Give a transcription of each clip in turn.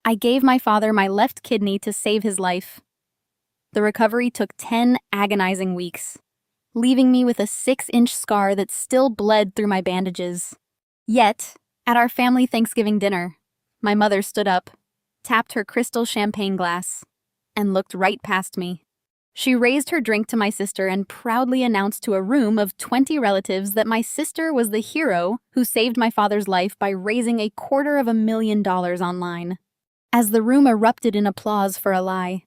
I gave my father my left kidney to save his life. The recovery took 10 agonizing weeks, leaving me with a 6-inch scar that still bled through my bandages. Yet, at our family Thanksgiving dinner, my mother stood up, tapped her crystal champagne glass, and looked right past me. She raised her drink to my sister and proudly announced to a room of 20 relatives that my sister was the hero who saved my father's life by raising $250,000 online. As the room erupted in applause for a lie,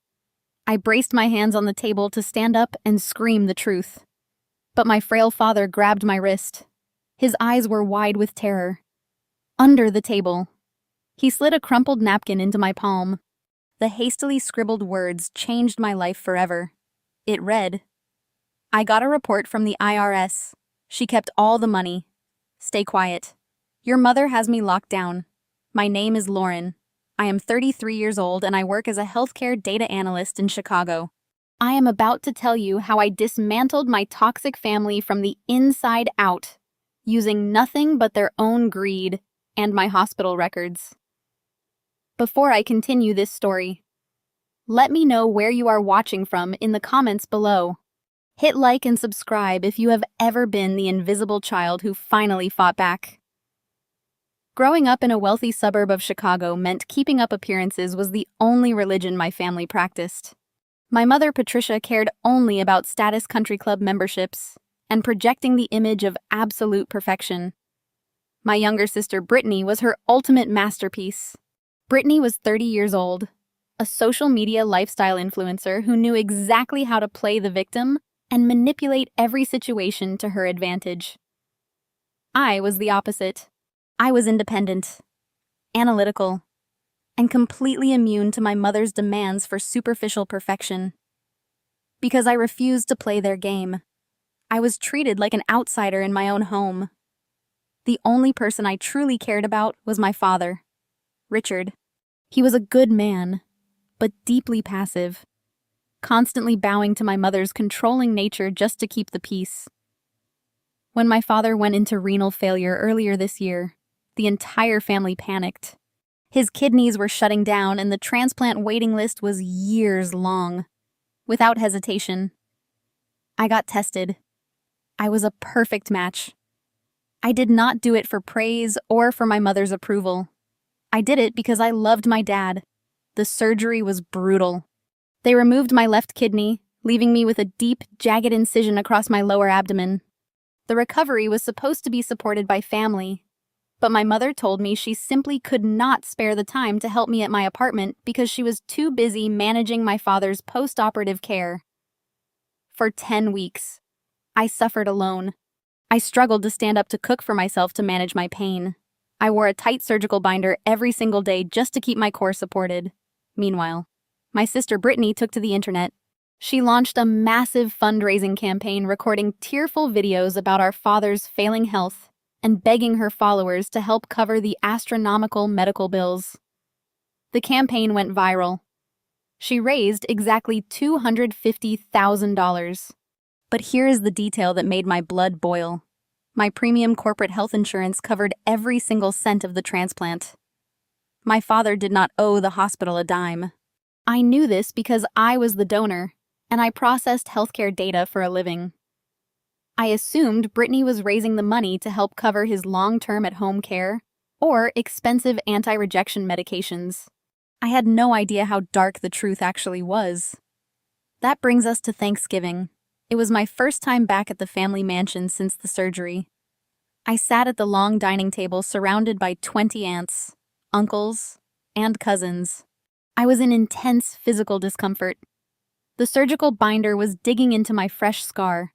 I braced my hands on the table to stand up and scream the truth. But my frail father grabbed my wrist. His eyes were wide with terror. Under the table, he slid a crumpled napkin into my palm. The hastily scribbled words changed my life forever. It read, "I got a report from the IRS. She kept all the money. Stay quiet. Your mother has me locked down. My name is Lauren. I am 33 years old and I work as a healthcare data analyst in Chicago. I am about to tell you how I dismantled my toxic family from the inside out, using nothing but their own greed and my hospital records." Before I continue this story, let me know where you are watching from in the comments below. Hit like and subscribe if you have ever been the invisible child who finally fought back. Growing up in a wealthy suburb of Chicago meant keeping up appearances was the only religion my family practiced. My mother, Patricia, cared only about status country club memberships and projecting the image of absolute perfection. My younger sister, Brittany, was her ultimate masterpiece. Brittany was 30 years old, a social media lifestyle influencer who knew exactly how to play the victim and manipulate every situation to her advantage. I was the opposite. I was independent, analytical, and completely immune to my mother's demands for superficial perfection. Because I refused to play their game, I was treated like an outsider in my own home. The only person I truly cared about was my father, Richard. He was a good man, but deeply passive, constantly bowing to my mother's controlling nature just to keep the peace. When my father went into renal failure earlier this year, the entire family panicked. His kidneys were shutting down and the transplant waiting list was years long. Without hesitation, I got tested. I was a perfect match. I did not do it for praise or for my mother's approval. I did it because I loved my dad. The surgery was brutal. They removed my left kidney, leaving me with a deep, jagged incision across my lower abdomen. The recovery was supposed to be supported by family, but my mother told me she simply could not spare the time to help me at my apartment because she was too busy managing my father's post-operative care. For 10 weeks, I suffered alone. I struggled to stand up to cook for myself to manage my pain. I wore a tight surgical binder every single day just to keep my core supported. Meanwhile, my sister Brittany took to the internet. She launched a massive fundraising campaign recording tearful videos about our father's failing health and begging her followers to help cover the astronomical medical bills. The campaign went viral. She raised exactly $250,000. But here is the detail that made my blood boil. My premium corporate health insurance covered every single cent of the transplant. My father did not owe the hospital a dime. I knew this because I was the donor, and I processed healthcare data for a living. I assumed Brittany was raising the money to help cover his long-term at-home care or expensive anti-rejection medications. I had no idea how dark the truth actually was. That brings us to Thanksgiving. It was my first time back at the family mansion since the surgery. I sat at the long dining table surrounded by 20 aunts, uncles, and cousins. I was in intense physical discomfort. The surgical binder was digging into my fresh scar,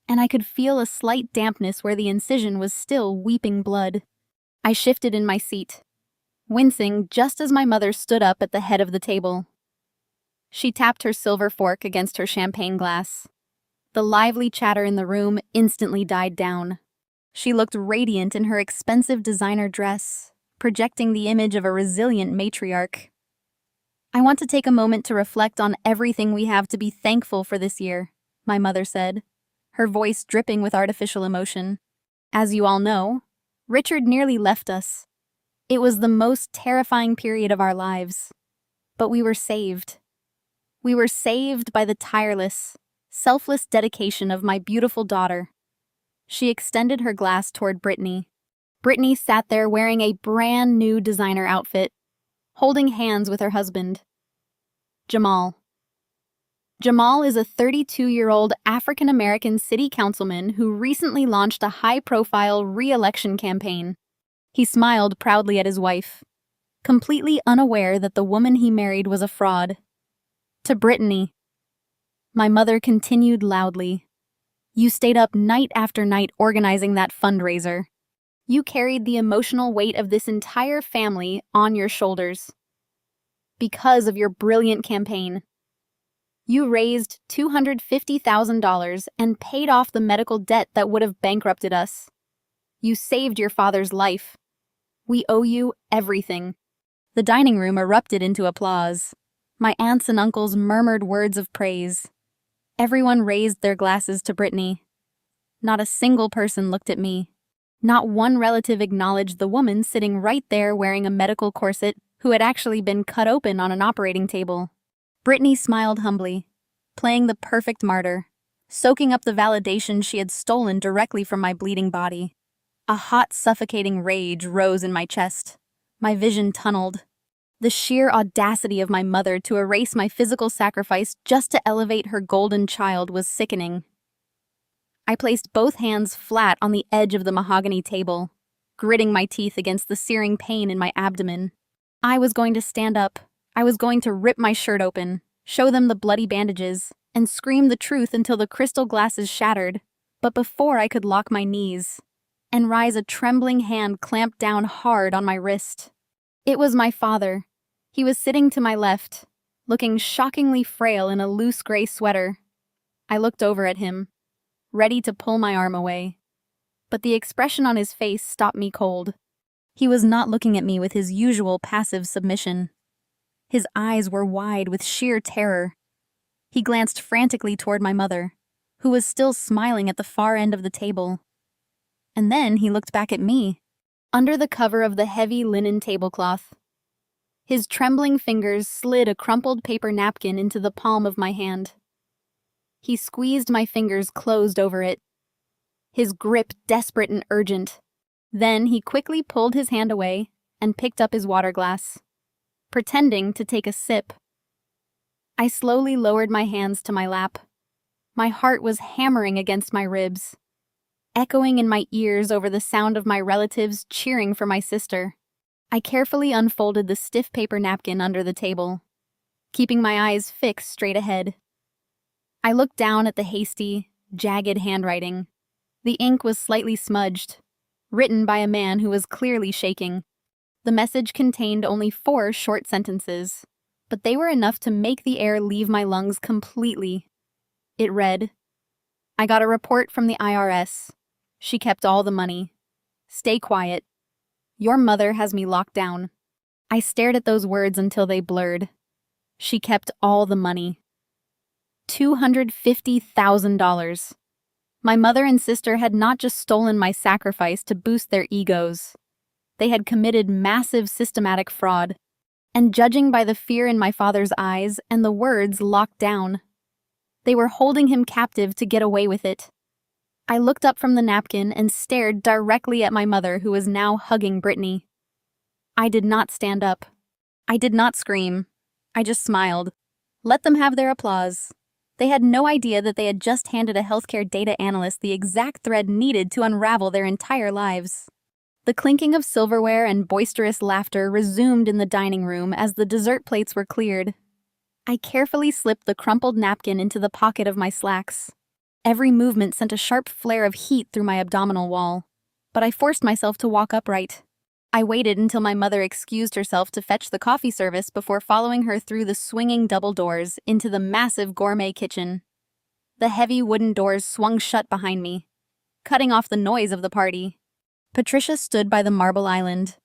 and I could feel a slight dampness where the incision was still weeping blood. I shifted in my seat, wincing just as my mother stood up at the head of the table. She tapped her silver fork against her champagne glass. The lively chatter in the room instantly died down. She looked radiant in her expensive designer dress, projecting the image of a resilient matriarch. "I want to take a moment to reflect on everything we have to be thankful for this year," my mother said, her voice dripping with artificial emotion. "As you all know, Richard nearly left us. It was the most terrifying period of our lives. But we were saved. We were saved by the tireless, selfless dedication of my beautiful daughter. She extended her glass toward Brittany. Brittany sat there wearing a brand new designer outfit, holding hands with her husband, Jamal. Jamal is a 32-year-old African-American city councilman who recently launched a high-profile re-election campaign. He smiled proudly at his wife, completely unaware that the woman he married was a fraud. To Brittany, my mother continued loudly. You stayed up night after night organizing that fundraiser. You carried the emotional weight of this entire family on your shoulders. Because of your brilliant campaign, you raised $250,000 and paid off the medical debt that would have bankrupted us. You saved your father's life. We owe you everything. The dining room erupted into applause. My aunts and uncles murmured words of praise. Everyone raised their glasses to Brittany. Not a single person looked at me. Not one relative acknowledged the woman sitting right there wearing a medical corset who had actually been cut open on an operating table. Brittany smiled humbly, playing the perfect martyr, soaking up the validation she had stolen directly from my bleeding body. A hot, suffocating rage rose in my chest. My vision tunneled. The sheer audacity of my mother to erase my physical sacrifice just to elevate her golden child was sickening. I placed both hands flat on the edge of the mahogany table, gritting my teeth against the searing pain in my abdomen. I was going to stand up. I was going to rip my shirt open, show them the bloody bandages, and scream the truth until the crystal glasses shattered. But before I could lock my knees and rise, a trembling hand clamped down hard on my wrist. It was my father. He was sitting to my left, looking shockingly frail in a loose gray sweater. I looked over at him, ready to pull my arm away. But the expression on his face stopped me cold. He was not looking at me with his usual passive submission. His eyes were wide with sheer terror. He glanced frantically toward my mother, who was still smiling at the far end of the table. And then he looked back at me, under the cover of the heavy linen tablecloth. His trembling fingers slid a crumpled paper napkin into the palm of my hand. He squeezed my fingers closed over it, his grip desperate and urgent. Then he quickly pulled his hand away and picked up his water glass, pretending to take a sip. I slowly lowered my hands to my lap. My heart was hammering against my ribs, echoing in my ears over the sound of my relatives cheering for my sister. I carefully unfolded the stiff paper napkin under the table, keeping my eyes fixed straight ahead. I looked down at the hasty, jagged handwriting. The ink was slightly smudged, written by a man who was clearly shaking. The message contained only 4 short sentences, but they were enough to make the air leave my lungs completely. It read, I got a report from the IRS. She kept all the money. Stay quiet. Your mother has me locked down. I stared at those words until they blurred. She kept all the money. $250,000. My mother and sister had not just stolen my sacrifice to boost their egos. They had committed massive systematic fraud. And judging by the fear in my father's eyes and the words locked down, they were holding him captive to get away with it. I looked up from the napkin and stared directly at my mother, who was now hugging Brittany. I did not stand up. I did not scream. I just smiled. Let them have their applause. They had no idea that they had just handed a healthcare data analyst the exact thread needed to unravel their entire lives. The clinking of silverware and boisterous laughter resumed in the dining room as the dessert plates were cleared. I carefully slipped the crumpled napkin into the pocket of my slacks. Every movement sent a sharp flare of heat through my abdominal wall, but I forced myself to walk upright. I waited until my mother excused herself to fetch the coffee service before following her through the swinging double doors into the massive gourmet kitchen. The heavy wooden doors swung shut behind me, cutting off the noise of the party. Patricia stood by the marble island,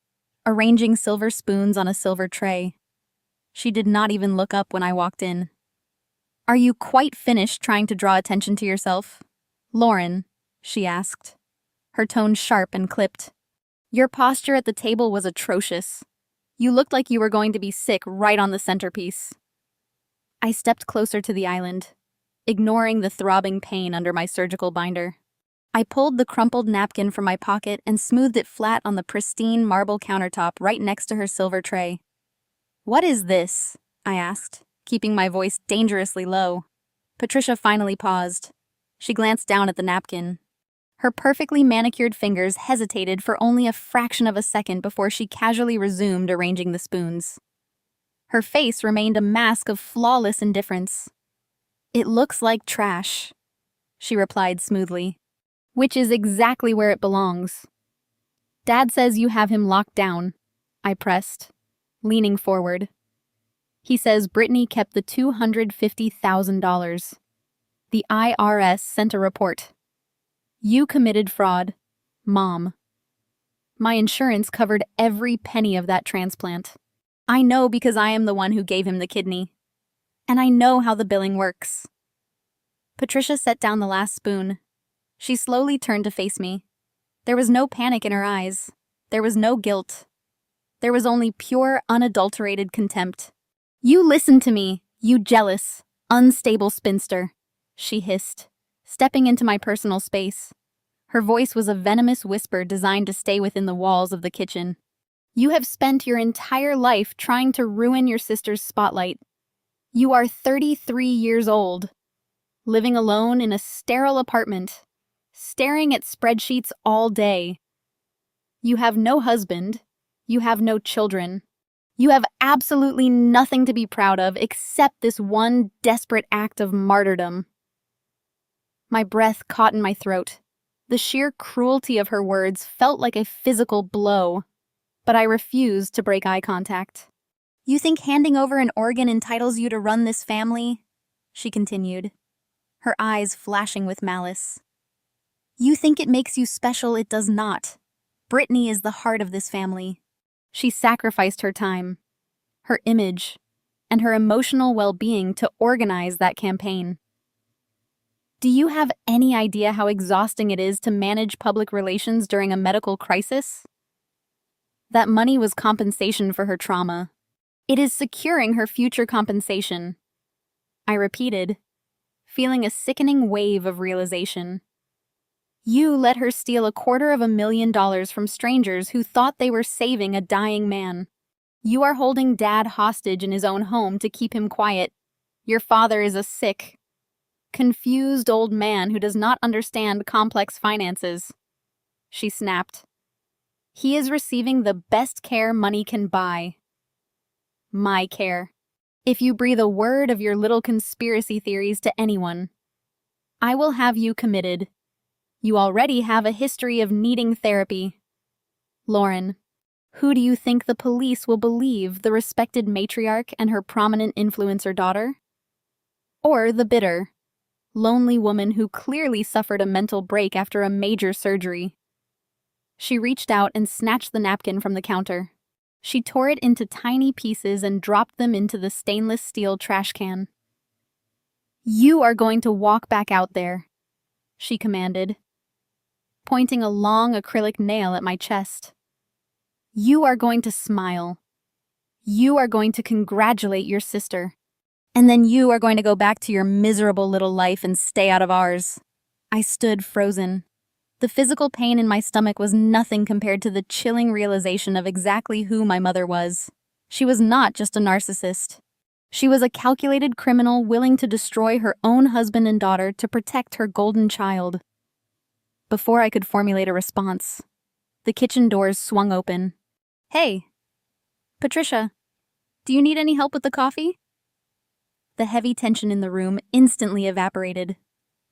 arranging silver spoons on a silver tray. She did not even look up when I walked in. Are you quite finished trying to draw attention to yourself, Lauren? She asked, her tone sharp and clipped. Your posture at the table was atrocious. You looked like you were going to be sick right on the centerpiece. I stepped closer to the island, ignoring the throbbing pain under my surgical binder. I pulled the crumpled napkin from my pocket and smoothed it flat on the pristine marble countertop right next to her silver tray. "What is this?" I asked, keeping my voice dangerously low. Patricia finally paused. She glanced down at the napkin. Her perfectly manicured fingers hesitated for only a fraction of a second before she casually resumed arranging the spoons. Her face remained a mask of flawless indifference. "It looks like trash," she replied smoothly, "which is exactly where it belongs." "Dad says you have him locked down," I pressed, leaning forward. "He says Brittany kept the $250,000. The IRS sent a report. You committed fraud, Mom. My insurance covered every penny of that transplant. I know because I am the one who gave him the kidney. And I know how the billing works." Patricia set down the last spoon. She slowly turned to face me. There was no panic in her eyes. There was no guilt. There was only pure, unadulterated contempt. "You listen to me, you jealous, unstable spinster," she hissed, stepping into my personal space. Her voice was a venomous whisper designed to stay within the walls of the kitchen. "You have spent your entire life trying to ruin your sister's spotlight. You are 33 years old, living alone in a sterile apartment, staring at spreadsheets all day. You have no husband. You have no children. You have absolutely nothing to be proud of except this one desperate act of martyrdom." My breath caught in my throat. The sheer cruelty of her words felt like a physical blow, but I refused to break eye contact. "You think handing over an organ entitles you to run this family?" she continued, her eyes flashing with malice. "You think it makes you special? It does not. Brittany is the heart of this family. She sacrificed her time, her image, and her emotional well-being to organize that campaign. Do you have any idea how exhausting it is to manage public relations during a medical crisis? That money was compensation for her trauma. It is securing her future compensation," I repeated, feeling a sickening wave of realization. "You let her steal $250,000 from strangers who thought they were saving a dying man. You are holding Dad hostage in his own home to keep him quiet. Your father is a sick, confused old man who does not understand complex finances," she snapped. "He is receiving the best care money can buy. My care. If you breathe a word of your little conspiracy theories to anyone, I will have you committed. You already have a history of needing therapy. Lauren, who do you think the police will believe, the respected matriarch and her prominent influencer daughter? Or the bitter, lonely woman who clearly suffered a mental break after a major surgery?" She reached out and snatched the napkin from the counter. She tore it into tiny pieces and dropped them into the stainless steel trash can. "You are going to walk back out there," she commanded, pointing a long acrylic nail at my chest. "You are going to smile. You are going to congratulate your sister. And then you are going to go back to your miserable little life and stay out of ours." I stood frozen. The physical pain in my stomach was nothing compared to the chilling realization of exactly who my mother was. She was not just a narcissist. She was a calculated criminal willing to destroy her own husband and daughter to protect her golden child. Before I could formulate a response, the kitchen doors swung open. "Hey, Patricia, do you need any help with the coffee?" The heavy tension in the room instantly evaporated.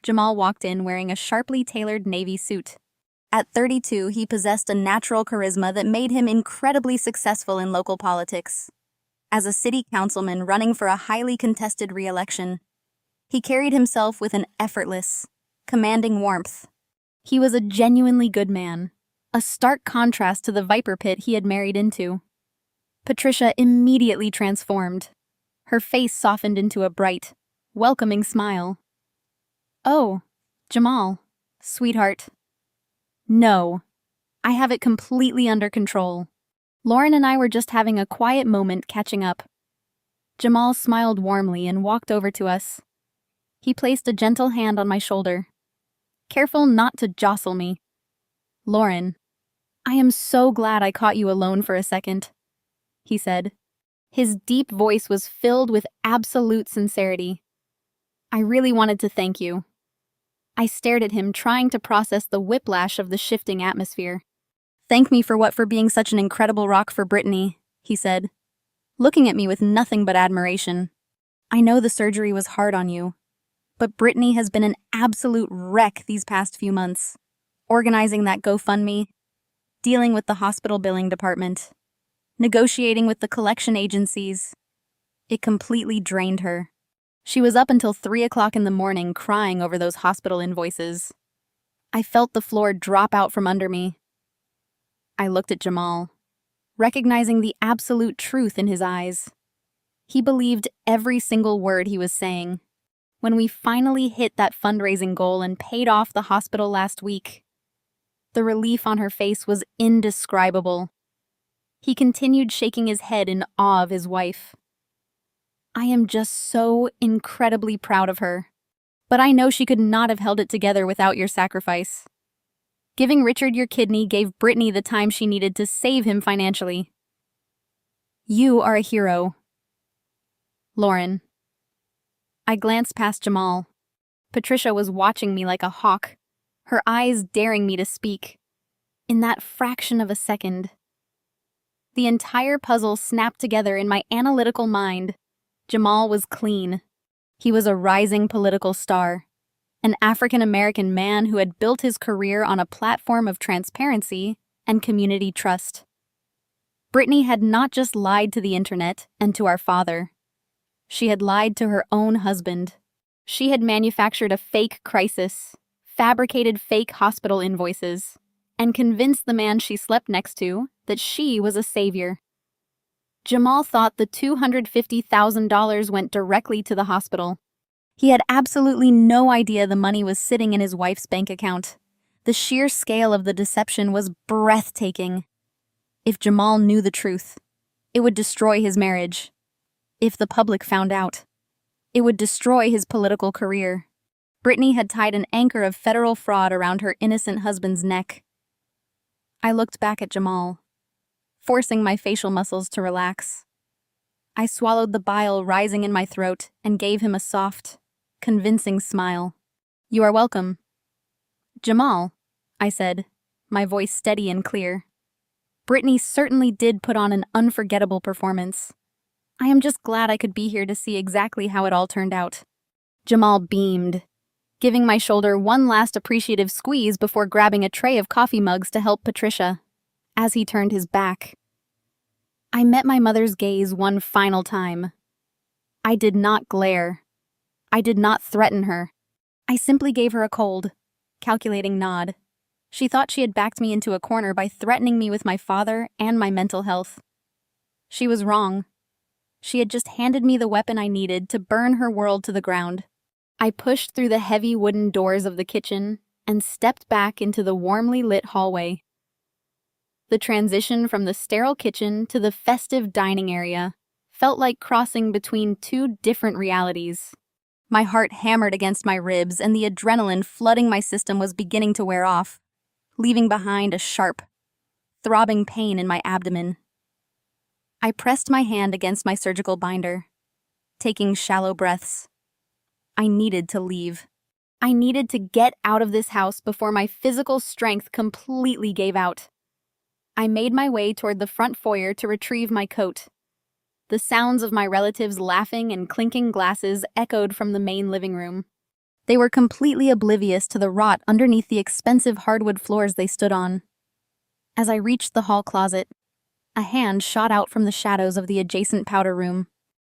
Jamal walked in wearing a sharply tailored navy suit. At 32, he possessed a natural charisma that made him incredibly successful in local politics. As a city councilman running for a highly contested re-election, he carried himself with an effortless, commanding warmth. He was a genuinely good man, a stark contrast to the viper pit he had married into. Patricia immediately transformed. Her face softened into a bright, welcoming smile. "Oh, Jamal, sweetheart." "No," I have it completely under control. Lauren and I were just having a quiet moment catching up. Jamal smiled warmly and walked over to us. He placed a gentle hand on my shoulder. Careful not to jostle me. Lauren, I am so glad I caught you alone for a second, he said. His deep voice was filled with absolute sincerity. I really wanted to thank you. I stared at him, trying to process the whiplash of the shifting atmosphere. Thank me for what? For being such an incredible rock for Brittany, he said, looking at me with nothing but admiration. I know the surgery was hard on you, but Brittany has been an absolute wreck these past few months. Organizing that GoFundMe, dealing with the hospital billing department, negotiating with the collection agencies. It completely drained her. She was up until 3 o'clock in the morning crying over those hospital invoices. I felt the floor drop out from under me. I looked at Jamal, recognizing the absolute truth in his eyes. He believed every single word he was saying. When we finally hit that fundraising goal and paid off the hospital last week, the relief on her face was indescribable. He continued shaking his head in awe of his wife. I am just so incredibly proud of her. But I know she could not have held it together without your sacrifice. Giving Richard your kidney gave Brittany the time she needed to save him financially. You are a hero. Lauren. I glanced past Jamal. Patricia was watching me like a hawk, her eyes daring me to speak. In that fraction of a second, the entire puzzle snapped together in my analytical mind. Jamal was clean. He was a rising political star, an African-American man who had built his career on a platform of transparency and community trust. Brittany had not just lied to the internet and to our father. She had lied to her own husband. She had manufactured a fake crisis, fabricated fake hospital invoices, and convinced the man she slept next to that she was a savior. Jamal thought the $250,000 went directly to the hospital. He had absolutely no idea the money was sitting in his wife's bank account. The sheer scale of the deception was breathtaking. If Jamal knew the truth, it would destroy his marriage. If the public found out, it would destroy his political career. Brittany had tied an anchor of federal fraud around her innocent husband's neck. I looked back at Jamal, forcing my facial muscles to relax. I swallowed the bile rising in my throat and gave him a soft, convincing smile. You are welcome. Jamal, I said, my voice steady and clear. Brittany certainly did put on an unforgettable performance. I am just glad I could be here to see exactly how it all turned out. Jamal beamed, giving my shoulder one last appreciative squeeze before grabbing a tray of coffee mugs to help Patricia. As he turned his back, I met my mother's gaze one final time. I did not glare. I did not threaten her. I simply gave her a cold, calculating nod. She thought she had backed me into a corner by threatening me with my father and my mental health. She was wrong. She had just handed me the weapon I needed to burn her world to the ground. I pushed through the heavy wooden doors of the kitchen and stepped back into the warmly lit hallway. The transition from the sterile kitchen to the festive dining area felt like crossing between two different realities. My heart hammered against my ribs and the adrenaline flooding my system was beginning to wear off, leaving behind a sharp, throbbing pain in my abdomen. I pressed my hand against my surgical binder, taking shallow breaths. I needed to leave. I needed to get out of this house before my physical strength completely gave out. I made my way toward the front foyer to retrieve my coat. The sounds of my relatives laughing and clinking glasses echoed from the main living room. They were completely oblivious to the rot underneath the expensive hardwood floors they stood on. As I reached the hall closet, a hand shot out from the shadows of the adjacent powder room.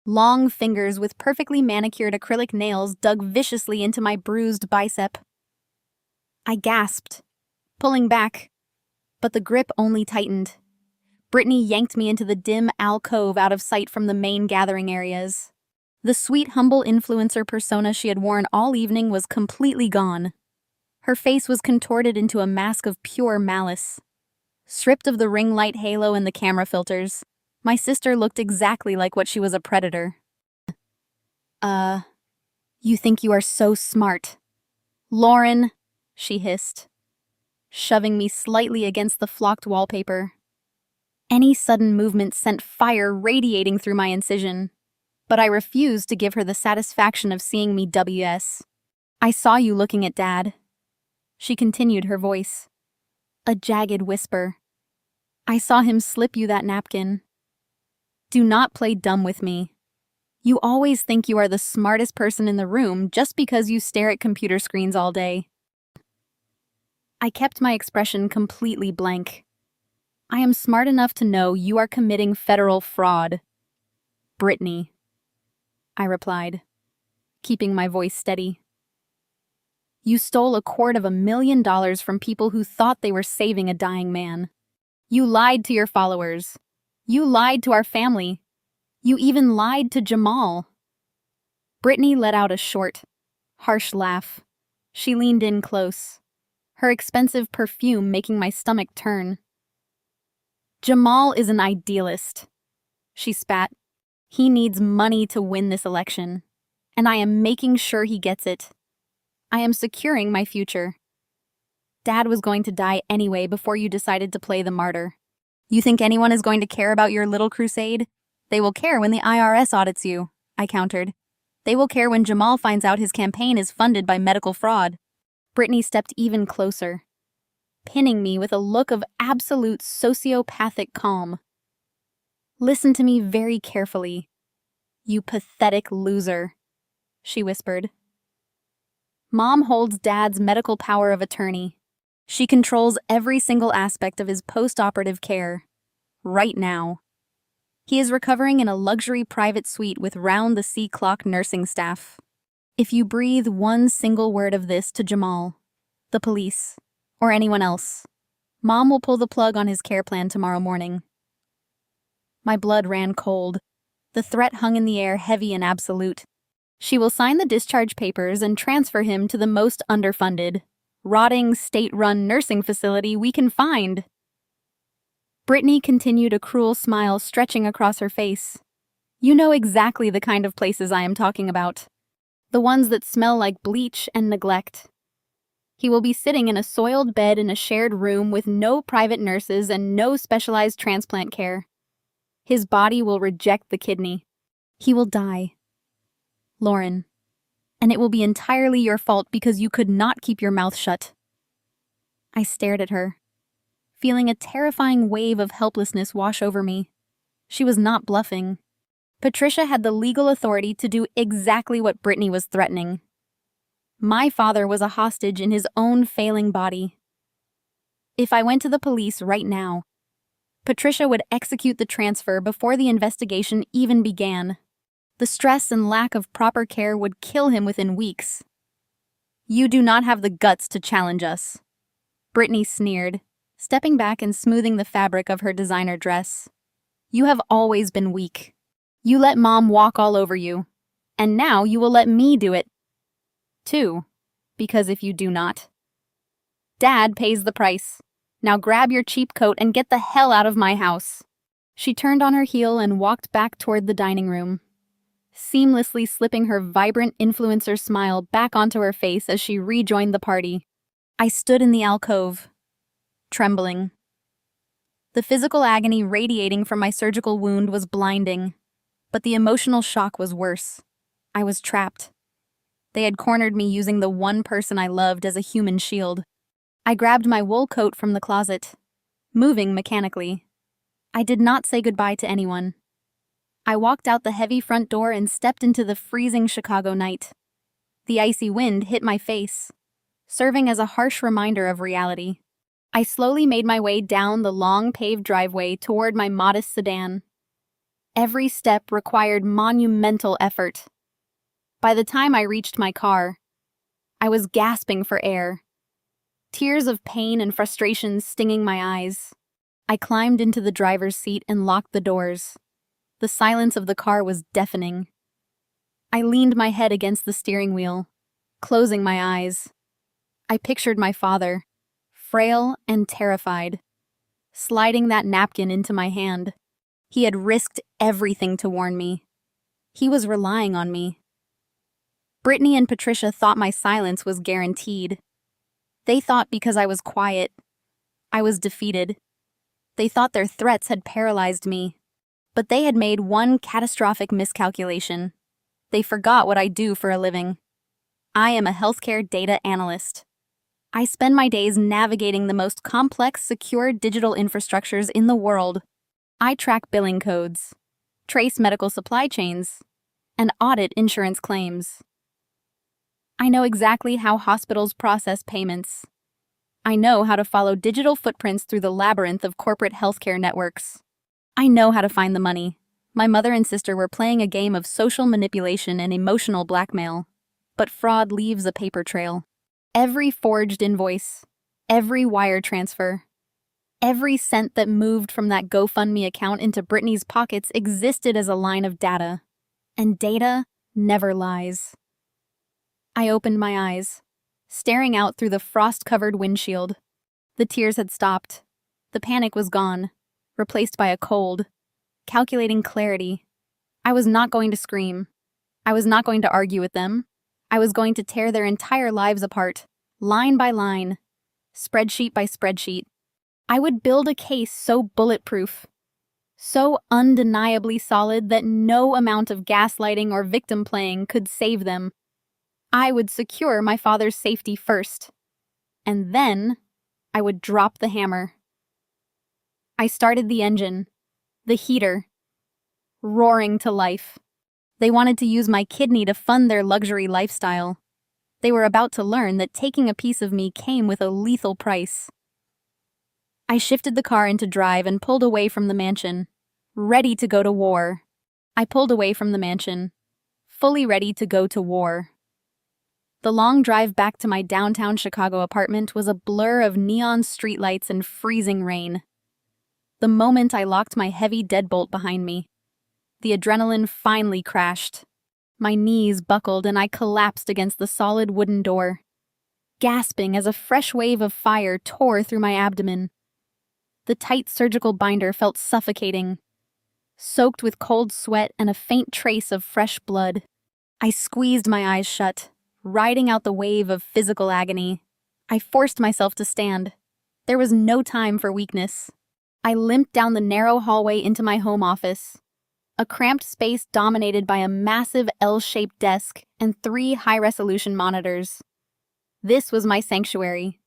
Long fingers with perfectly manicured acrylic nails dug viciously into my bruised bicep. I gasped, pulling back, but the grip only tightened. Brittany yanked me into the dim alcove out of sight from the main gathering areas. The sweet, humble influencer persona she had worn all evening was completely gone. Her face was contorted into a mask of pure malice. Stripped of the ring light halo and the camera filters, my sister looked exactly like what she was, a predator. You think you are so smart. Lauren, she hissed, shoving me slightly against the flocked wallpaper. Any sudden movement sent fire radiating through my incision, but I refused to give her the satisfaction of seeing me WS. I saw you looking at Dad. She continued, her voice a jagged whisper. I saw him slip you that napkin. Do not play dumb with me. You always think you are the smartest person in the room just because you stare at computer screens all day. I kept my expression completely blank. I am smart enough to know you are committing federal fraud. Brittany, I replied, keeping my voice steady. You stole $250,000 from people who thought they were saving a dying man. You lied to your followers. You lied to our family. You even lied to Jamal. Brittany let out a short, harsh laugh. She leaned in close, her expensive perfume making my stomach turn. Jamal is an idealist, she spat. He needs money to win this election, and I am making sure he gets it. I am securing my future. Dad was going to die anyway before you decided to play the martyr. You think anyone is going to care about your little crusade? They will care when the IRS audits you, I countered. They will care when Jamal finds out his campaign is funded by medical fraud. Brittany stepped even closer, pinning me with a look of absolute sociopathic calm. Listen to me very carefully, you pathetic loser, she whispered. Mom holds Dad's medical power of attorney. She controls every single aspect of his post-operative care, right now. He is recovering in a luxury private suite with round-the-clock nursing staff. If you breathe one single word of this to Jamal, the police, or anyone else, Mom will pull the plug on his care plan tomorrow morning. My blood ran cold. The threat hung in the air, heavy and absolute. She will sign the discharge papers and transfer him to the most underfunded, rotting, state-run nursing facility we can find. Brittany continued, a cruel smile stretching across her face. You know exactly the kind of places I am talking about. The ones that smell like bleach and neglect. He will be sitting in a soiled bed in a shared room with no private nurses and no specialized transplant care. His body will reject the kidney. He will die. Lauren. And it will be entirely your fault because you could not keep your mouth shut. I stared at her, feeling a terrifying wave of helplessness wash over me. She was not bluffing. Patricia had the legal authority to do exactly what Brittany was threatening. My father was a hostage in his own failing body. If I went to the police right now, Patricia would execute the transfer before the investigation even began. The stress and lack of proper care would kill him within weeks. You do not have the guts to challenge us, Brittany sneered, stepping back and smoothing the fabric of her designer dress. You have always been weak. You let Mom walk all over you, and now you will let me do it, too, because if you do not, Dad pays the price. Now grab your cheap coat and get the hell out of my house. She turned on her heel and walked back toward the dining room, seamlessly slipping her vibrant influencer smile back onto her face as she rejoined the party. I stood in the alcove, trembling. The physical agony radiating from my surgical wound was blinding, but the emotional shock was worse. I was trapped. They had cornered me using the one person I loved as a human shield. I grabbed my wool coat from the closet, moving mechanically. I did not say goodbye to anyone. I walked out the heavy front door and stepped into the freezing Chicago night. The icy wind hit my face, serving as a harsh reminder of reality. I slowly made my way down the long paved driveway toward my modest sedan. Every step required monumental effort. By the time I reached my car, I was gasping for air, tears of pain and frustration stinging my eyes. I climbed into the driver's seat and locked the doors. The silence of the car was deafening. I leaned my head against the steering wheel, closing my eyes. I pictured my father, frail and terrified, sliding that napkin into my hand. He had risked everything to warn me. He was relying on me. Brittany and Patricia thought my silence was guaranteed. They thought because I was quiet, I was defeated. They thought their threats had paralyzed me. But they had made one catastrophic miscalculation. They forgot what I do for a living. I am a healthcare data analyst. I spend my days navigating the most complex, secure digital infrastructures in the world. I track billing codes, trace medical supply chains, and audit insurance claims. I know exactly how hospitals process payments. I know how to follow digital footprints through the labyrinth of corporate healthcare networks. I know how to find the money. My mother and sister were playing a game of social manipulation and emotional blackmail. But fraud leaves a paper trail. Every forged invoice, every wire transfer, every cent that moved from that GoFundMe account into Brittany's pockets existed as a line of data. And data never lies. I opened my eyes, staring out through the frost-covered windshield. The tears had stopped. The panic was gone, replaced by a cold, calculating clarity. I was not going to scream. I was not going to argue with them. I was going to tear their entire lives apart, line by line, spreadsheet by spreadsheet. I would build a case so bulletproof, so undeniably solid that no amount of gaslighting or victim playing could save them. I would secure my father's safety first, and then I would drop the hammer. I started the engine, the heater, roaring to life. They wanted to use my kidney to fund their luxury lifestyle. They were about to learn that taking a piece of me came with a lethal price. I shifted the car into drive and pulled away from the mansion, ready to go to war. I pulled away from the mansion, fully ready to go to war. The long drive back to my downtown Chicago apartment was a blur of neon streetlights and freezing rain. The moment I locked my heavy deadbolt behind me, the adrenaline finally crashed. My knees buckled and I collapsed against the solid wooden door, gasping as a fresh wave of fire tore through my abdomen. The tight surgical binder felt suffocating, soaked with cold sweat and a faint trace of fresh blood. I squeezed my eyes shut, riding out the wave of physical agony. I forced myself to stand. There was no time for weakness. I limped down the narrow hallway into my home office, a cramped space dominated by a massive L-shaped desk and 3 high-resolution monitors. This was my sanctuary.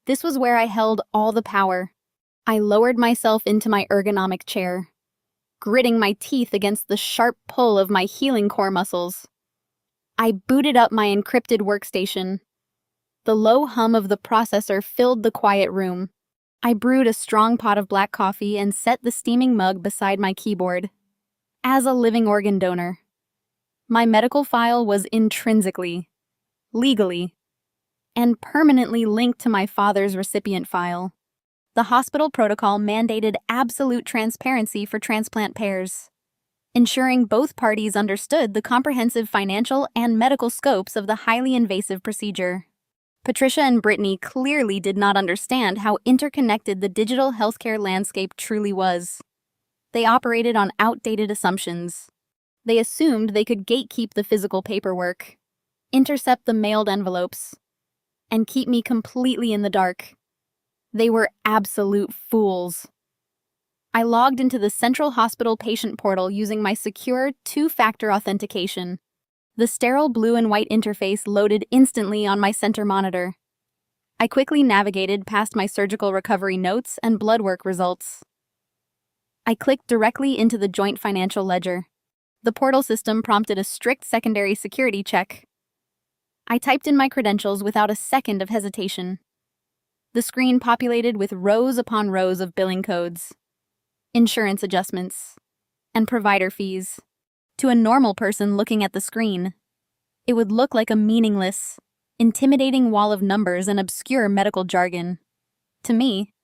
This was where I held all the power. I lowered myself into my ergonomic chair, gritting my teeth against the sharp pull of my healing core muscles. I booted up my encrypted workstation. The low hum of the processor filled the quiet room. I brewed a strong pot of black coffee and set the steaming mug beside my keyboard. As a living organ donor, my medical file was intrinsically, legally, and permanently linked to my father's recipient file. The hospital protocol mandated absolute transparency for transplant pairs, ensuring both parties understood the comprehensive financial and medical scopes of the highly invasive procedure. Patricia and Brittany clearly did not understand how interconnected the digital healthcare landscape truly was. They operated on outdated assumptions. They assumed they could gatekeep the physical paperwork, intercept the mailed envelopes, and keep me completely in the dark. They were absolute fools. I logged into the Central Hospital patient portal using my secure 2-factor authentication. The sterile blue and white interface loaded instantly on my center monitor. I quickly navigated past my surgical recovery notes and blood work results. I clicked directly into the joint financial ledger. The portal system prompted a strict secondary security check. I typed in my credentials without a second of hesitation. The screen populated with rows upon rows of billing codes, insurance adjustments, and provider fees. To a normal person looking at the screen, it would look like a meaningless, intimidating wall of numbers and obscure medical jargon. To me,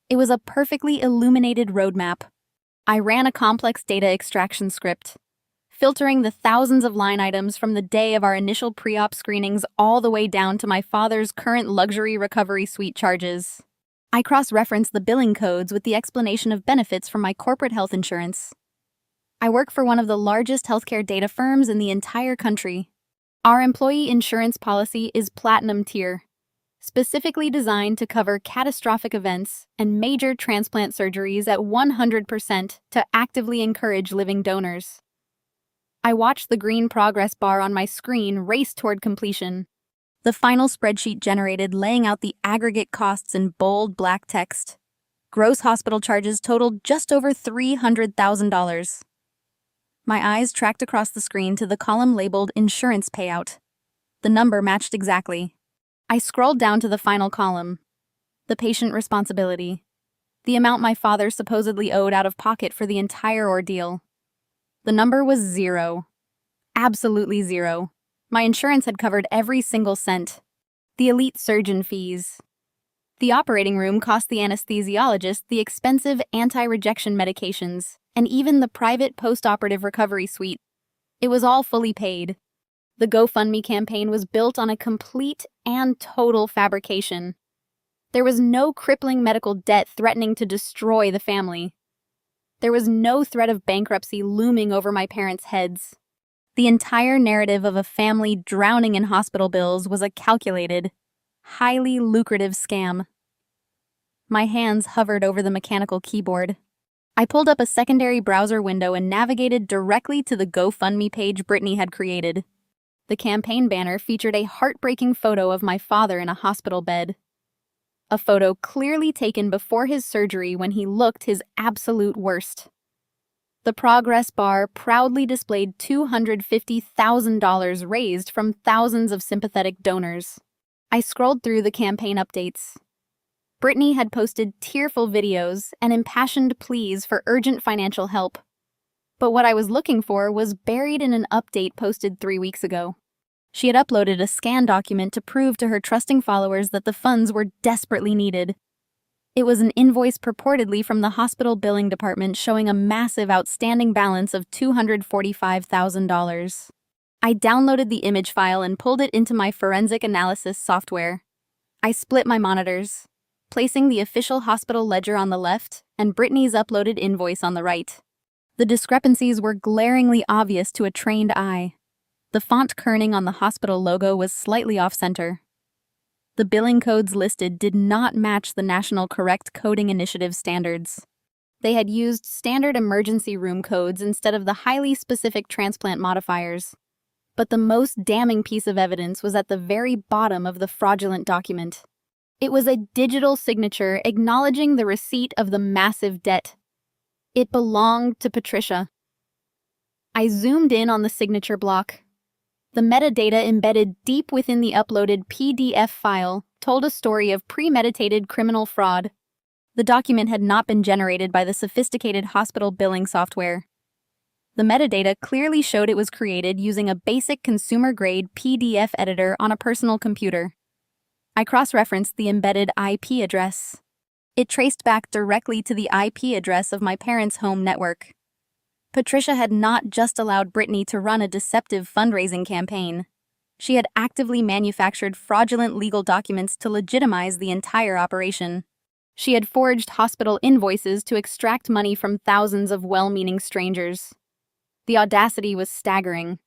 it was a perfectly illuminated roadmap. I ran a complex data extraction script, filtering the thousands of line items from the day of our initial pre-op screenings all the way down to my father's current luxury recovery suite charges. I cross-referenced the billing codes with the explanation of benefits from my corporate health insurance. I work for one of the largest healthcare data firms in the entire country. Our employee insurance policy is Platinum Tier, specifically designed to cover catastrophic events and major transplant surgeries at 100% to actively encourage living donors. I watched the green progress bar on my screen race toward completion. The final spreadsheet generated, laying out the aggregate costs in bold black text. Gross hospital charges totaled just over $300,000. My eyes tracked across the screen to the column labeled Insurance Payout. The number matched exactly. I scrolled down to the final column. The patient responsibility. The amount my father supposedly owed out of pocket for the entire ordeal. The number was zero. Absolutely zero. My insurance had covered every single cent. The elite surgeon fees. The operating room cost the anesthesiologist the expensive anti-rejection medications, and even the private post-operative recovery suite. It was all fully paid. The GoFundMe campaign was built on a complete and total fabrication. There was no crippling medical debt threatening to destroy the family. There was no threat of bankruptcy looming over my parents' heads. The entire narrative of a family drowning in hospital bills was a calculated, highly lucrative scam. My hands hovered over the mechanical keyboard. I pulled up a secondary browser window and navigated directly to the GoFundMe page Brittany had created. The campaign banner featured a heartbreaking photo of my father in a hospital bed. A photo clearly taken before his surgery when he looked his absolute worst. The progress bar proudly displayed $250,000 raised from thousands of sympathetic donors. I scrolled through the campaign updates. Brittany had posted tearful videos and impassioned pleas for urgent financial help. But what I was looking for was buried in an update posted 3 weeks ago. She had uploaded a scan document to prove to her trusting followers that the funds were desperately needed. It was an invoice purportedly from the hospital billing department showing a massive outstanding balance of $245,000. I downloaded the image file and pulled it into my forensic analysis software. I split my monitors, placing the official hospital ledger on the left and Brittany's uploaded invoice on the right. The discrepancies were glaringly obvious to a trained eye. The font kerning on the hospital logo was slightly off-center. The billing codes listed did not match the National Correct Coding Initiative standards. They had used standard emergency room codes instead of the highly specific transplant modifiers. But the most damning piece of evidence was at the very bottom of the fraudulent document. It was a digital signature acknowledging the receipt of the massive debt. It belonged to Patricia. I zoomed in on the signature block. The metadata embedded deep within the uploaded PDF file told a story of premeditated criminal fraud. The document had not been generated by the sophisticated hospital billing software. The metadata clearly showed it was created using a basic consumer-grade PDF editor on a personal computer. I cross-referenced the embedded IP address. It traced back directly to the IP address of my parents' home network. Patricia had not just allowed Brittany to run a deceptive fundraising campaign. She had actively manufactured fraudulent legal documents to legitimize the entire operation. She had forged hospital invoices to extract money from thousands of well-meaning strangers. The audacity was staggering.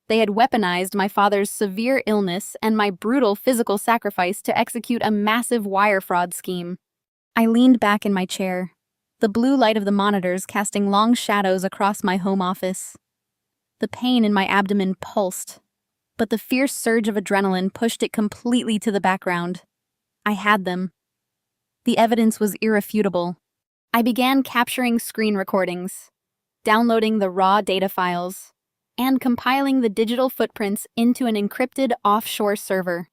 They had weaponized my father's severe illness and my brutal physical sacrifice to execute a massive wire fraud scheme. I leaned back in my chair, the blue light of the monitors casting long shadows across my home office. The pain in my abdomen pulsed, but the fierce surge of adrenaline pushed it completely to the background. I had them. The evidence was irrefutable. I began capturing screen recordings, downloading the raw data files, and compiling the digital footprints into an encrypted offshore server.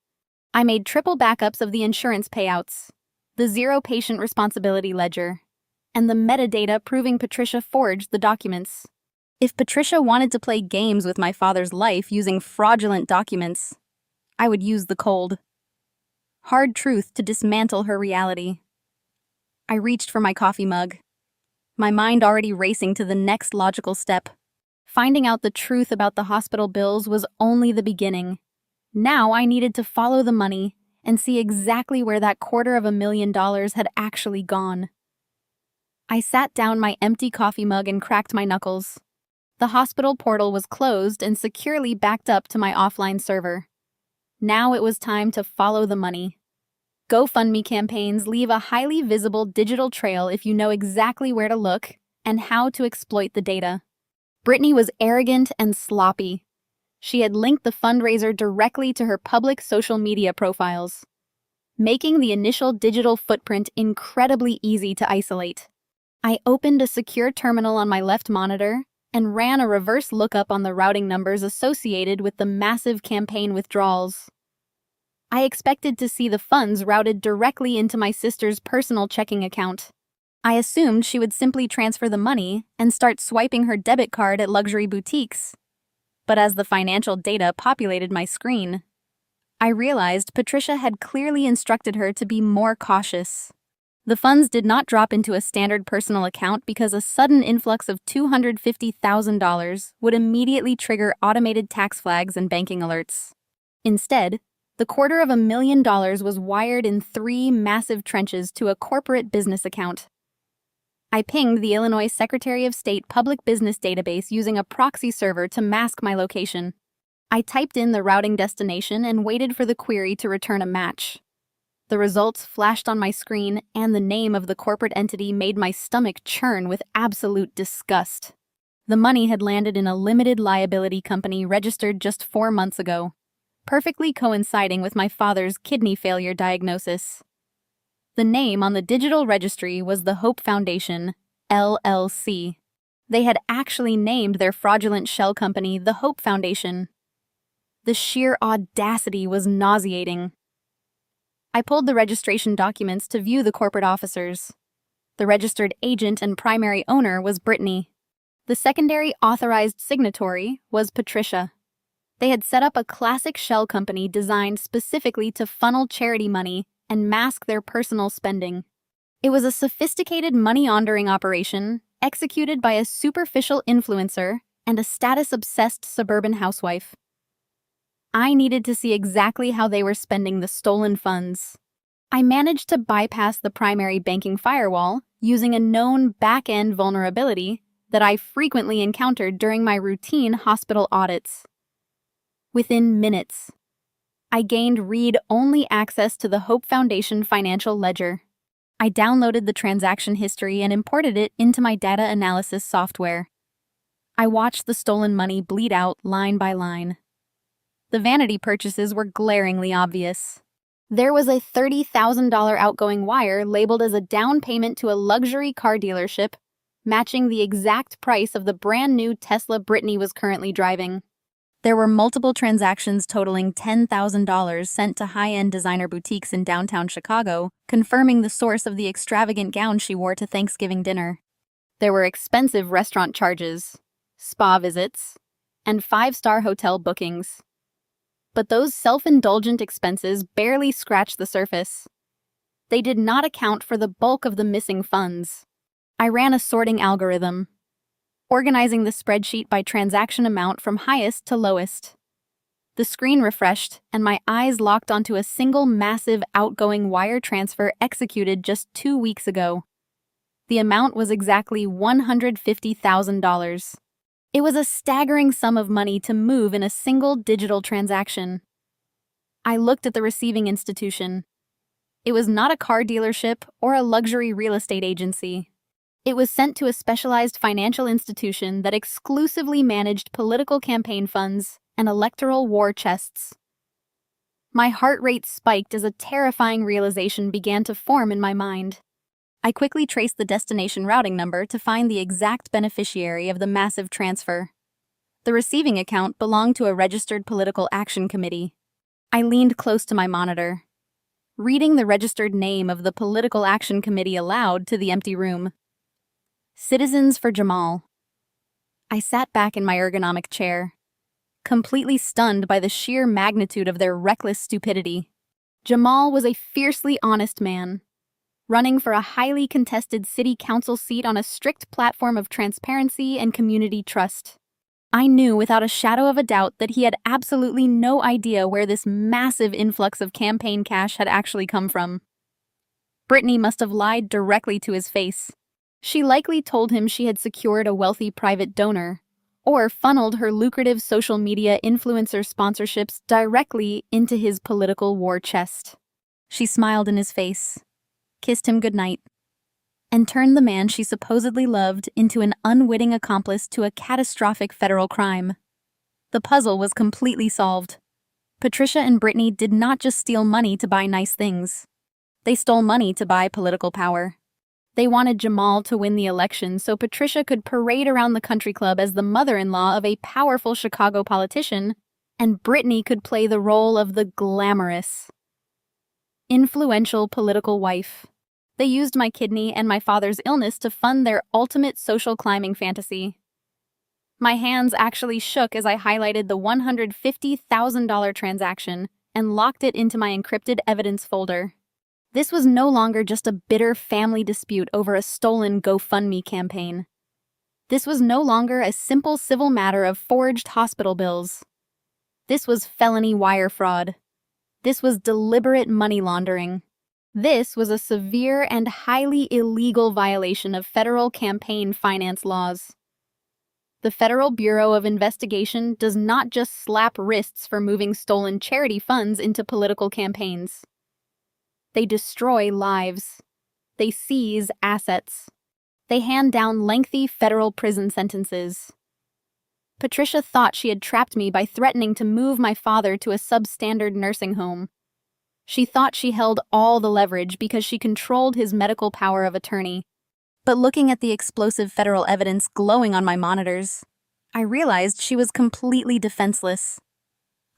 I made triple backups of the insurance payouts, the zero patient responsibility ledger, and the metadata proving Patricia forged the documents. If Patricia wanted to play games with my father's life using fraudulent documents, I would use the cold, hard truth to dismantle her reality. I reached for my coffee mug, my mind already racing to the next logical step. Finding out the truth about the hospital bills was only the beginning. Now I needed to follow the money and see exactly where that $250,000 had actually gone. I sat down my empty coffee mug and cracked my knuckles. The hospital portal was closed and securely backed up to my offline server. Now it was time to follow the money. GoFundMe campaigns leave a highly visible digital trail if you know exactly where to look and how to exploit the data. Brittany was arrogant and sloppy. She had linked the fundraiser directly to her public social media profiles, making the initial digital footprint incredibly easy to isolate. I opened a secure terminal on my left monitor and ran a reverse lookup on the routing numbers associated with the massive campaign withdrawals. I expected to see the funds routed directly into my sister's personal checking account. I assumed she would simply transfer the money and start swiping her debit card at luxury boutiques. But as the financial data populated my screen, I realized Patricia had clearly instructed her to be more cautious. The funds did not drop into a standard personal account because a sudden influx of $250,000 would immediately trigger automated tax flags and banking alerts. Instead, the $250,000 was wired in 3 massive trenches to a corporate business account. I pinged the Illinois Secretary of State Public Business Database using a proxy server to mask my location. I typed in the routing destination and waited for the query to return a match. The results flashed on my screen, and the name of the corporate entity made my stomach churn with absolute disgust. The money had landed in a limited liability company registered just 4 months ago, perfectly coinciding with my father's kidney failure diagnosis. The name on the digital registry was the Hope Foundation, LLC. They had actually named their fraudulent shell company the Hope Foundation. The sheer audacity was nauseating. I pulled the registration documents to view the corporate officers. The registered agent and primary owner was Brittany. The secondary authorized signatory was Patricia. They had set up a classic shell company designed specifically to funnel charity money and mask their personal spending. It was a sophisticated money laundering operation executed by a superficial influencer and a status-obsessed suburban housewife. I needed to see exactly how they were spending the stolen funds. I managed to bypass the primary banking firewall using a known back-end vulnerability that I frequently encountered during my routine hospital audits. Within minutes, I gained read-only access to the Hope Foundation financial ledger. I downloaded the transaction history and imported it into my data analysis software. I watched the stolen money bleed out line by line. The vanity purchases were glaringly obvious. There was a $30,000 outgoing wire labeled as a down payment to a luxury car dealership, matching the exact price of the brand new Tesla Brittany was currently driving. There were multiple transactions totaling $10,000 sent to high-end designer boutiques in downtown Chicago, confirming the source of the extravagant gown she wore to Thanksgiving dinner. There were expensive restaurant charges, spa visits, and 5-star hotel bookings. But those self-indulgent expenses barely scratched the surface. They did not account for the bulk of the missing funds. I ran a sorting algorithm, organizing the spreadsheet by transaction amount from highest to lowest. The screen refreshed, and my eyes locked onto a single massive outgoing wire transfer executed just 2 weeks ago. The amount was exactly $150,000. It was a staggering sum of money to move in a single digital transaction. I looked at the receiving institution. It was not a car dealership or a luxury real estate agency. It was sent to a specialized financial institution that exclusively managed political campaign funds and electoral war chests. My heart rate spiked as a terrifying realization began to form in my mind. I quickly traced the destination routing number to find the exact beneficiary of the massive transfer. The receiving account belonged to a registered political action committee. I leaned close to my monitor, reading the registered name of the political action committee aloud to the empty room. Citizens for Jamal. I sat back in my ergonomic chair, completely stunned by the sheer magnitude of their reckless stupidity. Jamal was a fiercely honest man, running for a highly contested city council seat on a strict platform of transparency and community trust. I knew without a shadow of a doubt that he had absolutely no idea where this massive influx of campaign cash had actually come from. Brittany must have lied directly to his face. She likely told him she had secured a wealthy private donor, or funneled her lucrative social media influencer sponsorships directly into his political war chest. She smiled in his face, kissed him goodnight, and turned the man she supposedly loved into an unwitting accomplice to a catastrophic federal crime. The puzzle was completely solved. Patricia and Brittany did not just steal money to buy nice things. They stole money to buy political power. They wanted Jamal to win the election so Patricia could parade around the country club as the mother-in-law of a powerful Chicago politician, and Brittany could play the role of the glamorous, influential political wife. They used my kidney and my father's illness to fund their ultimate social climbing fantasy. My hands actually shook as I highlighted the $150,000 transaction and locked it into my encrypted evidence folder. This was no longer just a bitter family dispute over a stolen GoFundMe campaign. This was no longer a simple civil matter of forged hospital bills. This was felony wire fraud. This was deliberate money laundering. This was a severe and highly illegal violation of federal campaign finance laws. The Federal Bureau of Investigation does not just slap wrists for moving stolen charity funds into political campaigns. They destroy lives. They seize assets. They hand down lengthy federal prison sentences. Patricia thought she had trapped me by threatening to move my father to a substandard nursing home. She thought she held all the leverage because she controlled his medical power of attorney. But looking at the explosive federal evidence glowing on my monitors, I realized she was completely defenseless.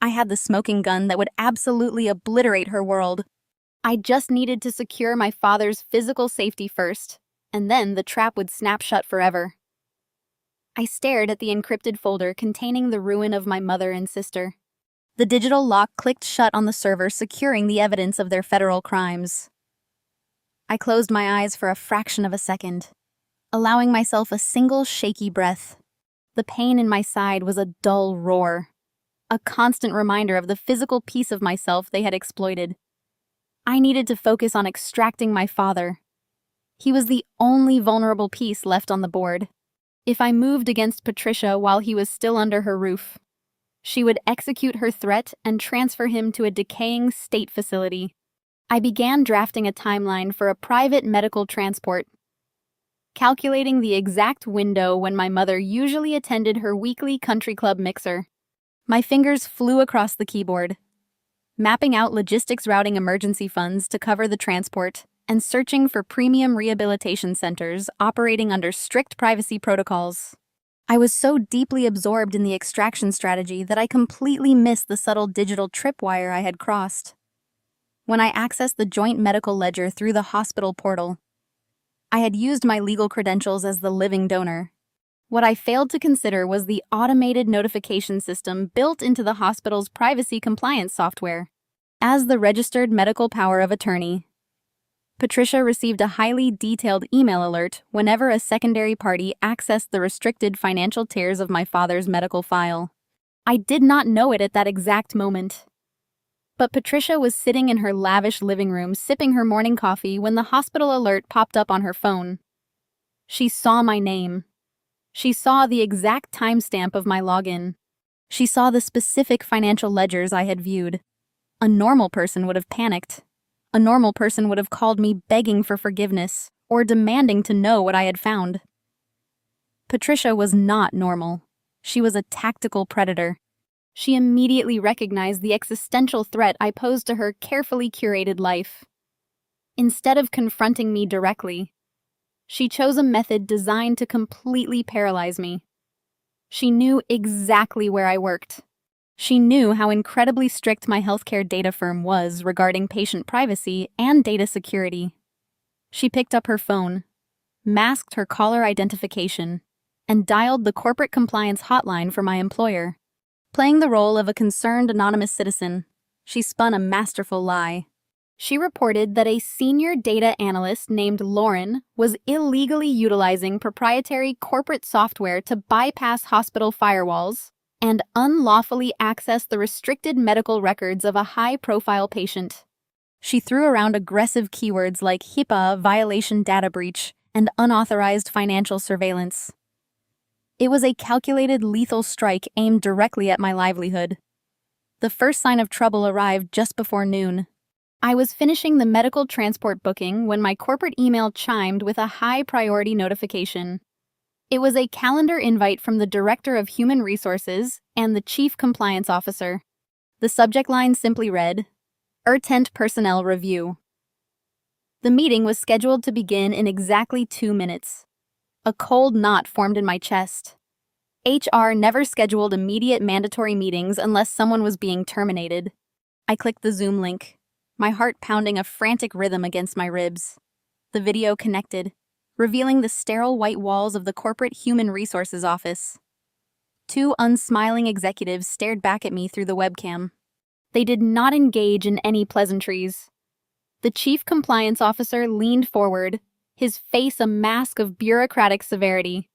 I had the smoking gun that would absolutely obliterate her world. I just needed to secure my father's physical safety first, and then the trap would snap shut forever. I stared at the encrypted folder containing the ruin of my mother and sister. The digital lock clicked shut on the server, securing the evidence of their federal crimes. I closed my eyes for a fraction of a second, allowing myself a single shaky breath. The pain in my side was a dull roar, a constant reminder of the physical piece of myself they had exploited. I needed to focus on extracting my father. He was the only vulnerable piece left on the board. If I moved against Patricia while he was still under her roof, she would execute her threat and transfer him to a decaying state facility. I began drafting a timeline for a private medical transport, calculating the exact window when my mother usually attended her weekly country club mixer. My fingers flew across the keyboard, mapping out logistics routing emergency funds to cover the transport, and searching for premium rehabilitation centers operating under strict privacy protocols. I was so deeply absorbed in the extraction strategy that I completely missed the subtle digital tripwire I had crossed. When I accessed the joint medical ledger through the hospital portal, I had used my legal credentials as the living donor. What I failed to consider was the automated notification system built into the hospital's privacy compliance software. As the registered medical power of attorney, Patricia received a highly detailed email alert whenever a secondary party accessed the restricted financial tiers of my father's medical file. I did not know it at that exact moment. But Patricia was sitting in her lavish living room sipping her morning coffee when the hospital alert popped up on her phone. She saw my name. She saw the exact timestamp of my login. She saw the specific financial ledgers I had viewed. A normal person would have panicked. A normal person would have called me begging for forgiveness or demanding to know what I had found. Patricia was not normal. She was a tactical predator. She immediately recognized the existential threat I posed to her carefully curated life. Instead of confronting me directly, she chose a method designed to completely paralyze me. She knew exactly where I worked. She knew how incredibly strict my healthcare data firm was regarding patient privacy and data security. She picked up her phone, masked her caller identification, and dialed the corporate compliance hotline for my employer. Playing the role of a concerned anonymous citizen, she spun a masterful lie. She reported that a senior data analyst named Lauren was illegally utilizing proprietary corporate software to bypass hospital firewalls and unlawfully access the restricted medical records of a high-profile patient. She threw around aggressive keywords like HIPAA violation data breach and unauthorized financial surveillance. It was a calculated lethal strike aimed directly at my livelihood. The first sign of trouble arrived just before noon. I was finishing the medical transport booking when my corporate email chimed with a high-priority notification. It was a calendar invite from the Director of Human Resources and the Chief Compliance Officer. The subject line simply read, Urtent Personnel Review. The meeting was scheduled to begin in exactly 2 minutes. A cold knot formed in my chest. HR never scheduled immediate mandatory meetings unless someone was being terminated. I clicked the Zoom link, my heart pounding a frantic rhythm against my ribs. The video connected, revealing the sterile white walls of the corporate human resources office. 2 unsmiling executives stared back at me through the webcam. They did not engage in any pleasantries. The chief compliance officer leaned forward, his face a mask of bureaucratic severity.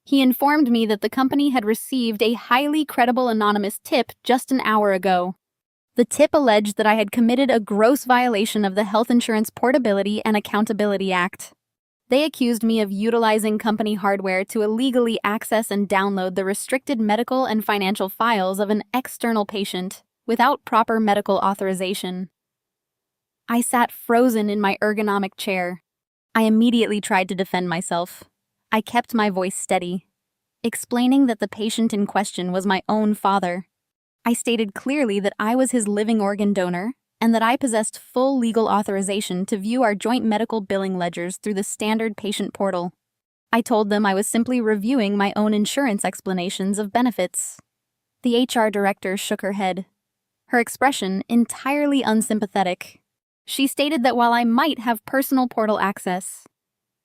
He informed me that the company had received a highly credible anonymous tip just an hour ago. The tip alleged that I had committed a gross violation of the Health Insurance Portability and Accountability Act. They accused me of utilizing company hardware to illegally access and download the restricted medical and financial files of an external patient without proper medical authorization. I sat frozen in my ergonomic chair. I immediately tried to defend myself. I kept my voice steady, explaining that the patient in question was my own father. I stated clearly that I was his living organ donor and that I possessed full legal authorization to view our joint medical billing ledgers through the standard patient portal. I told them I was simply reviewing my own insurance explanations of benefits. The HR director shook her head, her expression entirely unsympathetic. She stated that while I might have personal portal access,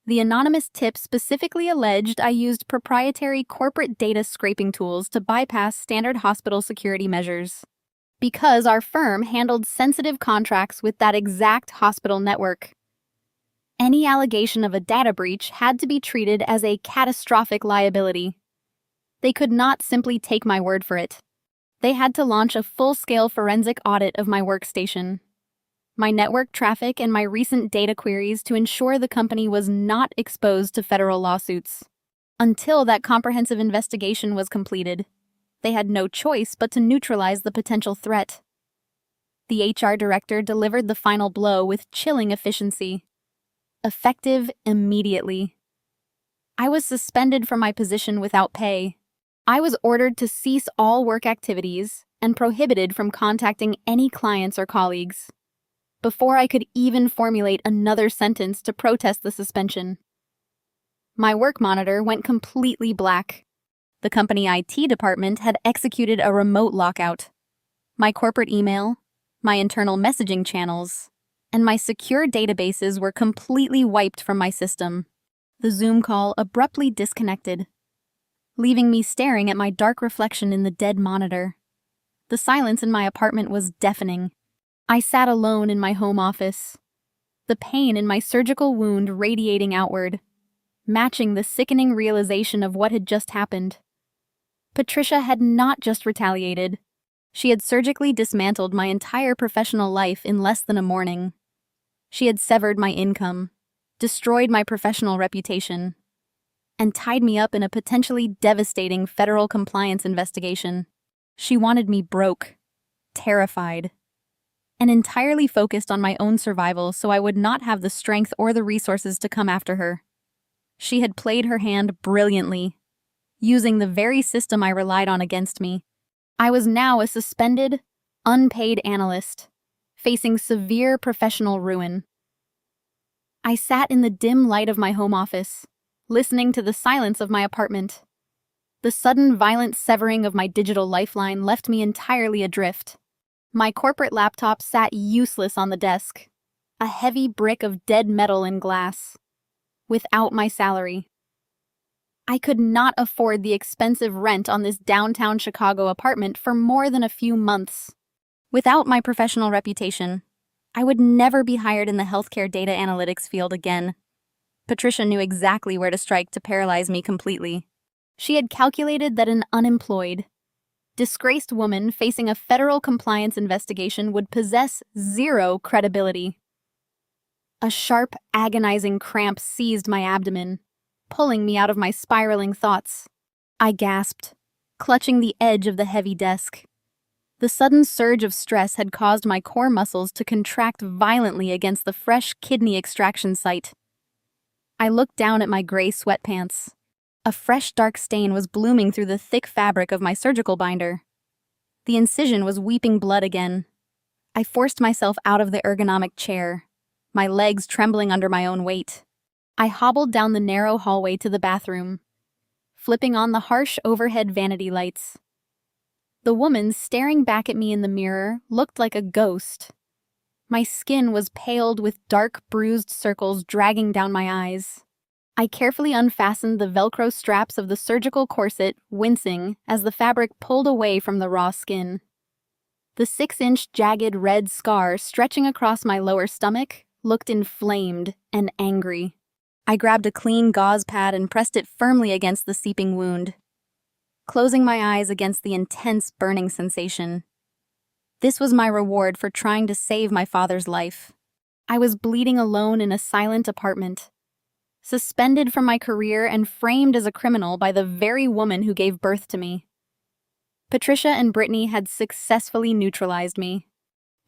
the anonymous tip specifically alleged I used proprietary corporate data scraping tools to bypass standard hospital security measures, because our firm handled sensitive contracts with that exact hospital network. Any allegation of a data breach had to be treated as a catastrophic liability. They could not simply take my word for it. They had to launch a full-scale forensic audit of my workstation, my network traffic, and my recent data queries to ensure the company was not exposed to federal lawsuits. Until that comprehensive investigation was completed, they had no choice but to neutralize the potential threat. The HR director delivered the final blow with chilling efficiency. Effective immediately. I was suspended from my position without pay. I was ordered to cease all work activities and prohibited from contacting any clients or colleagues. Before I could even formulate another sentence to protest the suspension, my work monitor went completely black. The company IT department had executed a remote lockout. My corporate email, my internal messaging channels, and my secure databases were completely wiped from my system. The Zoom call abruptly disconnected, leaving me staring at my dark reflection in the dead monitor. The silence in my apartment was deafening. I sat alone in my home office, the pain in my surgical wound radiating outward, matching the sickening realization of what had just happened. Patricia had not just retaliated. She had surgically dismantled my entire professional life in less than a morning. She had severed my income, destroyed my professional reputation, and tied me up in a potentially devastating federal compliance investigation. She wanted me broke, terrified, and entirely focused on my own survival so I would not have the strength or the resources to come after her. She had played her hand brilliantly, using the very system I relied on against me. I was now a suspended, unpaid analyst, facing severe professional ruin. I sat in the dim light of my home office, listening to the silence of my apartment. The sudden violent severing of my digital lifeline left me entirely adrift. My corporate laptop sat useless on the desk, a heavy brick of dead metal and glass, without my salary. I could not afford the expensive rent on this downtown Chicago apartment for more than a few months. Without my professional reputation, I would never be hired in the healthcare data analytics field again. Patricia knew exactly where to strike to paralyze me completely. She had calculated that an unemployed, disgraced woman facing a federal compliance investigation would possess zero credibility. A sharp, agonizing cramp seized my abdomen, pulling me out of my spiraling thoughts. I gasped, clutching the edge of the heavy desk. The sudden surge of stress had caused my core muscles to contract violently against the fresh kidney extraction site. I looked down at my gray sweatpants. A fresh dark stain was blooming through the thick fabric of my surgical binder. The incision was weeping blood again. I forced myself out of the ergonomic chair, my legs trembling under my own weight. I hobbled down the narrow hallway to the bathroom, flipping on the harsh overhead vanity lights. The woman staring back at me in the mirror looked like a ghost. My skin was paled with dark, bruised circles dragging down my eyes. I carefully unfastened the Velcro straps of the surgical corset, wincing as the fabric pulled away from the raw skin. The 6-inch jagged red scar stretching across my lower stomach looked inflamed and angry. I grabbed a clean gauze pad and pressed it firmly against the seeping wound, closing my eyes against the intense burning sensation. This was my reward for trying to save my father's life. I was bleeding alone in a silent apartment, suspended from my career and framed as a criminal by the very woman who gave birth to me. Patricia and Brittany had successfully neutralized me.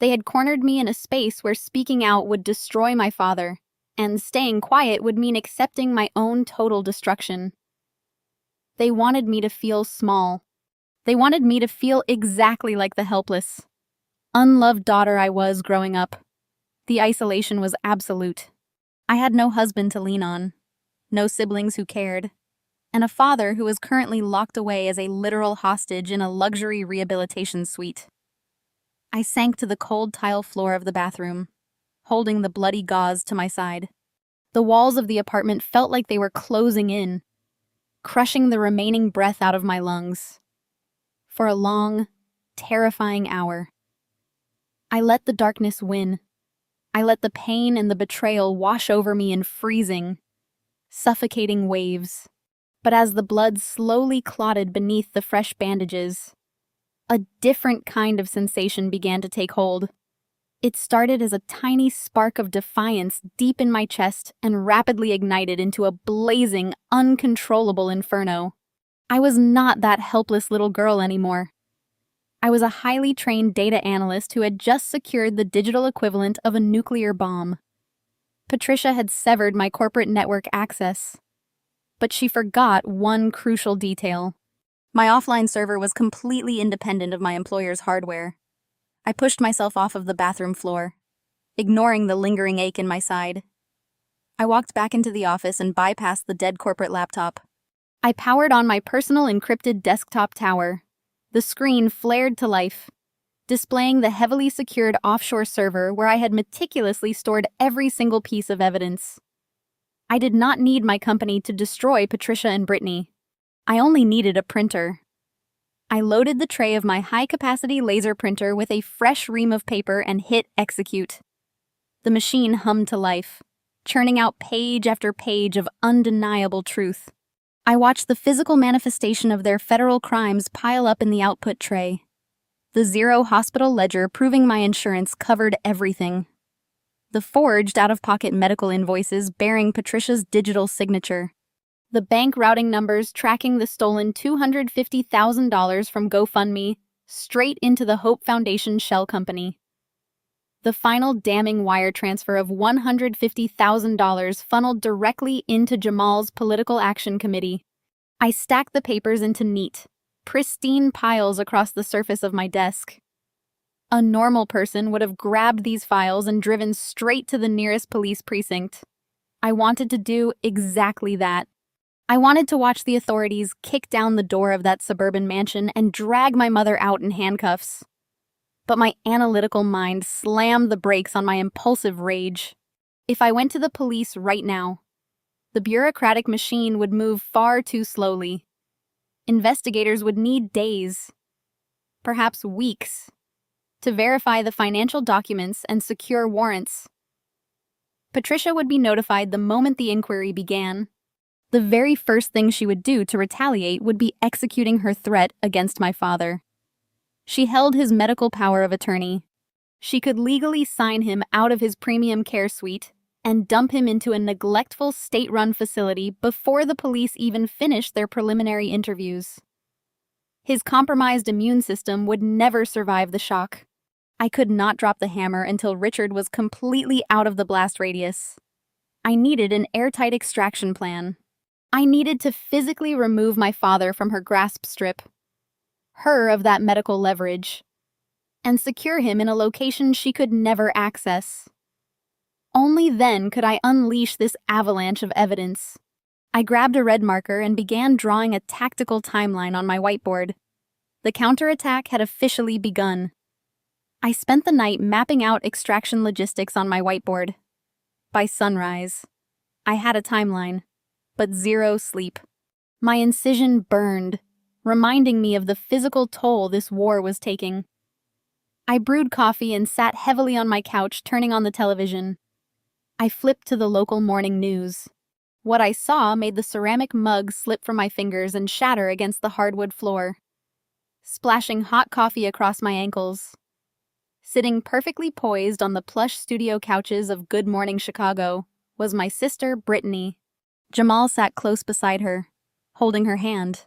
They had cornered me in a space where speaking out would destroy my father, and staying quiet would mean accepting my own total destruction. They wanted me to feel small. They wanted me to feel exactly like the helpless, unloved daughter I was growing up. The isolation was absolute. I had no husband to lean on, no siblings who cared, and a father who was currently locked away as a literal hostage in a luxury rehabilitation suite. I sank to the cold tile floor of the bathroom, holding the bloody gauze to my side. The walls of the apartment felt like they were closing in, crushing the remaining breath out of my lungs. For a long, terrifying hour, I let the darkness win. I let the pain and the betrayal wash over me in freezing, suffocating waves. But as the blood slowly clotted beneath the fresh bandages, a different kind of sensation began to take hold. It started as a tiny spark of defiance deep in my chest and rapidly ignited into a blazing, uncontrollable inferno. I was not that helpless little girl anymore. I was a highly trained data analyst who had just secured the digital equivalent of a nuclear bomb. Patricia had severed my corporate network access, but she forgot one crucial detail. My offline server was completely independent of my employer's hardware. I pushed myself off of the bathroom floor, ignoring the lingering ache in my side. I walked back into the office and bypassed the dead corporate laptop. I powered on my personal encrypted desktop tower. The screen flared to life, displaying the heavily secured offshore server where I had meticulously stored every single piece of evidence. I did not need my company to destroy Patricia and Brittany. I only needed a printer. I loaded the tray of my high-capacity laser printer with a fresh ream of paper and hit execute. The machine hummed to life, churning out page after page of undeniable truth. I watched the physical manifestation of their federal crimes pile up in the output tray. The zero hospital ledger proving my insurance covered everything. The forged out-of-pocket medical invoices bearing Patricia's digital signature. The bank routing numbers tracking the stolen $250,000 from GoFundMe straight into the Hope Foundation shell company. The final damning wire transfer of $150,000 funneled directly into Jamal's political action committee. I stacked the papers into neat, pristine piles across the surface of my desk. A normal person would have grabbed these files and driven straight to the nearest police precinct. I wanted to do exactly that. I wanted to watch the authorities kick down the door of that suburban mansion and drag my mother out in handcuffs. But my analytical mind slammed the brakes on my impulsive rage. If I went to the police right now, the bureaucratic machine would move far too slowly. Investigators would need days, perhaps weeks, to verify the financial documents and secure warrants. Patricia would be notified the moment the inquiry began. The very first thing she would do to retaliate would be executing her threat against my father. She held his medical power of attorney. She could legally sign him out of his premium care suite and dump him into a neglectful state-run facility before the police even finished their preliminary interviews. His compromised immune system would never survive the shock. I could not drop the hammer until Richard was completely out of the blast radius. I needed an airtight extraction plan. I needed to physically remove my father from her grasp strip, her of that medical leverage, and secure him in a location she could never access. Only then could I unleash this avalanche of evidence. I grabbed a red marker and began drawing a tactical timeline on my whiteboard. The counterattack had officially begun. I spent the night mapping out extraction logistics on my whiteboard. By sunrise, I had a timeline, but zero sleep. My incision burned, reminding me of the physical toll this war was taking. I brewed coffee and sat heavily on my couch, turning on the television. I flipped to the local morning news. What I saw made the ceramic mug slip from my fingers and shatter against the hardwood floor, splashing hot coffee across my ankles. Sitting perfectly poised on the plush studio couches of Good Morning Chicago was my sister, Brittany. Jamal sat close beside her, holding her hand,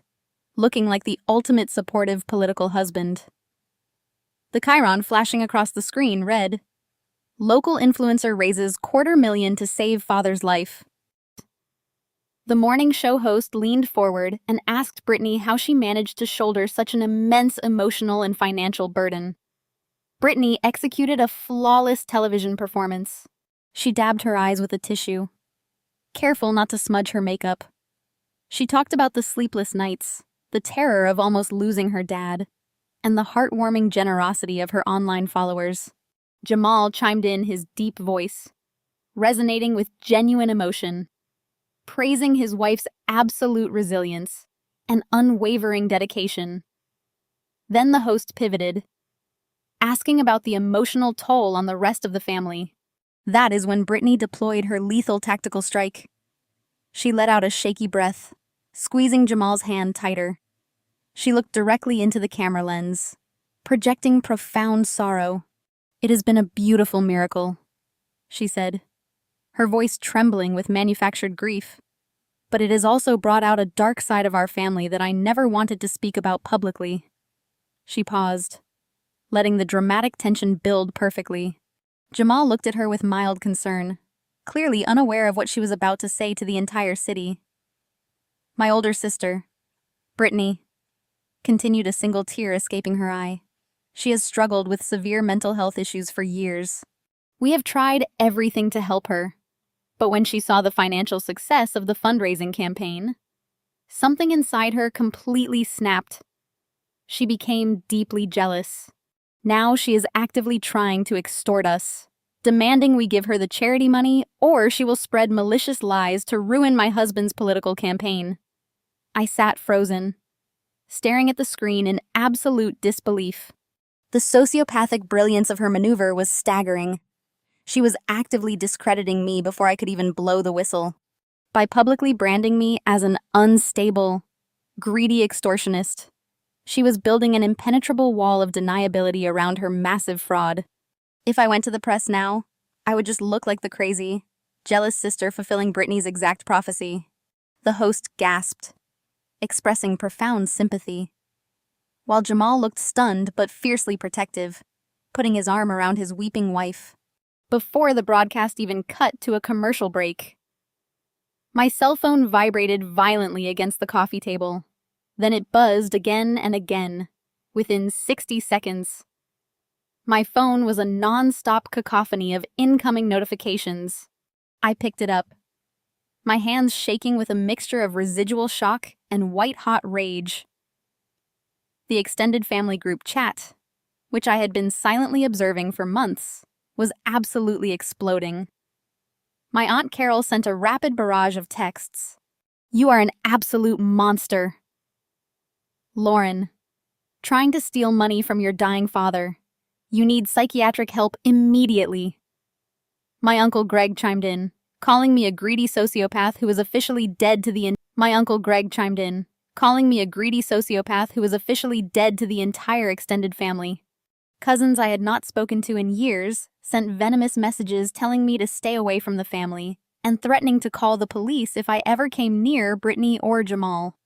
looking like the ultimate supportive political husband. The chyron flashing across the screen read, "Local influencer raises $250,000 to save father's life." The morning show host leaned forward and asked Brittany how she managed to shoulder such an immense emotional and financial burden. Brittany executed a flawless television performance. She dabbed her eyes with a tissue, careful not to smudge her makeup. She talked about the sleepless nights, the terror of almost losing her dad, and the heartwarming generosity of her online followers. Jamal chimed in his deep voice, resonating with genuine emotion, praising his wife's absolute resilience and unwavering dedication. Then the host pivoted, asking about the emotional toll on the rest of the family. That is when Brittany deployed her lethal tactical strike. She let out a shaky breath, squeezing Jamal's hand tighter. She looked directly into the camera lens, projecting profound sorrow. "It has been a beautiful miracle," she said, her voice trembling with manufactured grief. "But it has also brought out a dark side of our family that I never wanted to speak about publicly." She paused, letting the dramatic tension build perfectly. Jamal looked at her with mild concern, clearly unaware of what she was about to say to the entire city. "My older sister, Brittany," continued, a single tear escaping her eye. "She has struggled with severe mental health issues for years. We have tried everything to help her, but when she saw the financial success of the fundraising campaign, something inside her completely snapped. She became deeply jealous. Now she is actively trying to extort us, demanding we give her the charity money or she will spread malicious lies to ruin my husband's political campaign." I sat frozen, staring at the screen in absolute disbelief. The sociopathic brilliance of her maneuver was staggering. She was actively discrediting me before I could even blow the whistle. By publicly branding me as an unstable, greedy extortionist, she was building an impenetrable wall of deniability around her massive fraud. If I went to the press now, I would just look like the crazy, jealous sister fulfilling Brittany's exact prophecy. The host gasped, expressing profound sympathy, while Jamal looked stunned but fiercely protective, putting his arm around his weeping wife. Before the broadcast even cut to a commercial break, my cell phone vibrated violently against the coffee table. Then it buzzed again and again, within 60 seconds. My phone was a non-stop cacophony of incoming notifications. I picked it up, my hands shaking with a mixture of residual shock and white-hot rage. The extended family group chat, which I had been silently observing for months, was absolutely exploding. My Aunt Carol sent a rapid barrage of texts. "You are an absolute monster." "Lauren, trying to steal money from your dying father. You need psychiatric help immediately. My Uncle Greg chimed in, calling me a greedy sociopath who was officially dead to the My Uncle Greg chimed in, calling me a greedy sociopath who was officially dead to the entire extended family. Cousins I had not spoken to in years sent venomous messages telling me to stay away from the family and threatening to call the police if I ever came near Brittany or Jamal.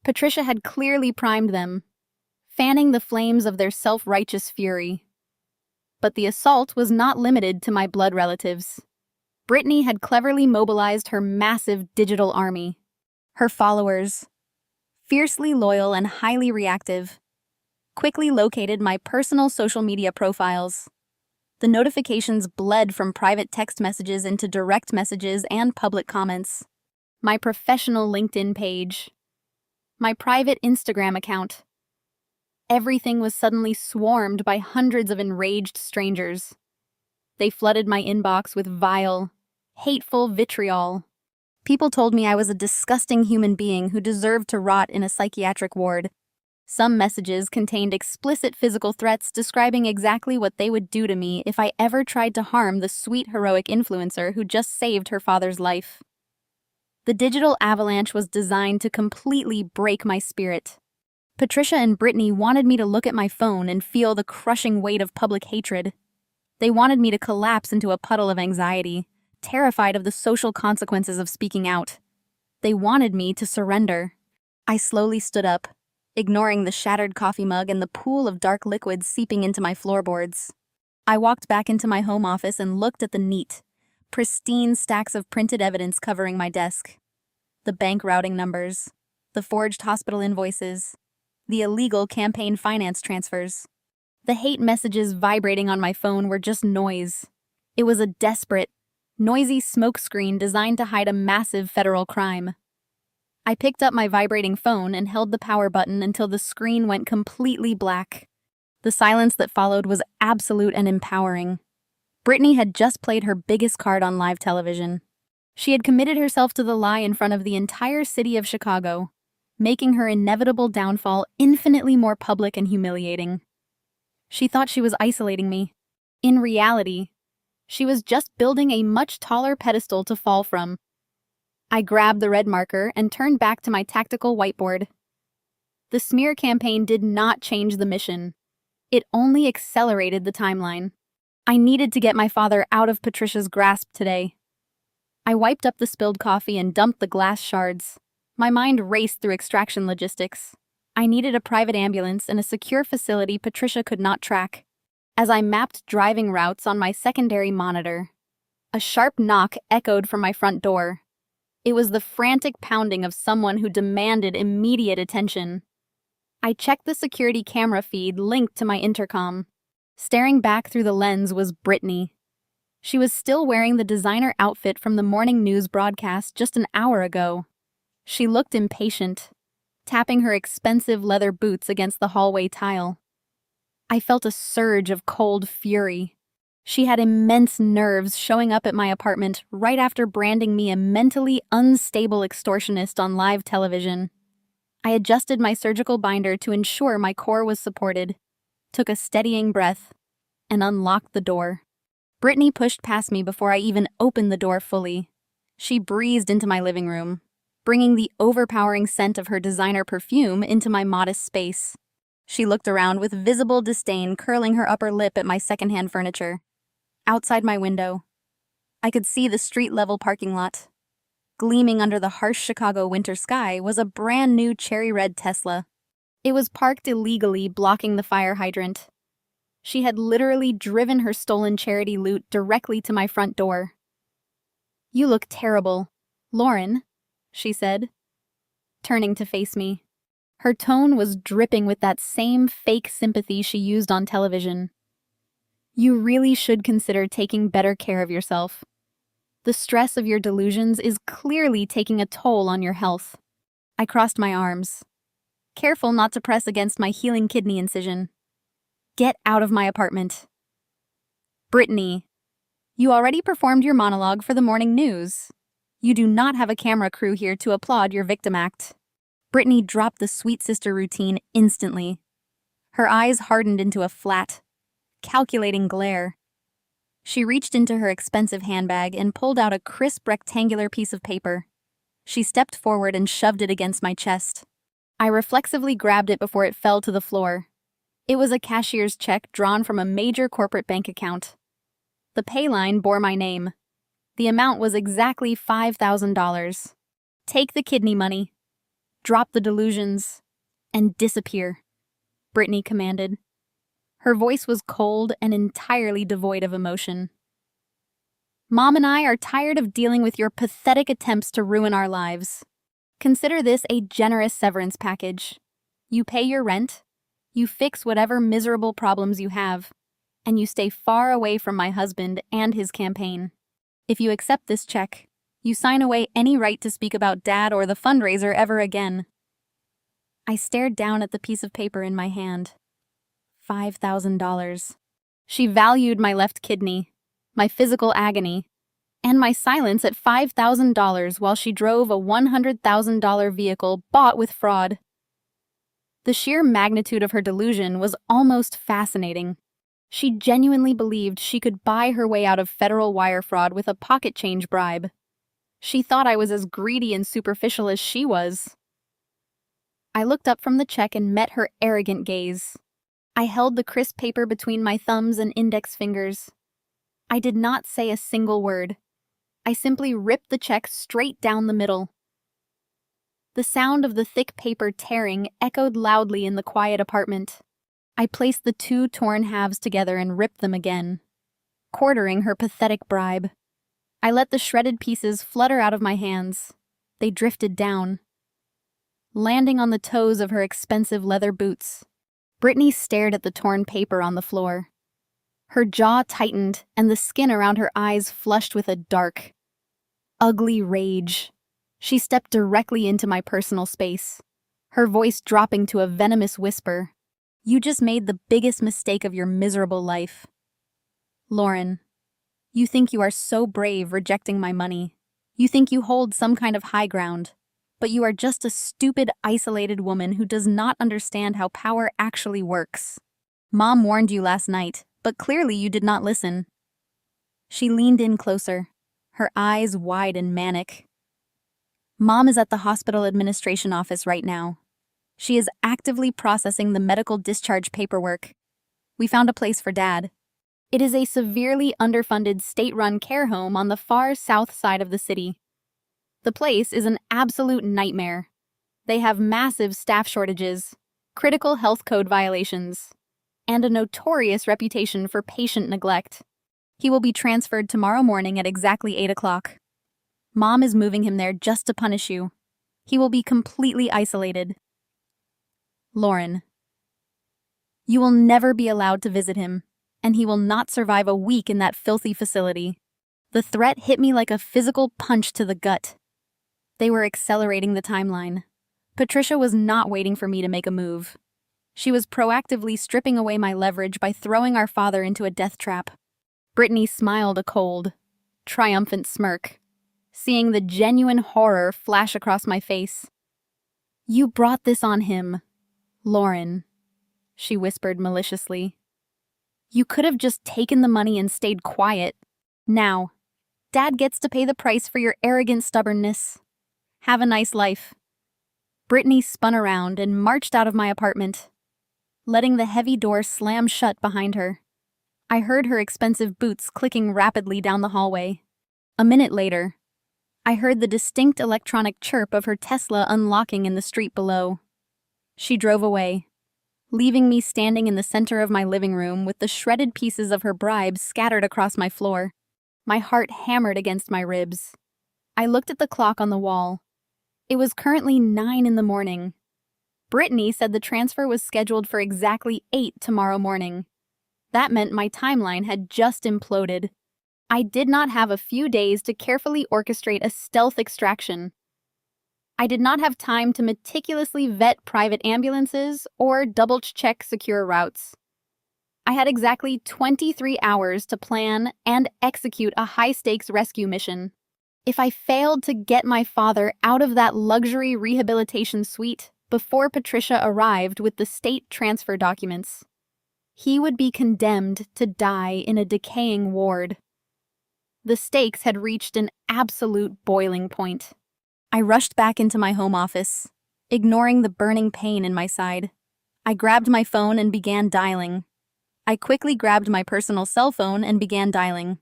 Patricia had clearly primed them, fanning the flames of their self-righteous fury. But the assault was not limited to my blood relatives. Brittany had cleverly mobilized her massive digital army. Her followers, fiercely loyal and highly reactive, quickly located my personal social media profiles. The notifications bled from private text messages into direct messages and public comments. My professional LinkedIn page. My private Instagram account. Everything was suddenly swarmed by hundreds of enraged strangers. They flooded my inbox with vile, hateful vitriol. People told me I was a disgusting human being who deserved to rot in a psychiatric ward. Some messages contained explicit physical threats describing exactly what they would do to me if I ever tried to harm the sweet, heroic influencer who just saved her father's life. The digital avalanche was designed to completely break my spirit. Patricia and Brittany wanted me to look at my phone and feel the crushing weight of public hatred. They wanted me to collapse into a puddle of anxiety, terrified of the social consequences of speaking out. They wanted me to surrender. I slowly stood up, ignoring the shattered coffee mug and the pool of dark liquid seeping into my floorboards. I walked back into my home office and looked at the neat, pristine stacks of printed evidence covering my desk. The bank routing numbers, the forged hospital invoices, the illegal campaign finance transfers. The hate messages vibrating on my phone were just noise. It was a desperate, noisy smokescreen designed to hide a massive federal crime. I picked up my vibrating phone and held the power button until the screen went completely black. The silence that followed was absolute and empowering. Brittany had just played her biggest card on live television. She had committed herself to the lie in front of the entire city of Chicago, making her inevitable downfall infinitely more public and humiliating. She thought she was isolating me. In reality, she was just building a much taller pedestal to fall from. I grabbed the red marker and turned back to my tactical whiteboard. The smear campaign did not change the mission. It only accelerated the timeline. I needed to get my father out of Patricia's grasp today. I wiped up the spilled coffee and dumped the glass shards. My mind raced through extraction logistics. I needed a private ambulance and a secure facility Patricia could not track. As I mapped driving routes on my secondary monitor, a sharp knock echoed from my front door. It was the frantic pounding of someone who demanded immediate attention. I checked the security camera feed linked to my intercom. Staring back through the lens was Brittany. She was still wearing the designer outfit from the morning news broadcast just an hour ago. She looked impatient, tapping her expensive leather boots against the hallway tile. I felt a surge of cold fury. She had immense nerves showing up at my apartment right after branding me a mentally unstable extortionist on live television. I adjusted my surgical binder to ensure my core was supported, took a steadying breath, and unlocked the door. Brittany pushed past me before I even opened the door fully. She breezed into my living room, bringing the overpowering scent of her designer perfume into my modest space. She looked around with visible disdain, curling her upper lip at my secondhand furniture. Outside my window, I could see the street-level parking lot. Gleaming under the harsh Chicago winter sky was a brand new cherry-red Tesla. It was parked illegally, blocking the fire hydrant. She had literally driven her stolen charity loot directly to my front door. "You look terrible, Lauren," she said, turning to face me. Her tone was dripping with that same fake sympathy she used on television. "You really should consider taking better care of yourself. The stress of your delusions is clearly taking a toll on your health." I crossed my arms, careful not to press against my healing kidney incision. "Get out of my apartment." "Brittany, you already performed your monologue for the morning news. You do not have a camera crew here to applaud your victim act." Brittany dropped the sweet sister routine instantly. Her eyes hardened into a flat, calculating glare. She reached into her expensive handbag and pulled out a crisp rectangular piece of paper. She stepped forward and shoved it against my chest. I reflexively grabbed it before it fell to the floor. It was a cashier's check drawn from a major corporate bank account. The pay line bore my name. The amount was exactly $5,000. Take the kidney money, drop the delusions, and disappear, Brittany commanded. Her voice was cold and entirely devoid of emotion. Mom and I are tired of dealing with your pathetic attempts to ruin our lives. Consider this a generous severance package. You pay your rent, you fix whatever miserable problems you have, and you stay far away from my husband and his campaign. If you accept this check, you sign away any right to speak about Dad or the fundraiser ever again. I stared down at the piece of paper in my hand. $5,000. She valued my left kidney, my physical agony, and my silence at $5,000 while she drove a $100,000 vehicle bought with fraud. The sheer magnitude of her delusion was almost fascinating. She genuinely believed she could buy her way out of federal wire fraud with a pocket change bribe. She thought I was as greedy and superficial as she was. I looked up from the check and met her arrogant gaze. I held the crisp paper between my thumbs and index fingers. I did not say a single word. I simply ripped the check straight down the middle. The sound of the thick paper tearing echoed loudly in the quiet apartment. I placed the two torn halves together and ripped them again, quartering her pathetic bribe. I let the shredded pieces flutter out of my hands. They drifted down, landing on the toes of her expensive leather boots. Brittany stared at the torn paper on the floor. Her jaw tightened and the skin around her eyes flushed with a dark, ugly rage. She stepped directly into my personal space, her voice dropping to a venomous whisper. You just made the biggest mistake of your miserable life. Lauren, you think you are so brave rejecting my money. You think you hold some kind of high ground. But you are just a stupid, isolated woman who does not understand how power actually works. Mom warned you last night, but clearly you did not listen. She leaned in closer, her eyes wide and manic. Mom is at the hospital administration office right now. She is actively processing the medical discharge paperwork. We found a place for Dad. It is a severely underfunded state-run care home on the far south side of the city. The place is an absolute nightmare. They have massive staff shortages, critical health code violations, and a notorious reputation for patient neglect. He will be transferred tomorrow morning at exactly 8 o'clock. Mom is moving him there just to punish you. He will be completely isolated. Lauren, you will never be allowed to visit him, and he will not survive a week in that filthy facility. The threat hit me like a physical punch to the gut. They were accelerating the timeline. Patricia was not waiting for me to make a move. She was proactively stripping away my leverage by throwing our father into a death trap. Brittany smiled a cold, triumphant smirk, seeing the genuine horror flash across my face. You brought this on him, Lauren, she whispered maliciously. You could have just taken the money and stayed quiet. Now, Dad gets to pay the price for your arrogant stubbornness. Have a nice life. Brittany spun around and marched out of my apartment, letting the heavy door slam shut behind her. I heard her expensive boots clicking rapidly down the hallway. A minute later, I heard the distinct electronic chirp of her Tesla unlocking in the street below. She drove away, leaving me standing in the center of my living room with the shredded pieces of her bribe scattered across my floor. My heart hammered against my ribs. I looked at the clock on the wall. It was currently 9 in the morning. Brittany said the transfer was scheduled for exactly 8 tomorrow morning. That meant my timeline had just imploded. I did not have a few days to carefully orchestrate a stealth extraction. I did not have time to meticulously vet private ambulances or double-check secure routes. I had exactly 23 hours to plan and execute a high-stakes rescue mission. If I failed to get my father out of that luxury rehabilitation suite before Patricia arrived with the state transfer documents, He would be condemned to die in a decaying ward. The stakes had reached an absolute boiling point. I rushed back into my home office, ignoring the burning pain in my side. I grabbed my phone and began dialing. I quickly grabbed my personal cell phone and began dialing.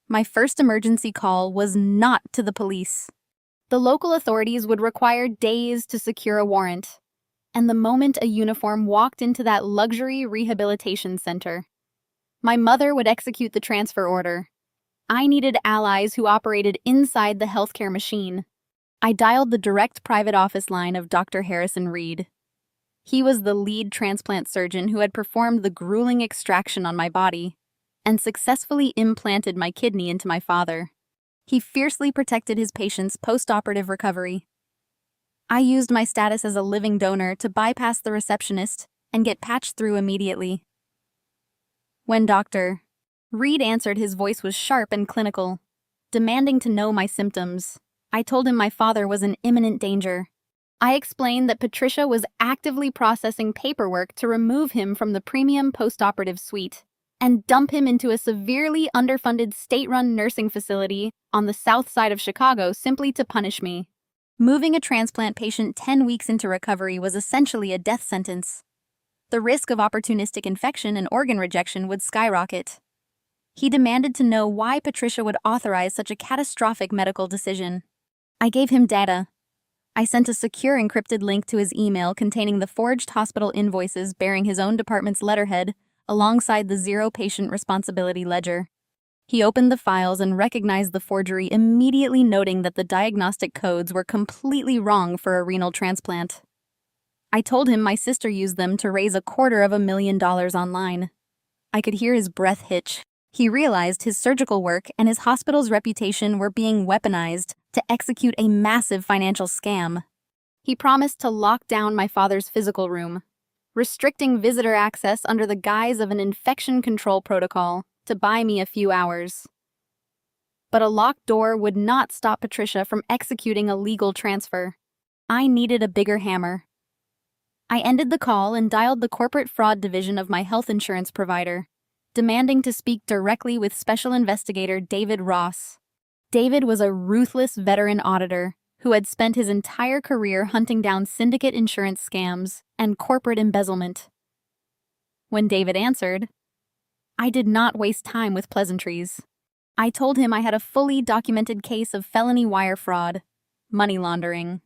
My first emergency call was not to the police. The local authorities would require days to secure a warrant. And the moment a uniform walked into that luxury rehabilitation center, my mother would execute the transfer order. I needed allies who operated inside the healthcare machine. I dialed the direct private office line of Dr. Harrison Reed. He was the lead transplant surgeon who had performed the grueling extraction on my body and successfully implanted my kidney into my father. He fiercely protected his patient's post-operative recovery. I used my status as a living donor to bypass the receptionist and get patched through immediately. When Dr. Reed answered, his voice was sharp and clinical, demanding to know my symptoms. I told him my father was in imminent danger. I explained that Patricia was actively processing paperwork to remove him from the premium post-operative suite and dump him into a severely underfunded state-run nursing facility on the south side of Chicago simply to punish me. Moving a transplant patient 10 weeks into recovery was essentially a death sentence. The risk of opportunistic infection and organ rejection would skyrocket. He demanded to know why Patricia would authorize such a catastrophic medical decision. I gave him data. I sent a secure encrypted link to his email containing the forged hospital invoices bearing his own department's letterhead alongside the zero patient responsibility ledger. He opened the files and recognized the forgery, immediately noting that the diagnostic codes were completely wrong for a renal transplant. I told him my sister used them to raise $250,000 online. I could hear his breath hitch. He realized his surgical work and his hospital's reputation were being weaponized to execute a massive financial scam. He promised to lock down my father's physical room, restricting visitor access under the guise of an infection control protocol to buy me a few hours. But a locked door would not stop Patricia from executing a legal transfer. I needed a bigger hammer. I ended the call and dialed the corporate fraud division of my health insurance provider, demanding to speak directly with Special Investigator David Ross. David was a ruthless veteran auditor who had spent his entire career hunting down syndicate insurance scams and corporate embezzlement. When David answered, I did not waste time with pleasantries. I told him I had a fully documented case of felony wire fraud, money laundering,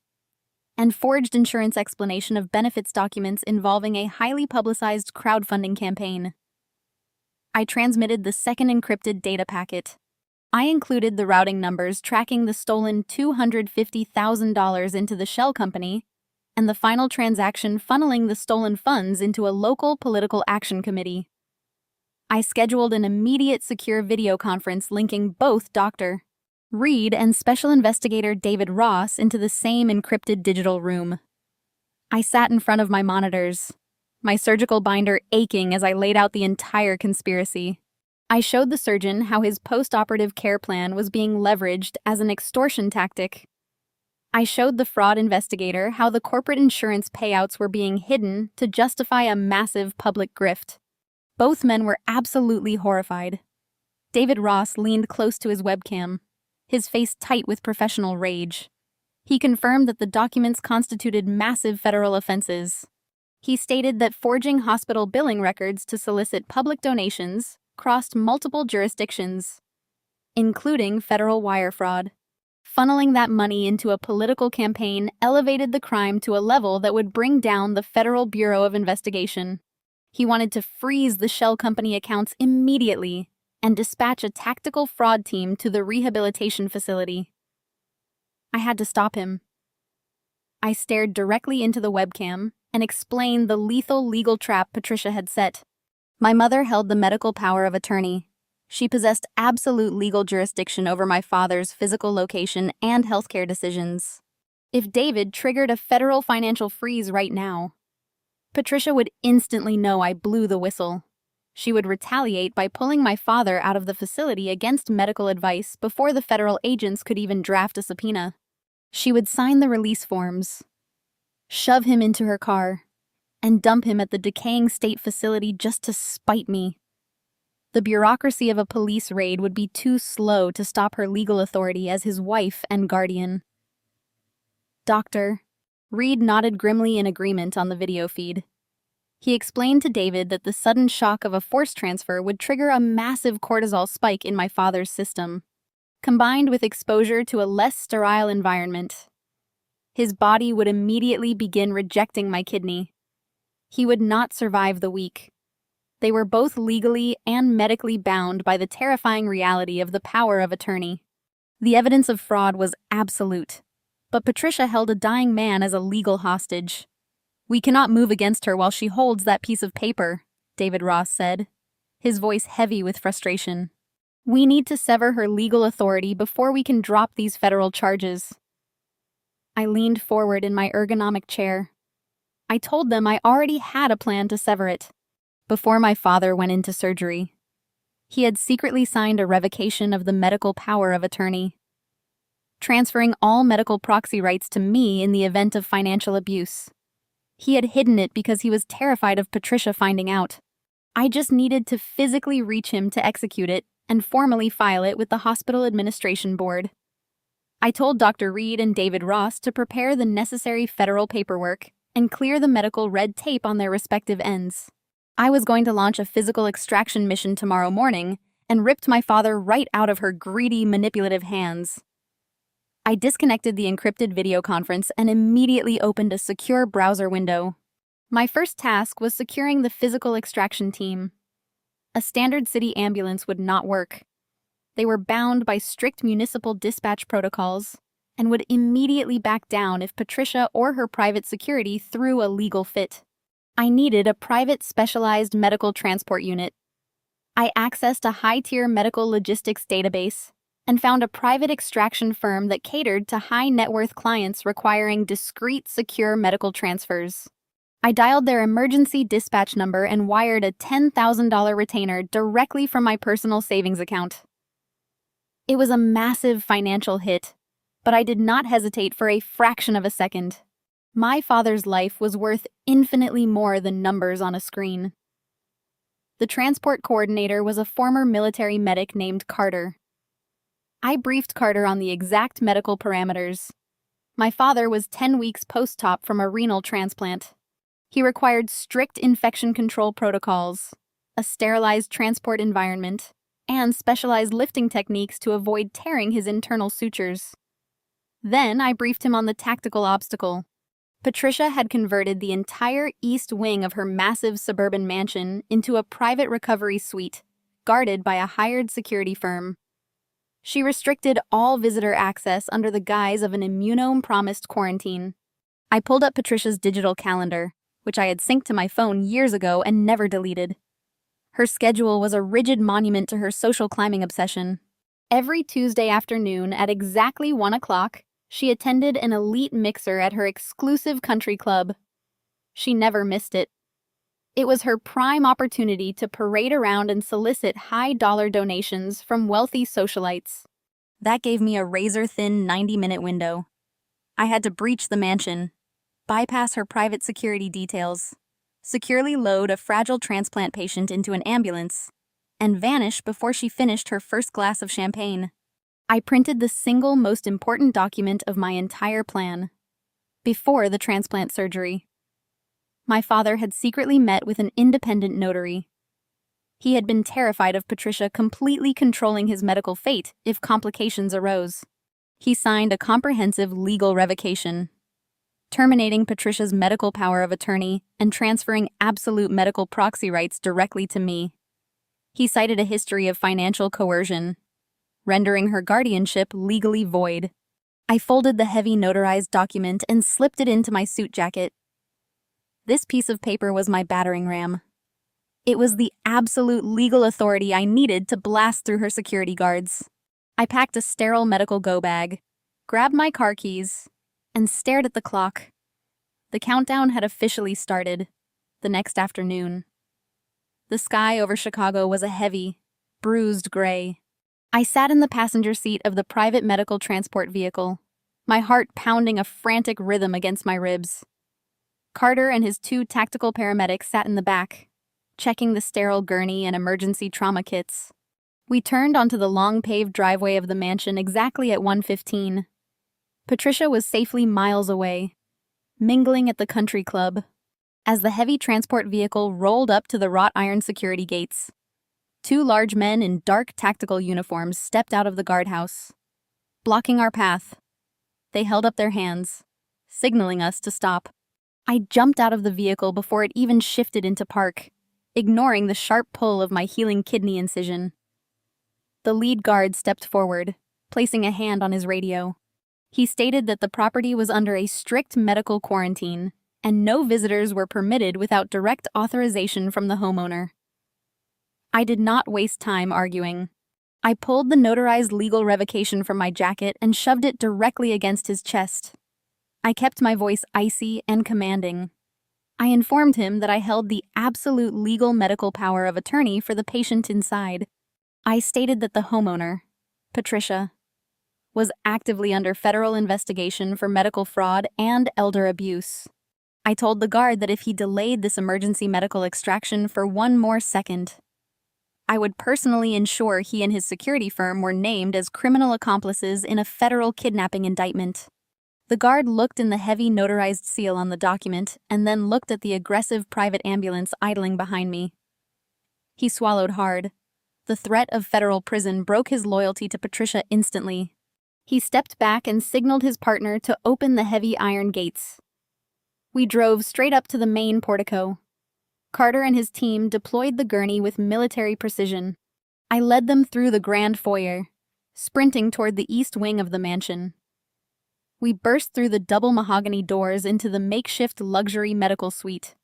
and forged insurance explanation of benefits documents involving a highly publicized crowdfunding campaign. I transmitted the second encrypted data packet. I included the routing numbers tracking the stolen $250,000 into the shell company and the final transaction funneling the stolen funds into a local political action committee. I scheduled an immediate secure video conference linking both Dr. Reed and Special Investigator David Ross into the same encrypted digital room. I sat in front of my monitors, my surgical binder aching as I laid out the entire conspiracy. I showed the surgeon how his post-operative care plan was being leveraged as an extortion tactic. I showed the fraud investigator how the corporate insurance payouts were being hidden to justify a massive public grift. Both men were absolutely horrified. David Ross leaned close to his webcam, his face tight with professional rage. He confirmed that the documents constituted massive federal offenses. He stated that forging hospital billing records to solicit public donations crossed multiple jurisdictions, including federal wire fraud. Funneling that money into a political campaign elevated the crime to a level that would bring down the Federal Bureau of Investigation. He wanted to freeze the shell company accounts immediately and dispatch a tactical fraud team to the rehabilitation facility. I had to stop him. I stared directly into the webcam and explained the lethal legal trap Patricia had set. My mother held the medical power of attorney. She possessed absolute legal jurisdiction over my father's physical location and healthcare decisions. If David triggered a federal financial freeze right now, Patricia would instantly know I blew the whistle. She would retaliate by pulling my father out of the facility against medical advice before the federal agents could even draft a subpoena. She would sign the release forms, shove him into her car, and dump him at the decaying state facility just to spite me. The bureaucracy of a police raid would be too slow to stop her legal authority as his wife and guardian. Doctor. Reed nodded grimly in agreement on the video feed. He explained to David that the sudden shock of a force transfer would trigger a massive cortisol spike in my father's system, combined with exposure to a less sterile environment. His body would immediately begin rejecting my kidney. He would not survive the week. They were both legally and medically bound by the terrifying reality of the power of attorney. The evidence of fraud was absolute, but Patricia held a dying man as a legal hostage. "We cannot move against her while she holds that piece of paper," David Ross said, his voice heavy with frustration. "We need to sever her legal authority before we can drop these federal charges." I leaned forward in my ergonomic chair. I told them I already had a plan to sever it. Before my father went into surgery, he had secretly signed a revocation of the medical power of attorney, transferring all medical proxy rights to me in the event of financial abuse. He had hidden it because he was terrified of Patricia finding out. I just needed to physically reach him to execute it and formally file it with the hospital administration board. I told Dr. Reed and David Ross to prepare the necessary federal paperwork and clear the medical red tape on their respective ends. I was going to launch a physical extraction mission tomorrow morning and ripped my father right out of her greedy, manipulative hands. I disconnected the encrypted video conference and immediately opened a secure browser window. My first task was securing the physical extraction team. A standard city ambulance would not work. They were bound by strict municipal dispatch protocols and would immediately back down if Patricia or her private security threw a legal fit. I needed a private specialized medical transport unit. I accessed a high-tier medical logistics database and found a private extraction firm that catered to high-net-worth clients requiring discreet, secure medical transfers. I dialed their emergency dispatch number and wired a $10,000 retainer directly from my personal savings account. It was a massive financial hit, but I did not hesitate for a fraction of a second. My father's life was worth infinitely more than numbers on a screen. The transport coordinator was a former military medic named Carter. I briefed Carter on the exact medical parameters. My father was 10 weeks post-op from a renal transplant. He required strict infection control protocols, a sterilized transport environment, and specialized lifting techniques to avoid tearing his internal sutures. Then I briefed him on the tactical obstacle. Patricia had converted the entire east wing of her massive suburban mansion into a private recovery suite, guarded by a hired security firm. She restricted all visitor access under the guise of an immunome-promised quarantine. I pulled up Patricia's digital calendar, which I had synced to my phone years ago and never deleted. Her schedule was a rigid monument to her social climbing obsession. Every Tuesday afternoon at exactly 1 o'clock, she attended an elite mixer at her exclusive country club. She never missed it. It was her prime opportunity to parade around and solicit high-dollar donations from wealthy socialites. That gave me a razor-thin 90-minute window. I had to breach the mansion, bypass her private security details, securely load a fragile transplant patient into an ambulance, and vanish before she finished her first glass of champagne. I printed the single most important document of my entire plan. Before the transplant surgery, my father had secretly met with an independent notary. He had been terrified of Patricia completely controlling his medical fate if complications arose. He signed a comprehensive legal revocation, terminating Patricia's medical power of attorney and transferring absolute medical proxy rights directly to me. He cited a history of financial coercion, rendering her guardianship legally void. I folded the heavy notarized document and slipped it into my suit jacket. This piece of paper was my battering ram. It was the absolute legal authority I needed to blast through her security guards. I packed a sterile medical go-bag, grabbed my car keys, and stared at the clock. The countdown had officially started, the next afternoon. The sky over Chicago was a heavy, bruised gray. I sat in the passenger seat of the private medical transport vehicle, my heart pounding a frantic rhythm against my ribs. Carter and his two tactical paramedics sat in the back, checking the sterile gurney and emergency trauma kits. We turned onto the long paved driveway of the mansion exactly at 1:15. Patricia was safely miles away, mingling at the country club, as the heavy transport vehicle rolled up to the wrought iron security gates. Two large men in dark tactical uniforms stepped out of the guardhouse, blocking our path. They held up their hands, signaling us to stop. I jumped out of the vehicle before it even shifted into park, ignoring the sharp pull of my healing kidney incision. The lead guard stepped forward, placing a hand on his radio. He stated that the property was under a strict medical quarantine, and no visitors were permitted without direct authorization from the homeowner. I did not waste time arguing. I pulled the notarized legal revocation from my jacket and shoved it directly against his chest. I kept my voice icy and commanding. I informed him that I held the absolute legal medical power of attorney for the patient inside. I stated that the homeowner, Patricia, was actively under federal investigation for medical fraud and elder abuse. I told the guard that if he delayed this emergency medical extraction for one more second, I would personally ensure he and his security firm were named as criminal accomplices in a federal kidnapping indictment. The guard looked in the heavy notarized seal on the document and then looked at the aggressive private ambulance idling behind me. He swallowed hard. The threat of federal prison broke his loyalty to Patricia instantly. He stepped back and signaled his partner to open the heavy iron gates. We drove straight up to the main portico. Carter and his team deployed the gurney with military precision. I led them through the grand foyer, sprinting toward the east wing of the mansion. We burst through the double mahogany doors into the makeshift luxury medical suite.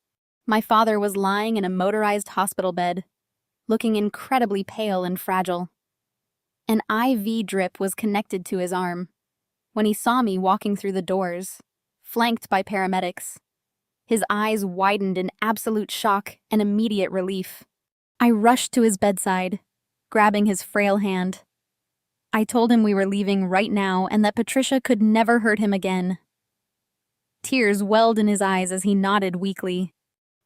My father was lying in a motorized hospital bed, looking incredibly pale and fragile. An IV drip was connected to his arm. When he saw me walking through the doors, flanked by paramedics, his eyes widened in absolute shock and immediate relief. I rushed to his bedside, grabbing his frail hand. I told him we were leaving right now and that Patricia could never hurt him again. Tears welled in his eyes as he nodded weakly.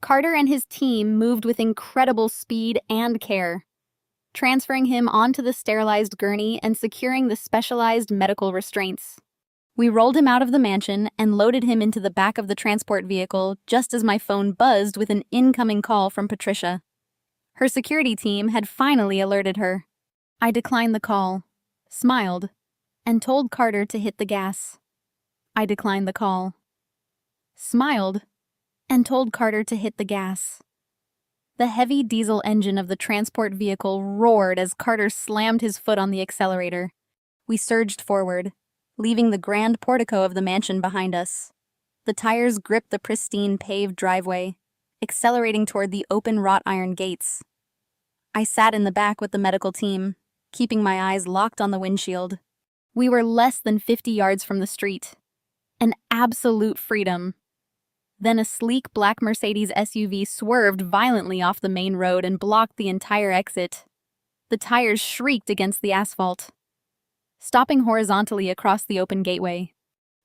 Carter and his team moved with incredible speed and care, transferring him onto the sterilized gurney and securing the specialized medical restraints. We rolled him out of the mansion and loaded him into the back of the transport vehicle just as my phone buzzed with an incoming call from Patricia. Her security team had finally alerted her. I declined the call, smiled, and told Carter to hit the gas. I declined the call, smiled, and told Carter to hit the gas. The heavy diesel engine of the transport vehicle roared as Carter slammed his foot on the accelerator. We surged forward, leaving the grand portico of the mansion behind us. The tires gripped the pristine paved driveway, accelerating toward the open wrought iron gates. I sat in the back with the medical team, keeping my eyes locked on the windshield. We were less than 50 yards from the street. An absolute freedom. Then a sleek black Mercedes SUV swerved violently off the main road and blocked the entire exit. The tires shrieked against the asphalt, stopping horizontally across the open gateway.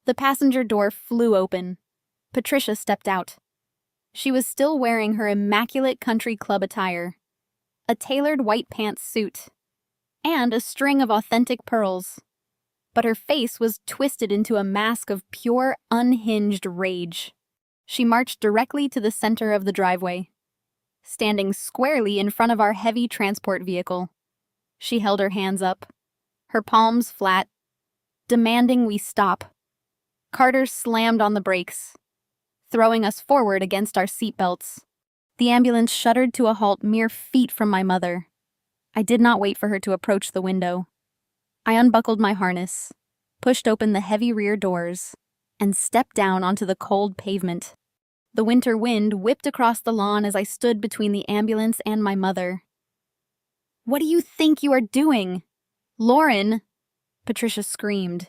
The passenger door flew open. Patricia stepped out. She was still wearing her immaculate country club attire, a tailored white pants suit, and a string of authentic pearls. But her face was twisted into a mask of pure, unhinged rage. She marched directly to the center of the driveway, standing squarely in front of our heavy transport vehicle. She held her hands up, her palms flat, demanding we stop. Carter slammed on the brakes, throwing us forward against our seatbelts. The ambulance shuddered to a halt mere feet from my mother. I did not wait for her to approach the window. I unbuckled my harness, pushed open the heavy rear doors, and stepped down onto the cold pavement. The winter wind whipped across the lawn as I stood between the ambulance and my mother. "What do you think you are doing? Lauren!" Patricia screamed,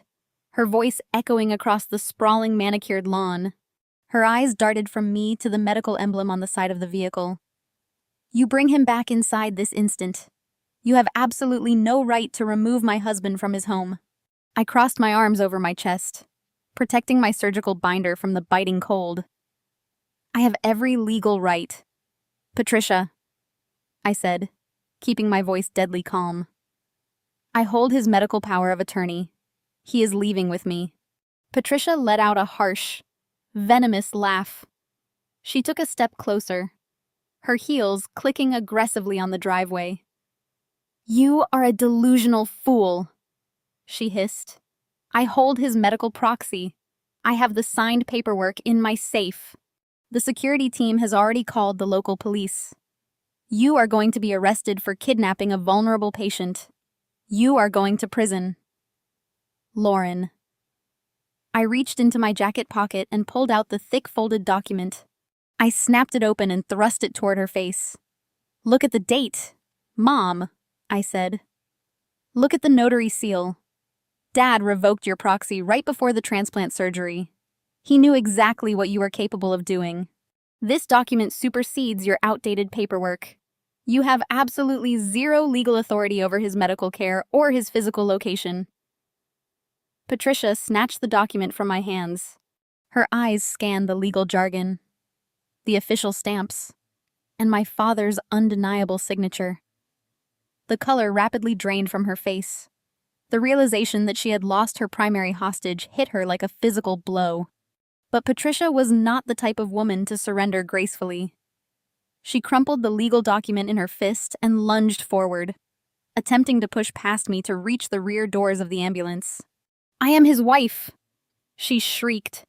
her voice echoing across the sprawling manicured lawn. Her eyes darted from me to the medical emblem on the side of the vehicle. "You bring him back inside this instant. You have absolutely no right to remove my husband from his home." I crossed my arms over my chest, protecting my surgical binder from the biting cold. I have every legal right. Patricia, I said, keeping my voice deadly calm. I hold his medical power of attorney. He is leaving with me. Patricia let out a harsh, venomous laugh. She took a step closer, her heels clicking aggressively on the driveway. You are a delusional fool, she hissed. I hold his medical proxy. I have the signed paperwork in my safe. The security team has already called the local police. You are going to be arrested for kidnapping a vulnerable patient. You are going to prison. Lauren. I reached into my jacket pocket and pulled out the thick folded document. I snapped it open and thrust it toward her face. Look at the date. Mom, I said. Look at the notary seal. Dad revoked your proxy right before the transplant surgery. He knew exactly what you were capable of doing. This document supersedes your outdated paperwork. You have absolutely zero legal authority over his medical care or his physical location. Patricia snatched the document from my hands. Her eyes scanned the legal jargon, the official stamps, and my father's undeniable signature. The color rapidly drained from her face. The realization that she had lost her primary hostage hit her like a physical blow. But Patricia was not the type of woman to surrender gracefully. She crumpled the legal document in her fist and lunged forward, attempting to push past me to reach the rear doors of the ambulance. I am his wife, she shrieked,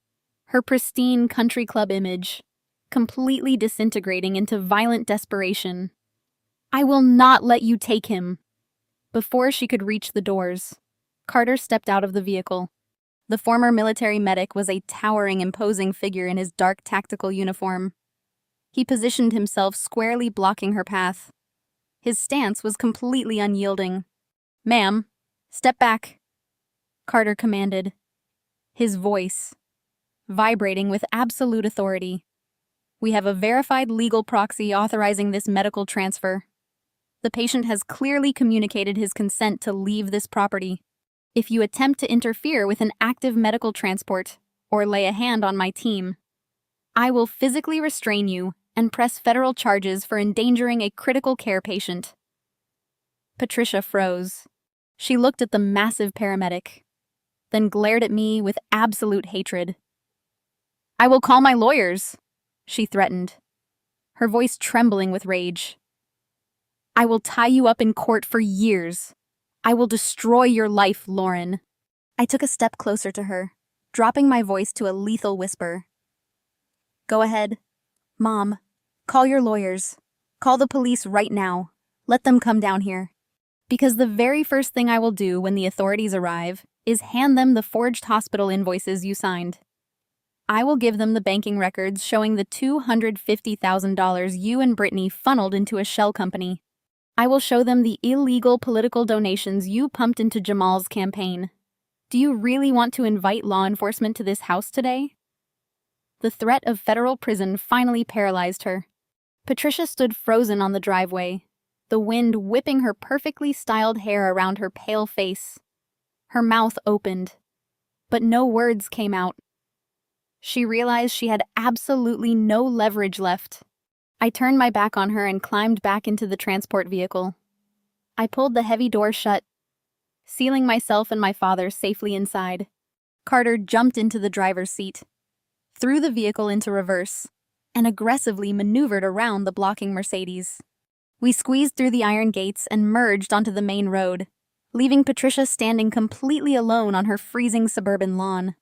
her pristine country club image completely disintegrating into violent desperation. I will not let you take him. Before she could reach the doors, Carter stepped out of the vehicle. The former military medic was a towering, imposing figure in his dark tactical uniform. He positioned himself squarely blocking her path. His stance was completely unyielding. Ma'am, step back, Carter commanded, his voice vibrating with absolute authority. We have a verified legal proxy authorizing this medical transfer. The patient has clearly communicated his consent to leave this property. If you attempt to interfere with an active medical transport or lay a hand on my team, I will physically restrain you and press federal charges for endangering a critical care patient. Patricia froze. She looked at the massive paramedic, then glared at me with absolute hatred. I will call my lawyers, she threatened, her voice trembling with rage. I will tie you up in court for years. I will destroy your life, Lauren. I took a step closer to her, dropping my voice to a lethal whisper. Go ahead. Mom, call your lawyers. Call the police right now. Let them come down here. Because the very first thing I will do when the authorities arrive is hand them the forged hospital invoices you signed. I will give them the banking records showing the $250,000 you and Brittany funneled into a shell company. I will show them the illegal political donations you pumped into Jamal's campaign. Do you really want to invite law enforcement to this house today? The threat of federal prison finally paralyzed her. Patricia stood frozen on the driveway, the wind whipping her perfectly styled hair around her pale face. Her mouth opened, but no words came out. She realized she had absolutely no leverage left. I turned my back on her and climbed back into the transport vehicle. I pulled the heavy door shut, sealing myself and my father safely inside. Carter jumped into the driver's seat, threw the vehicle into reverse, and aggressively maneuvered around the blocking Mercedes. We squeezed through the iron gates and merged onto the main road, leaving Patricia standing completely alone on her freezing suburban lawn,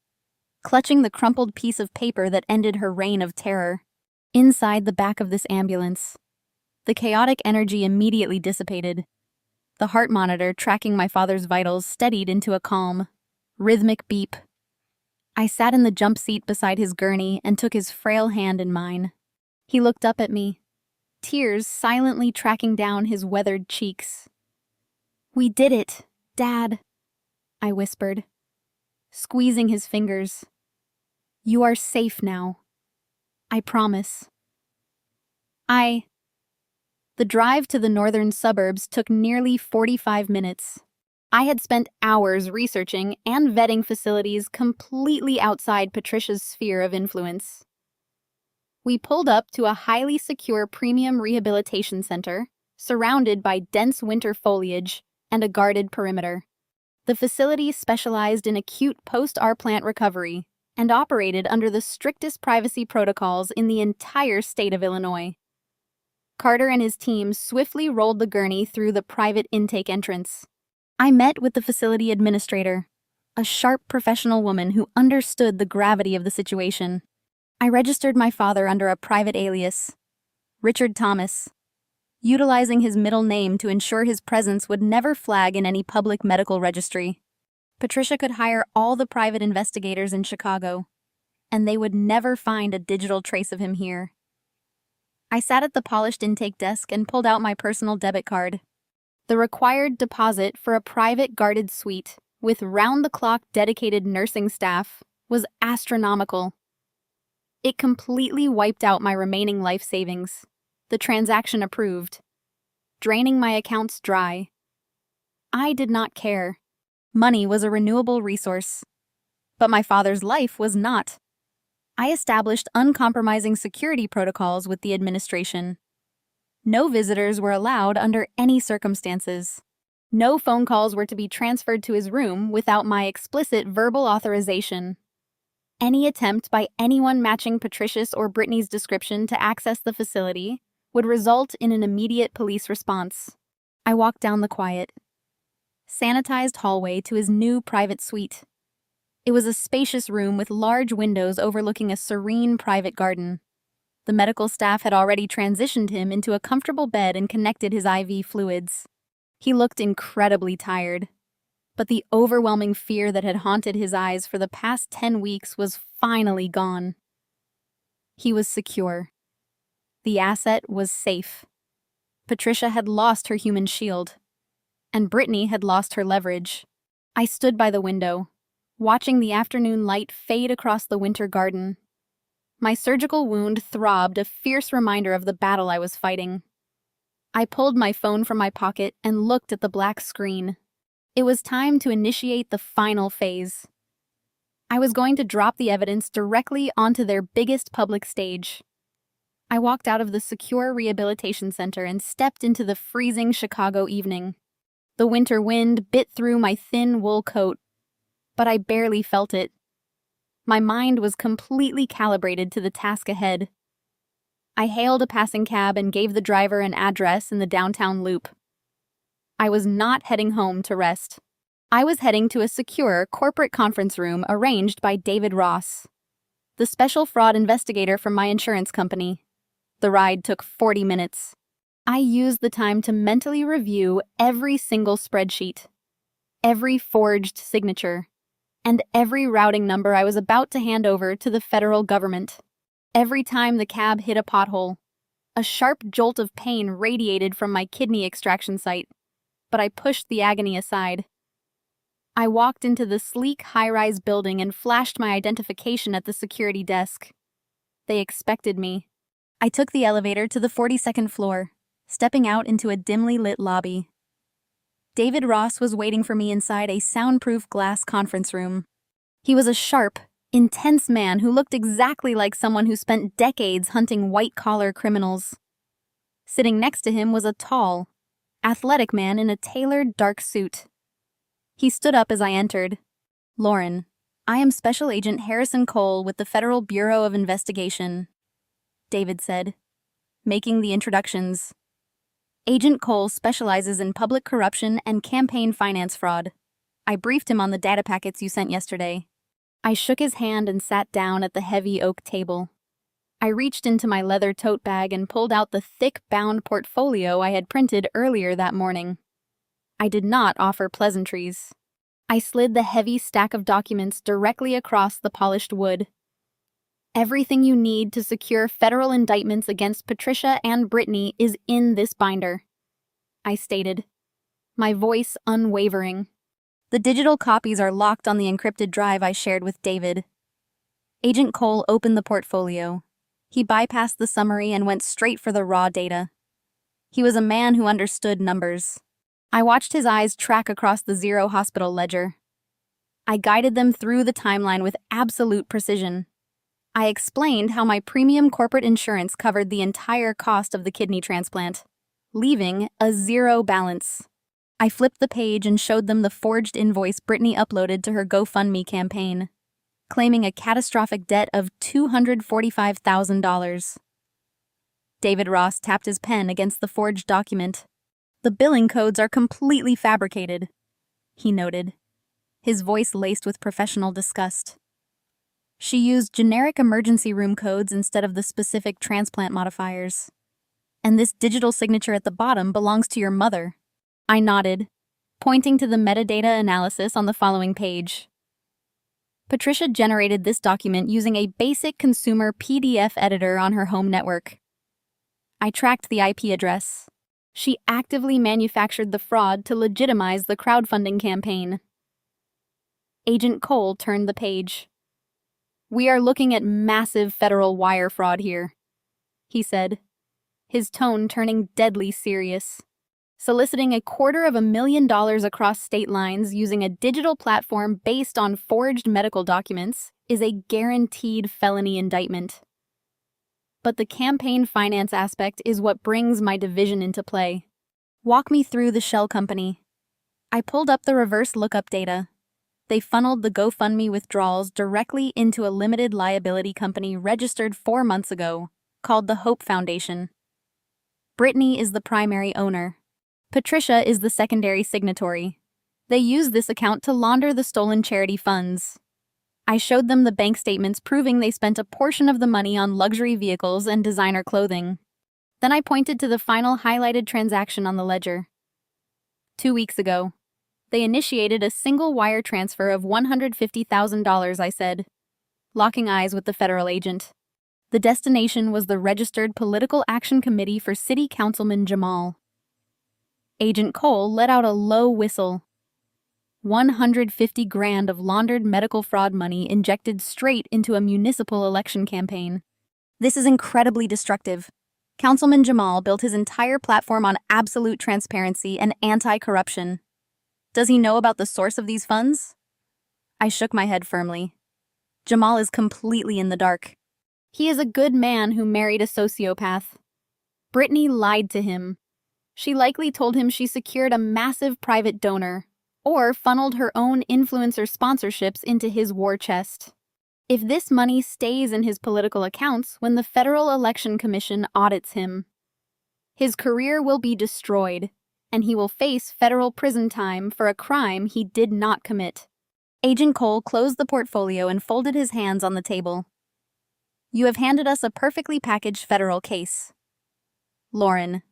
clutching the crumpled piece of paper that ended her reign of terror. Inside the back of this ambulance, the chaotic energy immediately dissipated. The heart monitor tracking my father's vitals steadied into a calm, rhythmic beep. I sat in the jump seat beside his gurney and took his frail hand in mine. He looked up at me, tears silently tracking down his weathered cheeks. We did it, Dad, I whispered, squeezing his fingers. You are safe now. I promise. The drive to the northern suburbs took nearly 45 minutes. I had spent hours researching and vetting facilities completely outside Patricia's sphere of influence. We pulled up to a highly secure premium rehabilitation center, surrounded by dense winter foliage and a guarded perimeter. The facility specialized in acute post-R-plant recovery and operated under the strictest privacy protocols in the entire state of Illinois. Carter and his team swiftly rolled the gurney through the private intake entrance. I met with the facility administrator, a sharp professional woman who understood the gravity of the situation. I registered my father under a private alias, Richard Thomas, utilizing his middle name to ensure his presence would never flag in any public medical registry. Patricia could hire all the private investigators in Chicago, and they would never find a digital trace of him here. I sat at the polished intake desk and pulled out my personal debit card. The required deposit for a private guarded suite with round-the-clock dedicated nursing staff was astronomical. It completely wiped out my remaining life savings. The transaction approved, draining my accounts dry. I did not care. Money was a renewable resource, but my father's life was not. I established uncompromising security protocols with the administration. No visitors were allowed under any circumstances. No phone calls were to be transferred to his room without my explicit verbal authorization. Any attempt by anyone matching Patricia's or Brittany's description to access the facility would result in an immediate police response. I walked down the quiet, sanitized hallway to his new private suite. It was a spacious room with large windows overlooking a serene private garden. The medical staff had already transitioned him into a comfortable bed and connected his IV fluids. He looked incredibly tired, but the overwhelming fear that had haunted his eyes for the past 10 weeks was finally gone. He was secure. The asset was safe. Patricia had lost her human shield, and Brittany had lost her leverage. I stood by the window, watching the afternoon light fade across the winter garden. My surgical wound throbbed, a fierce reminder of the battle I was fighting. I pulled my phone from my pocket and looked at the black screen. It was time to initiate the final phase. I was going to drop the evidence directly onto their biggest public stage. I walked out of the secure rehabilitation center and stepped into the freezing Chicago evening. The winter wind bit through my thin wool coat, but I barely felt it. My mind was completely calibrated to the task ahead. I hailed a passing cab and gave the driver an address in the downtown loop. I was not heading home to rest. I was heading to a secure corporate conference room arranged by David Ross, the special fraud investigator from my insurance company. The ride took 40 minutes. I used the time to mentally review every single spreadsheet, every forged signature, and every routing number I was about to hand over to the federal government. Every time the cab hit a pothole, a sharp jolt of pain radiated from my kidney extraction site, but I pushed the agony aside. I walked into the sleek high-rise building and flashed my identification at the security desk. They expected me. I took the elevator to the 42nd floor, stepping out into a dimly lit lobby. David Ross was waiting for me inside a soundproof glass conference room. He was a sharp, intense man who looked exactly like someone who spent decades hunting white-collar criminals. Sitting next to him was a tall, athletic man in a tailored dark suit. He stood up as I entered. "Lauren, I am Special Agent Harrison Cole with the Federal Bureau of Investigation," David said, making the introductions. "Agent Cole specializes in public corruption and campaign finance fraud. I briefed him on the data packets you sent yesterday." I shook his hand and sat down at the heavy oak table. I reached into my leather tote bag and pulled out the thick bound portfolio I had printed earlier that morning. I did not offer pleasantries. I slid the heavy stack of documents directly across the polished wood. "Everything you need to secure federal indictments against Patricia and Brittany is in this binder," I stated, my voice unwavering. "The digital copies are locked on the encrypted drive I shared with David." Agent Cole opened the portfolio. He bypassed the summary and went straight for the raw data. He was a man who understood numbers. I watched his eyes track across the Zero Hospital ledger. I guided them through the timeline with absolute precision. I explained how my premium corporate insurance covered the entire cost of the kidney transplant, leaving a zero balance. I flipped the page and showed them the forged invoice Brittany uploaded to her GoFundMe campaign, claiming a catastrophic debt of $245,000. David Ross tapped his pen against the forged document. "The billing codes are completely fabricated," he noted, his voice laced with professional disgust. "She used generic emergency room codes instead of the specific transplant modifiers. And this digital signature at the bottom belongs to your mother." I nodded, pointing to the metadata analysis on the following page. Patricia generated this document using a basic consumer PDF editor on her home network. I tracked the IP address. She actively manufactured the fraud to legitimize the crowdfunding campaign. Agent Cole turned the page. "We are looking at massive federal wire fraud here," he said, his tone turning deadly serious. "Soliciting $250,000 across state lines using a digital platform based on forged medical documents is a guaranteed felony indictment. But the campaign finance aspect is what brings my division into play. Walk me through the shell company." I pulled up the reverse lookup data. They funneled the GoFundMe withdrawals directly into a limited liability company registered 4 months ago, called the Hope Foundation. Brittany is the primary owner. Patricia is the secondary signatory. They used this account to launder the stolen charity funds. I showed them the bank statements proving they spent a portion of the money on luxury vehicles and designer clothing. Then I pointed to the final highlighted transaction on the ledger. 2 weeks ago, they initiated a single wire transfer of $150,000, I said, locking eyes with the federal agent. The destination was the registered Political Action Committee for City Councilman Jamal. Agent Cole let out a low whistle. 150 grand of laundered medical fraud money injected straight into a municipal election campaign. This is incredibly destructive. Councilman Jamal built his entire platform on absolute transparency and anti-corruption. Does he know about the source of these funds? I shook my head firmly. Jamal is completely in the dark. He is a good man who married a sociopath. Brittany lied to him. She likely told him she secured a massive private donor, or funneled her own influencer sponsorships into his war chest. If this money stays in his political accounts when the Federal Election Commission audits him, his career will be destroyed, and he will face federal prison time for a crime he did not commit. Agent Cole closed the portfolio and folded his hands on the table. "You have handed us a perfectly packaged federal case. Lauren,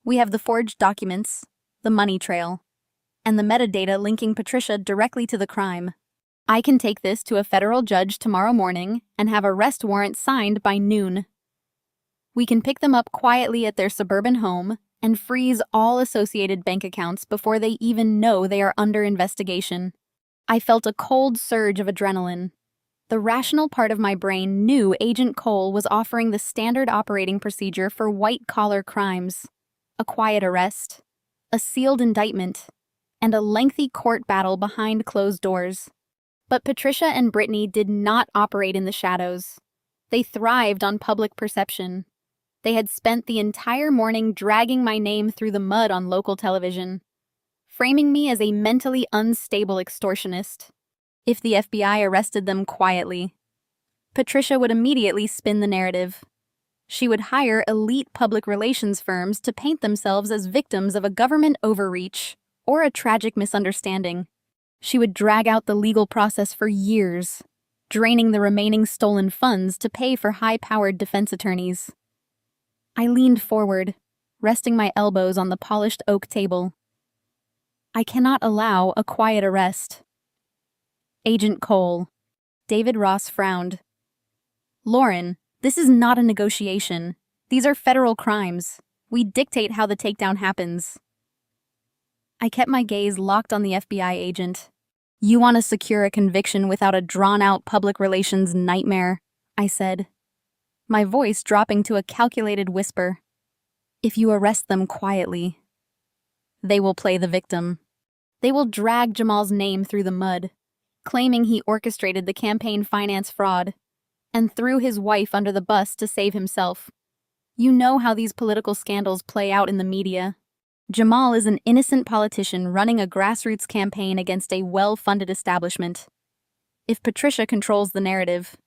we have the forged documents, the money trail, and the metadata linking Patricia directly to the crime. I can take this to a federal judge tomorrow morning and have arrest warrant signed by noon. We can pick them up quietly at their suburban home and freeze all associated bank accounts before they even know they are under investigation." I felt a cold surge of adrenaline. The rational part of my brain knew Agent Cole was offering the standard operating procedure for white-collar crimes: a quiet arrest, a sealed indictment, and a lengthy court battle behind closed doors. But Patricia and Brittany did not operate in the shadows. They thrived on public perception. They had spent the entire morning dragging my name through the mud on local television, framing me as a mentally unstable extortionist. If the FBI arrested them quietly, Patricia would immediately spin the narrative. She would hire elite public relations firms to paint themselves as victims of a government overreach or a tragic misunderstanding. She would drag out the legal process for years, draining the remaining stolen funds to pay for high-powered defense attorneys. I leaned forward, resting my elbows on the polished oak table. I cannot allow a quiet arrest. Agent Cole. David Ross frowned. "Lauren, this is not a negotiation. These are federal crimes. We dictate how the takedown happens." I kept my gaze locked on the FBI agent. "You want to secure a conviction without a drawn-out public relations nightmare," I said, my voice dropping to a calculated whisper. "If you arrest them quietly, they will play the victim. They will drag Jamal's name through the mud, claiming he orchestrated the campaign finance fraud. and threw his wife under the bus to save himself. You know how these political scandals play out in the media. Jamal is an innocent politician running a grassroots campaign against a well-funded establishment. If Patricia controls the narrative,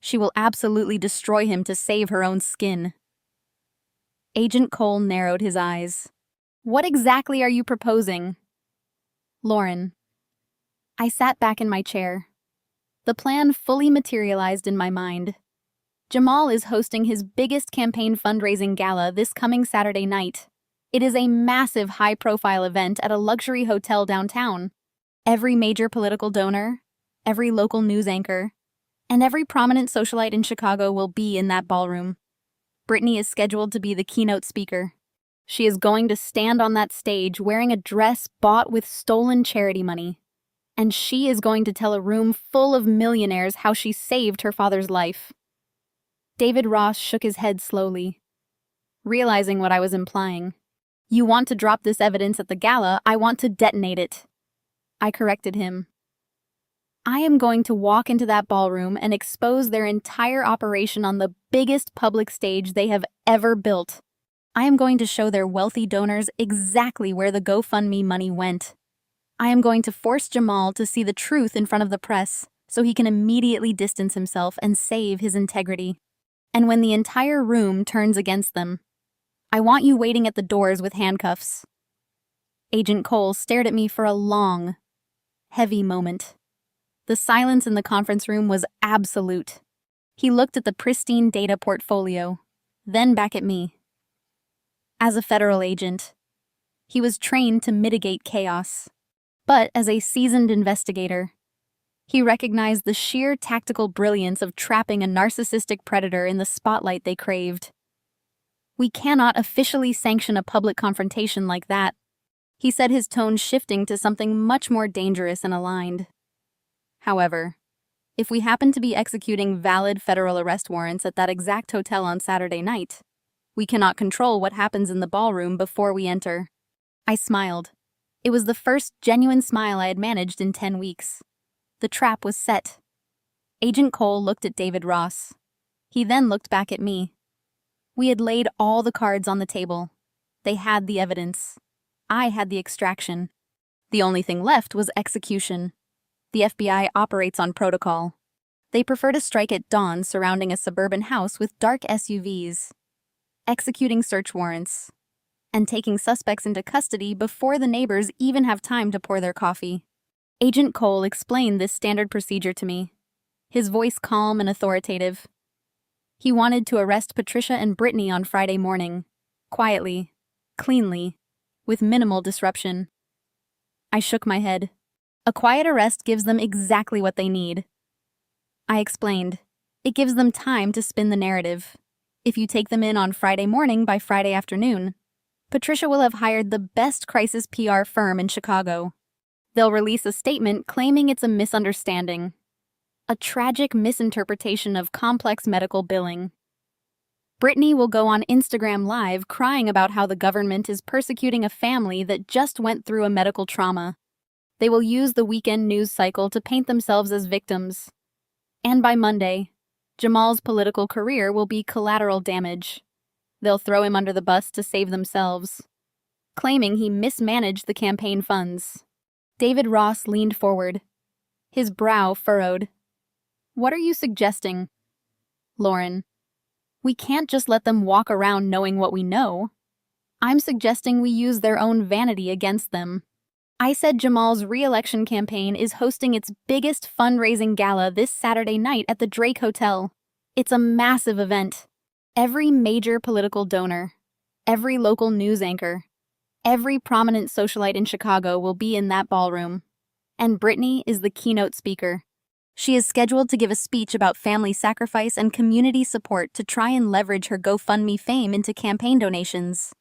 she will absolutely destroy him to save her own skin. Agent Cole narrowed his eyes. What exactly are you proposing? Lauren. I sat back in my chair. The plan fully materialized in my mind. Jamal is hosting his biggest campaign fundraising gala this coming Saturday night. It is a massive high-profile event at a luxury hotel downtown. Every major political donor, every local news anchor, and every prominent socialite in Chicago will be in that ballroom. Brittany is scheduled to be the keynote speaker. She is going to stand on that stage wearing a dress bought with stolen charity money. And she is going to tell a room full of millionaires how she saved her father's life. David Ross shook his head slowly, realizing what I was implying. You want to drop this evidence at the gala, I want to detonate it. I corrected him. I am going to walk into that ballroom and expose their entire operation on the biggest public stage they have ever built. I am going to show their wealthy donors exactly where the GoFundMe money went. I am going to force Jamal to see the truth in front of the press so he can immediately distance himself and save his integrity. And when the entire room turns against them, I want you waiting at the doors with handcuffs. Agent Cole stared at me for a long, heavy moment. The silence in the conference room was absolute. He looked at the pristine data portfolio, then back at me. As a federal agent, he was trained to mitigate chaos. But as a seasoned investigator, he recognized the sheer tactical brilliance of trapping a narcissistic predator in the spotlight they craved. We cannot officially sanction a public confrontation like that, he said, his tone shifting to something much more dangerous and aligned. However, if we happen to be executing valid federal arrest warrants at that exact hotel on Saturday night, we cannot control what happens in the ballroom before we enter. I smiled. It was the first genuine smile I had managed in 10 weeks. The trap was set. Agent Cole looked at David Ross. He then looked back at me. We had laid all the cards on the table. They had the evidence. I had the extraction. The only thing left was execution. The FBI operates on protocol. They prefer to strike at dawn surrounding a suburban house with dark SUVs, executing search warrants, and taking suspects into custody before the neighbors even have time to pour their coffee. Agent Cole explained this standard procedure to me, his voice calm and authoritative. He wanted to arrest Patricia and Brittany on Friday morning, quietly, cleanly, with minimal disruption. I shook my head. A quiet arrest gives them exactly what they need. I explained. It gives them time to spin the narrative. If you take them in on Friday morning by Friday afternoon, Patricia will have hired the best crisis PR firm in Chicago. They'll release a statement claiming it's a misunderstanding, a tragic misinterpretation of complex medical billing. Brittany will go on Instagram Live crying about how the government is persecuting a family that just went through a medical trauma. They will use the weekend news cycle to paint themselves as victims. And by Monday, Jamal's political career will be collateral damage. They'll throw him under the bus to save themselves, claiming he mismanaged the campaign funds. David Ross leaned forward, his brow furrowed. What are you suggesting? Lauren, we can't just let them walk around knowing what we know. I'm suggesting we use their own vanity against them. I said Jamal's re-election campaign is hosting its biggest fundraising gala this Saturday night at the Drake Hotel. It's a massive event. Every major political donor, every local news anchor, every prominent socialite in Chicago will be in that ballroom. And Brittany is the keynote speaker. She is scheduled to give a speech about family sacrifice and community support to try and leverage her GoFundMe fame into campaign donations.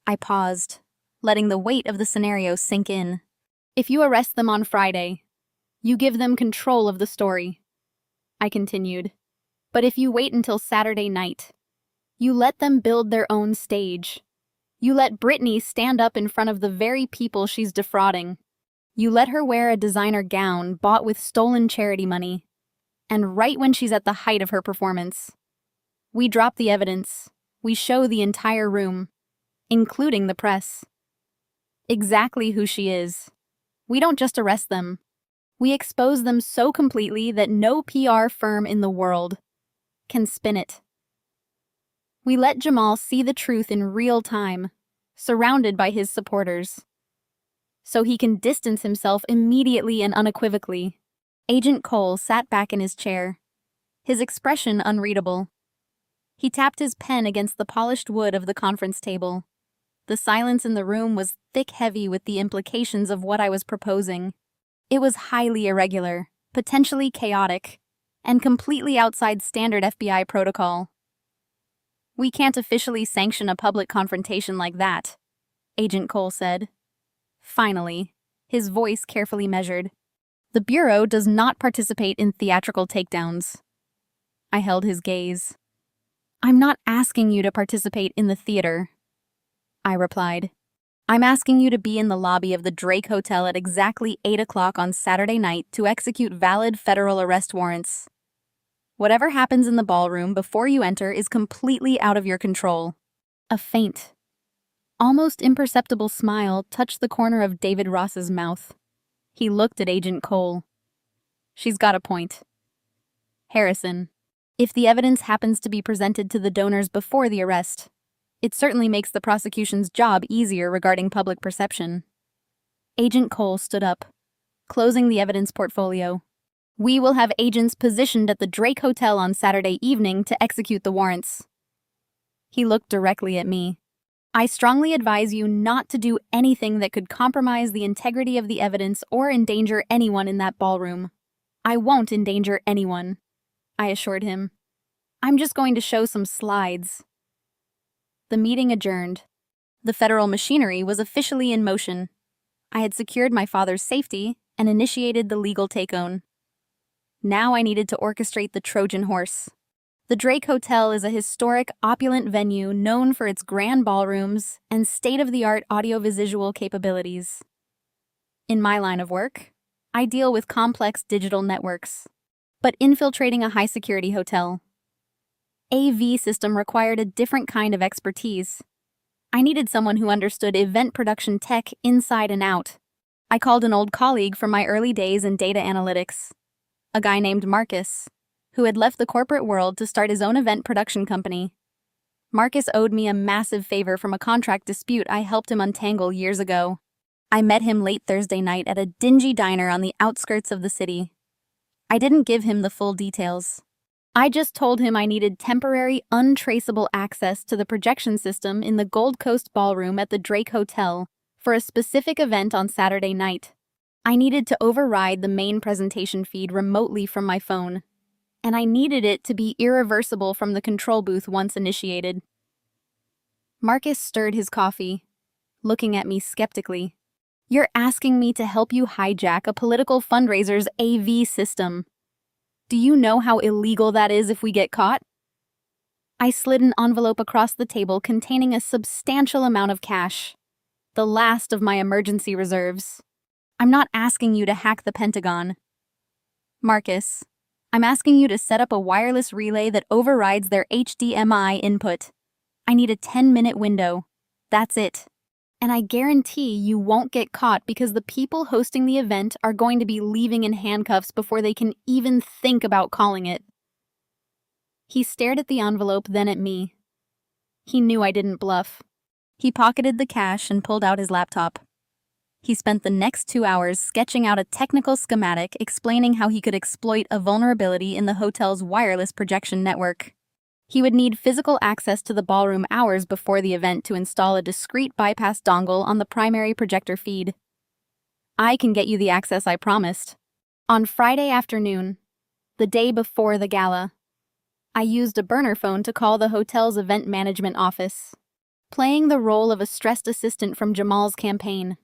I paused, letting the weight of the scenario sink in. If you arrest them on Friday, you give them control of the story. I continued. But if you wait until Saturday night, you let them build their own stage. You let Brittany stand up in front of the very people she's defrauding. You let her wear a designer gown bought with stolen charity money. and right when she's at the height of her performance. We drop the evidence. We show the entire room, including the press, exactly who she is. We don't just arrest them. We expose them so completely that no PR firm in the world can spin it. We let Jamal see the truth in real time, surrounded by his supporters, so he can distance himself immediately and unequivocally. Agent Cole sat back in his chair, his expression unreadable. He tapped his pen against the polished wood of the conference table. The silence in the room was thick-heavy with the implications of what I was proposing. It was highly irregular, potentially chaotic, and completely outside standard FBI protocol. "We can't officially sanction a public confrontation like that," Agent Cole said. Finally, his voice carefully measured. "The Bureau does not participate in theatrical takedowns." I held his gaze. "I'm not asking you to participate in the theater," I replied. "I'm asking you to be in the lobby of the Drake Hotel at exactly 8 o'clock on Saturday night to execute valid federal arrest warrants. Whatever happens in the ballroom before you enter is completely out of your control." A faint, almost imperceptible smile touched the corner of David Ross's mouth. He looked at Agent Cole. "She's got a point. Harrison, if the evidence happens to be presented to the donors before the arrest, it certainly makes the prosecution's job easier regarding public perception." Agent Cole stood up, closing the evidence portfolio. "We will have agents positioned at the Drake Hotel on Saturday evening to execute the warrants." He looked directly at me. "I strongly advise you not to do anything that could compromise the integrity of the evidence or endanger anyone in that ballroom." "I won't endanger anyone," I assured him. "I'm just going to show some slides." The meeting adjourned. The federal machinery was officially in motion. I had secured my father's safety and initiated the legal take-own. Now I needed to orchestrate the Trojan horse. The Drake Hotel is a historic, opulent venue known for its grand ballrooms and state-of-the-art audiovisual capabilities. In my line of work, I deal with complex digital networks, but infiltrating a high-security hotel, AV system required a different kind of expertise. I needed someone who understood event production tech inside and out. I called an old colleague from my early days in data analytics, a guy named Marcus, who had left the corporate world to start his own event production company. Marcus owed me a massive favor from a contract dispute I helped him untangle years ago. I met him late Thursday night at a dingy diner on the outskirts of the city. I didn't give him the full details. I just told him I needed temporary, untraceable access to the projection system in the Gold Coast Ballroom at the Drake Hotel for a specific event on Saturday night. I needed to override the main presentation feed remotely from my phone, and I needed it to be irreversible from the control booth once initiated. Marcus stirred his coffee, looking at me skeptically. "You're asking me to help you hijack a political fundraiser's AV system. Do you know how illegal that is if we get caught?" I slid an envelope across the table containing a substantial amount of cash, the last of my emergency reserves. "I'm not asking you to hack the Pentagon, Marcus. I'm asking you to set up a wireless relay that overrides their HDMI input. I need a 10-minute window. That's it. And I guarantee you won't get caught because the people hosting the event are going to be leaving in handcuffs before they can even think about calling it." He stared at the envelope, then at me. He knew I didn't bluff. He pocketed the cash and pulled out his laptop. He spent the next 2 hours sketching out a technical schematic explaining how he could exploit a vulnerability in the hotel's wireless projection network. He would need physical access to the ballroom hours before the event to install a discrete bypass dongle on the primary projector feed. "I can get you the access I promised." On Friday afternoon, the day before the gala, I used a burner phone to call the hotel's event management office, playing the role of a stressed assistant from Jamal's campaign.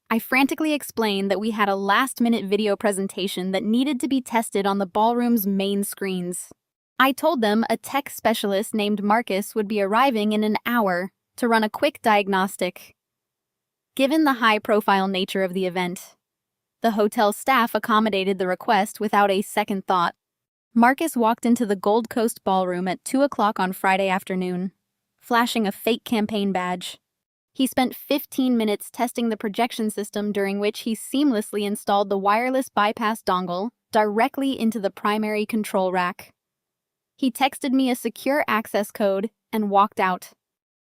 I frantically explained that we had a last-minute video presentation that needed to be tested on the ballroom's main screens. I told them a tech specialist named Marcus would be arriving in an hour to run a quick diagnostic. Given the high-profile nature of the event, the hotel staff accommodated the request without a second thought. Marcus walked into the Gold Coast Ballroom at 2 o'clock on Friday afternoon, flashing a fake campaign badge. He spent 15 minutes testing the projection system, during which he seamlessly installed the wireless bypass dongle directly into the primary control rack. He texted me a secure access code and walked out.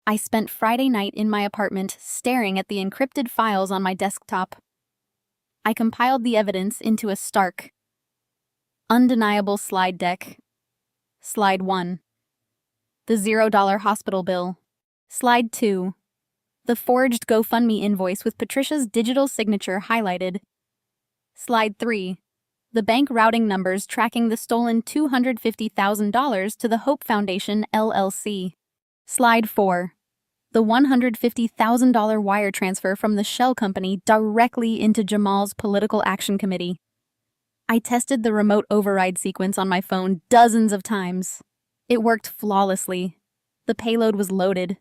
I spent Friday night in my apartment staring at the encrypted files on my desktop. I compiled the evidence into a stark, undeniable slide deck. Slide 1. The $0 hospital bill. Slide 2. The forged GoFundMe invoice with Patricia's digital signature highlighted. Slide 3. The bank routing numbers tracking the stolen $250,000 to the Hope Foundation, LLC. Slide 4. The $150,000 wire transfer from the shell company directly into Jamal's political action committee. I tested the remote override sequence on my phone dozens of times. It worked flawlessly. The payload was loaded.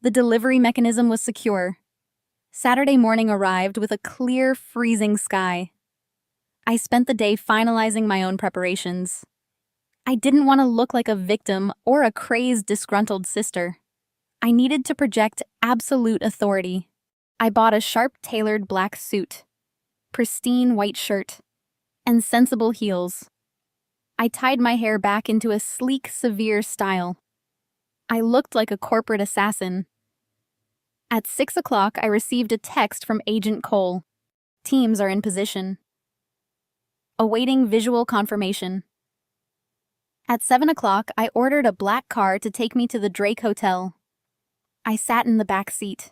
The delivery mechanism was secure. Saturday morning arrived with a clear, freezing sky. I spent the day finalizing my own preparations. I didn't want to look like a victim or a crazed, disgruntled sister. I needed to project absolute authority. I bought a sharp, tailored black suit, pristine white shirt, and sensible heels. I tied my hair back into a sleek, severe style. I looked like a corporate assassin. At 6 o'clock, I received a text from Agent Cole. Teams are in position. Awaiting visual confirmation. At 7 o'clock, I ordered a black car to take me to the Drake Hotel. I sat in the back seat,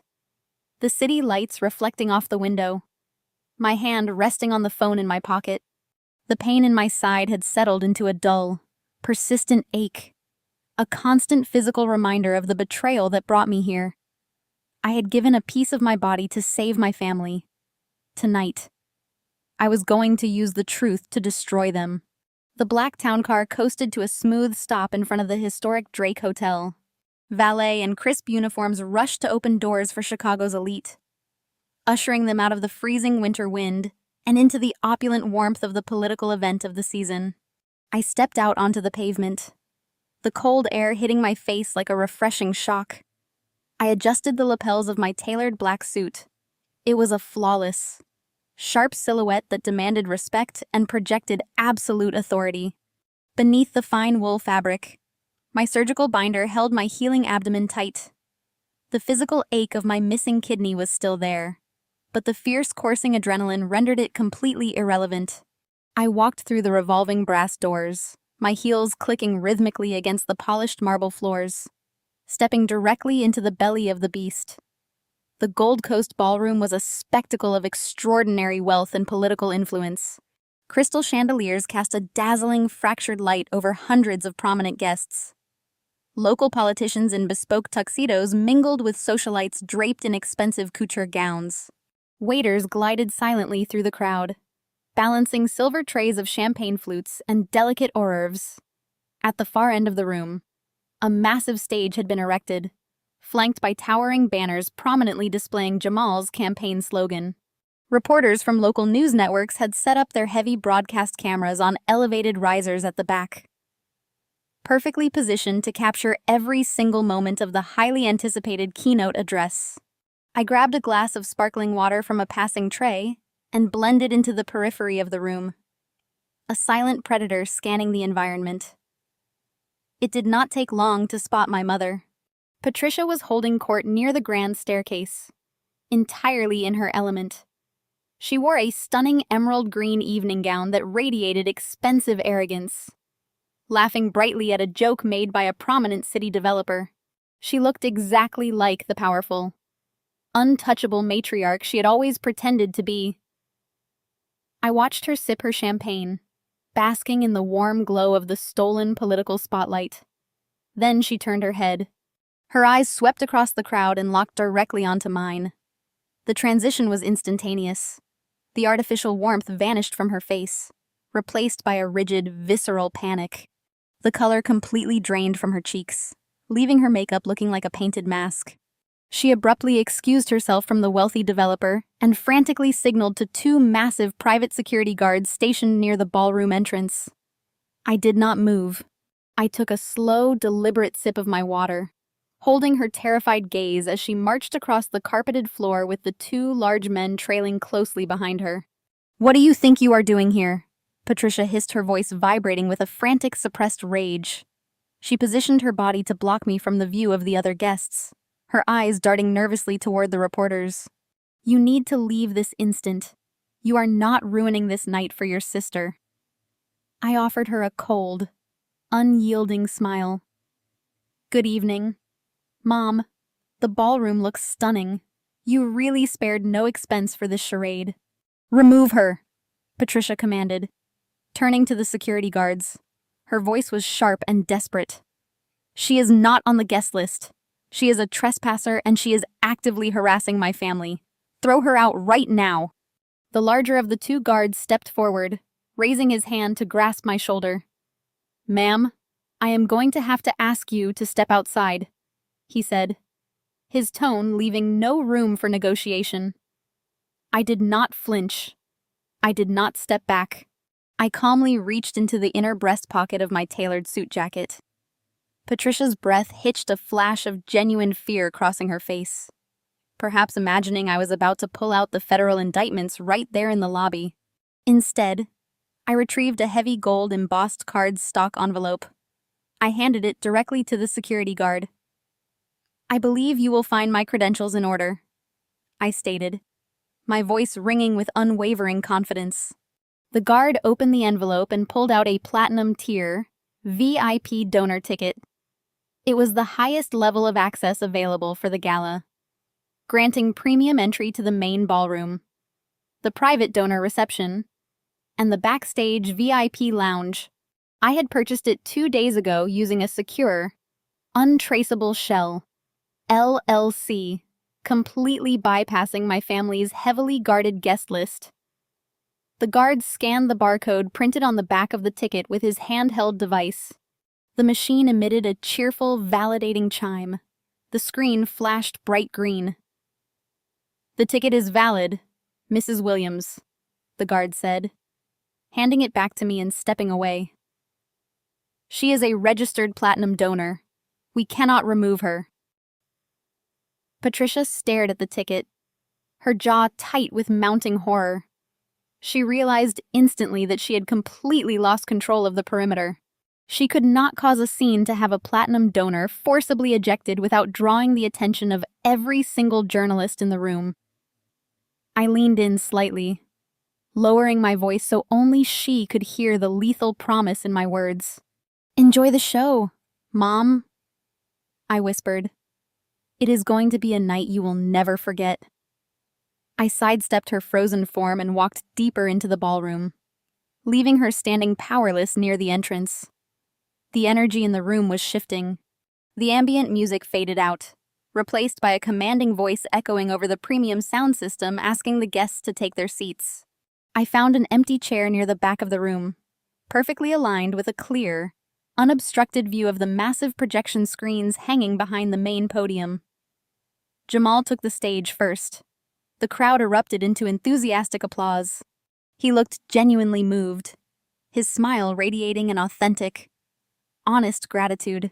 the city lights reflecting off the window, my hand resting on the phone in my pocket. The pain in my side had settled into a dull, persistent ache, a constant physical reminder of the betrayal that brought me here. I had given a piece of my body to save my family. Tonight, I was going to use the truth to destroy them. The black town car coasted to a smooth stop in front of the historic Drake Hotel. Valet and crisp uniforms rushed to open doors for Chicago's elite, ushering them out of the freezing winter wind and into the opulent warmth of the political event of the season. I stepped out onto the pavement, the cold air hitting my face like a refreshing shock. I adjusted the lapels of my tailored black suit. It was a flawless, sharp silhouette that demanded respect and projected absolute authority. Beneath the fine wool fabric, my surgical binder held my healing abdomen tight. The physical ache of my missing kidney was still there, but the fierce coursing adrenaline rendered it completely irrelevant. I walked through the revolving brass doors, my heels clicking rhythmically against the polished marble floors, stepping directly into the belly of the beast. The Gold Coast Ballroom was a spectacle of extraordinary wealth and political influence. Crystal chandeliers cast a dazzling, fractured light over hundreds of prominent guests. Local politicians in bespoke tuxedos mingled with socialites draped in expensive couture gowns. Waiters glided silently through the crowd, balancing silver trays of champagne flutes and delicate hors d'oeuvres. At the far end of the room, a massive stage had been erected, flanked by towering banners prominently displaying Jamal's campaign slogan. Reporters from local news networks had set up their heavy broadcast cameras on elevated risers at the back, perfectly positioned to capture every single moment of the highly anticipated keynote address. I grabbed a glass of sparkling water from a passing tray and blended into the periphery of the room, a silent predator scanning the environment. It did not take long to spot my mother. Patricia was holding court near the grand staircase, entirely in her element. She wore a stunning emerald green evening gown that radiated expensive arrogance. Laughing brightly at a joke made by a prominent city developer, she looked exactly like the powerful, untouchable matriarch she had always pretended to be. I watched her sip her champagne, basking in the warm glow of the stolen political spotlight. Then she turned her head. Her eyes swept across the crowd and locked directly onto mine. The transition was instantaneous. The artificial warmth vanished from her face, replaced by a rigid, visceral panic. The color completely drained from her cheeks, leaving her makeup looking like a painted mask. She abruptly excused herself from the wealthy developer and frantically signaled to two massive private security guards stationed near the ballroom entrance. I did not move. I took a slow, deliberate sip of my water, holding her terrified gaze as she marched across the carpeted floor with the two large men trailing closely behind her. "What do you think you are doing here?" Patricia hissed, her voice vibrating with a frantic, suppressed rage. She positioned her body to block me from the view of the other guests, her eyes darting nervously toward the reporters. "You need to leave this instant. You are not ruining this night for your sister." I offered her a cold, unyielding smile. "Good evening. Mom, the ballroom looks stunning. You really spared no expense for this charade." "Remove her," Patricia commanded, turning to the security guards. Her voice was sharp and desperate. "She is not on the guest list. She is a trespasser and she is actively harassing my family. Throw her out right now." The larger of the two guards stepped forward, raising his hand to grasp my shoulder. "Ma'am, I am going to have to ask you to step outside," he said, his tone leaving no room for negotiation. I did not flinch. I did not step back. I calmly reached into the inner breast pocket of my tailored suit jacket. Patricia's breath hitched, a flash of genuine fear crossing her face, perhaps imagining I was about to pull out the federal indictments right there in the lobby. Instead, I retrieved a heavy gold embossed cardstock envelope. I handed it directly to the security guard. "I believe you will find my credentials in order," I stated, my voice ringing with unwavering confidence. The guard opened the envelope and pulled out a platinum tier, VIP donor ticket. It was the highest level of access available for the gala, granting premium entry to the main ballroom, the private donor reception, and the backstage VIP lounge. I had purchased it 2 days ago using a secure, untraceable shell, LLC, completely bypassing my family's heavily guarded guest list. The guard scanned the barcode printed on the back of the ticket with his handheld device. The machine emitted a cheerful, validating chime. The screen flashed bright green. "The ticket is valid, Mrs. Williams," the guard said, handing it back to me and stepping away. "She is a registered platinum donor. We cannot remove her." Patricia stared at the ticket, her jaw tight with mounting horror. She realized instantly that she had completely lost control of the perimeter. She could not cause a scene to have a platinum donor forcibly ejected without drawing the attention of every single journalist in the room. I leaned in slightly, lowering my voice so only she could hear the lethal promise in my words. "Enjoy the show, Mom," I whispered. "It is going to be a night you will never forget." I sidestepped her frozen form and walked deeper into the ballroom, leaving her standing powerless near the entrance. The energy in the room was shifting. The ambient music faded out, replaced by a commanding voice echoing over the premium sound system asking the guests to take their seats. I found an empty chair near the back of the room, perfectly aligned with a clear, unobstructed view of the massive projection screens hanging behind the main podium. Jamal took the stage first. The crowd erupted into enthusiastic applause. He looked genuinely moved, his smile radiating an authentic, honest gratitude.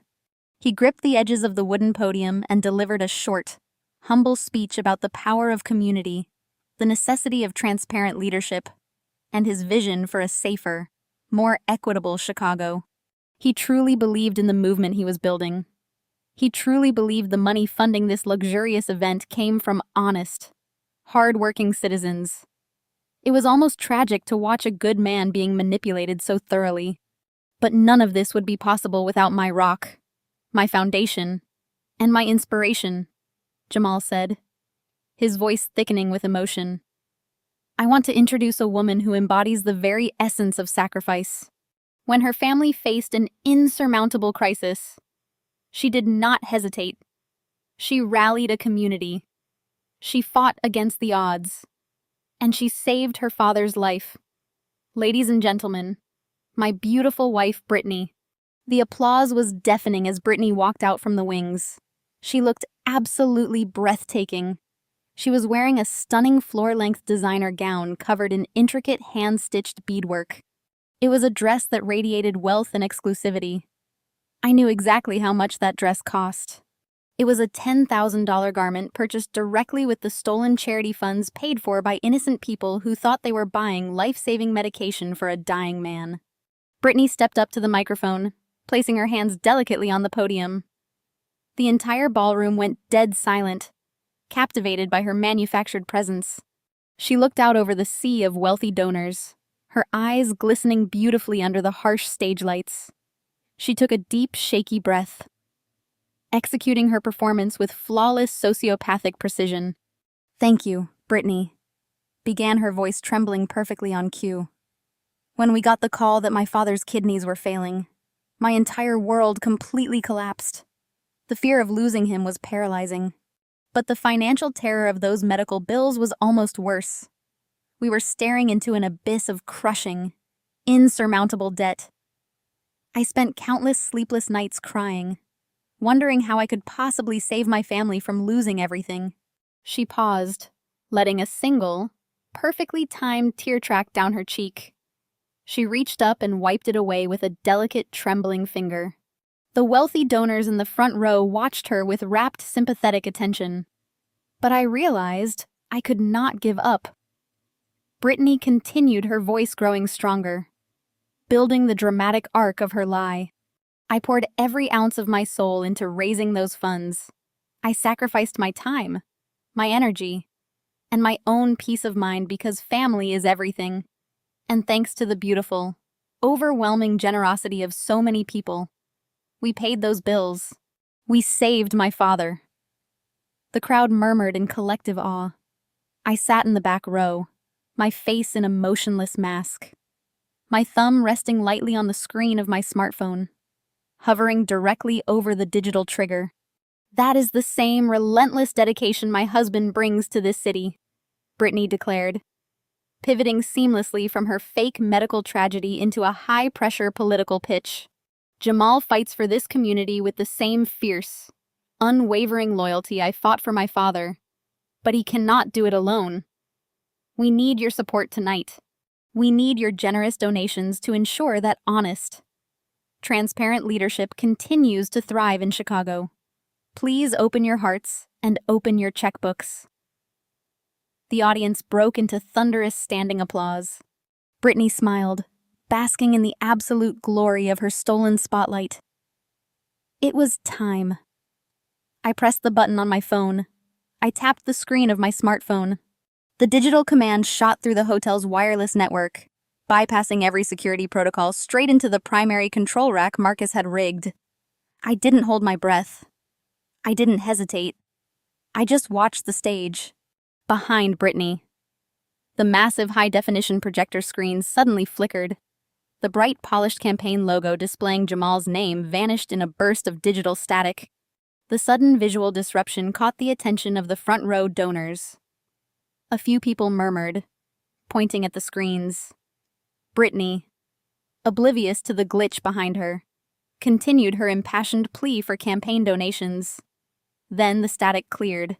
He gripped the edges of the wooden podium and delivered a short, humble speech about the power of community, the necessity of transparent leadership, and his vision for a safer, more equitable Chicago. He truly believed in the movement he was building. He truly believed the money funding this luxurious event came from honest, hard-working citizens. It was almost tragic to watch a good man being manipulated so thoroughly. But none of this would be possible without my rock, my foundation, and my inspiration, Jamal said, his voice thickening with emotion. "I want to introduce a woman who embodies the very essence of sacrifice. When her family faced an insurmountable crisis, she did not hesitate. She rallied a community. She fought against the odds. And she saved her father's life. Ladies and gentlemen, my beautiful wife, Brittany." The applause was deafening as Brittany walked out from the wings. She looked absolutely breathtaking. She was wearing a stunning floor-length designer gown covered in intricate hand-stitched beadwork. It was a dress that radiated wealth and exclusivity. I knew exactly how much that dress cost. It was a $10,000 garment purchased directly with the stolen charity funds paid for by innocent people who thought they were buying life-saving medication for a dying man. Brittany stepped up to the microphone, placing her hands delicately on the podium. The entire ballroom went dead silent, captivated by her manufactured presence. She looked out over the sea of wealthy donors, her eyes glistening beautifully under the harsh stage lights. She took a deep, shaky breath, executing her performance with flawless sociopathic precision. "Thank you, Brittany," began her voice trembling perfectly on cue. "When we got the call that my father's kidneys were failing, my entire world completely collapsed. The fear of losing him was paralyzing. But the financial terror of those medical bills was almost worse. We were staring into an abyss of crushing, insurmountable debt. I spent countless sleepless nights crying, wondering how I could possibly save my family from losing everything." She paused, letting a single, perfectly timed tear track down her cheek. She reached up and wiped it away with a delicate, trembling finger. The wealthy donors in the front row watched her with rapt, sympathetic attention. But I realized I could not give up. Brittany continued, her voice growing stronger, building the dramatic arc of her lie. "I poured every ounce of my soul into raising those funds. I sacrificed my time, my energy, and my own peace of mind because family is everything. And thanks to the beautiful, overwhelming generosity of so many people, we paid those bills. We saved my father." The crowd murmured in collective awe. I sat in the back row, my face in a motionless mask, my thumb resting lightly on the screen of my smartphone, hovering directly over the digital trigger. "That is the same relentless dedication my husband brings to this city," Brittany declared, pivoting seamlessly from her fake medical tragedy into a high-pressure political pitch. "Jamal fights for this community with the same fierce, unwavering loyalty I fought for my father, but he cannot do it alone. We need your support tonight. We need your generous donations to ensure that honest, transparent leadership continues to thrive in Chicago. Please open your hearts and open your checkbooks." The audience broke into thunderous standing applause. Brittany smiled, basking in the absolute glory of her stolen spotlight. It was time. I pressed the button on my phone. I tapped the screen of my smartphone. The digital command shot through the hotel's wireless network, bypassing every security protocol straight into the primary control rack Marcus had rigged. I didn't hold my breath. I didn't hesitate. I just watched the stage, behind Brittany. The massive high-definition projector screen suddenly flickered. The bright, polished campaign logo displaying Jamal's name vanished in a burst of digital static. The sudden visual disruption caught the attention of the front row donors. A few people murmured, pointing at the screens. Brittany, oblivious to the glitch behind her, continued her impassioned plea for campaign donations. Then the static cleared.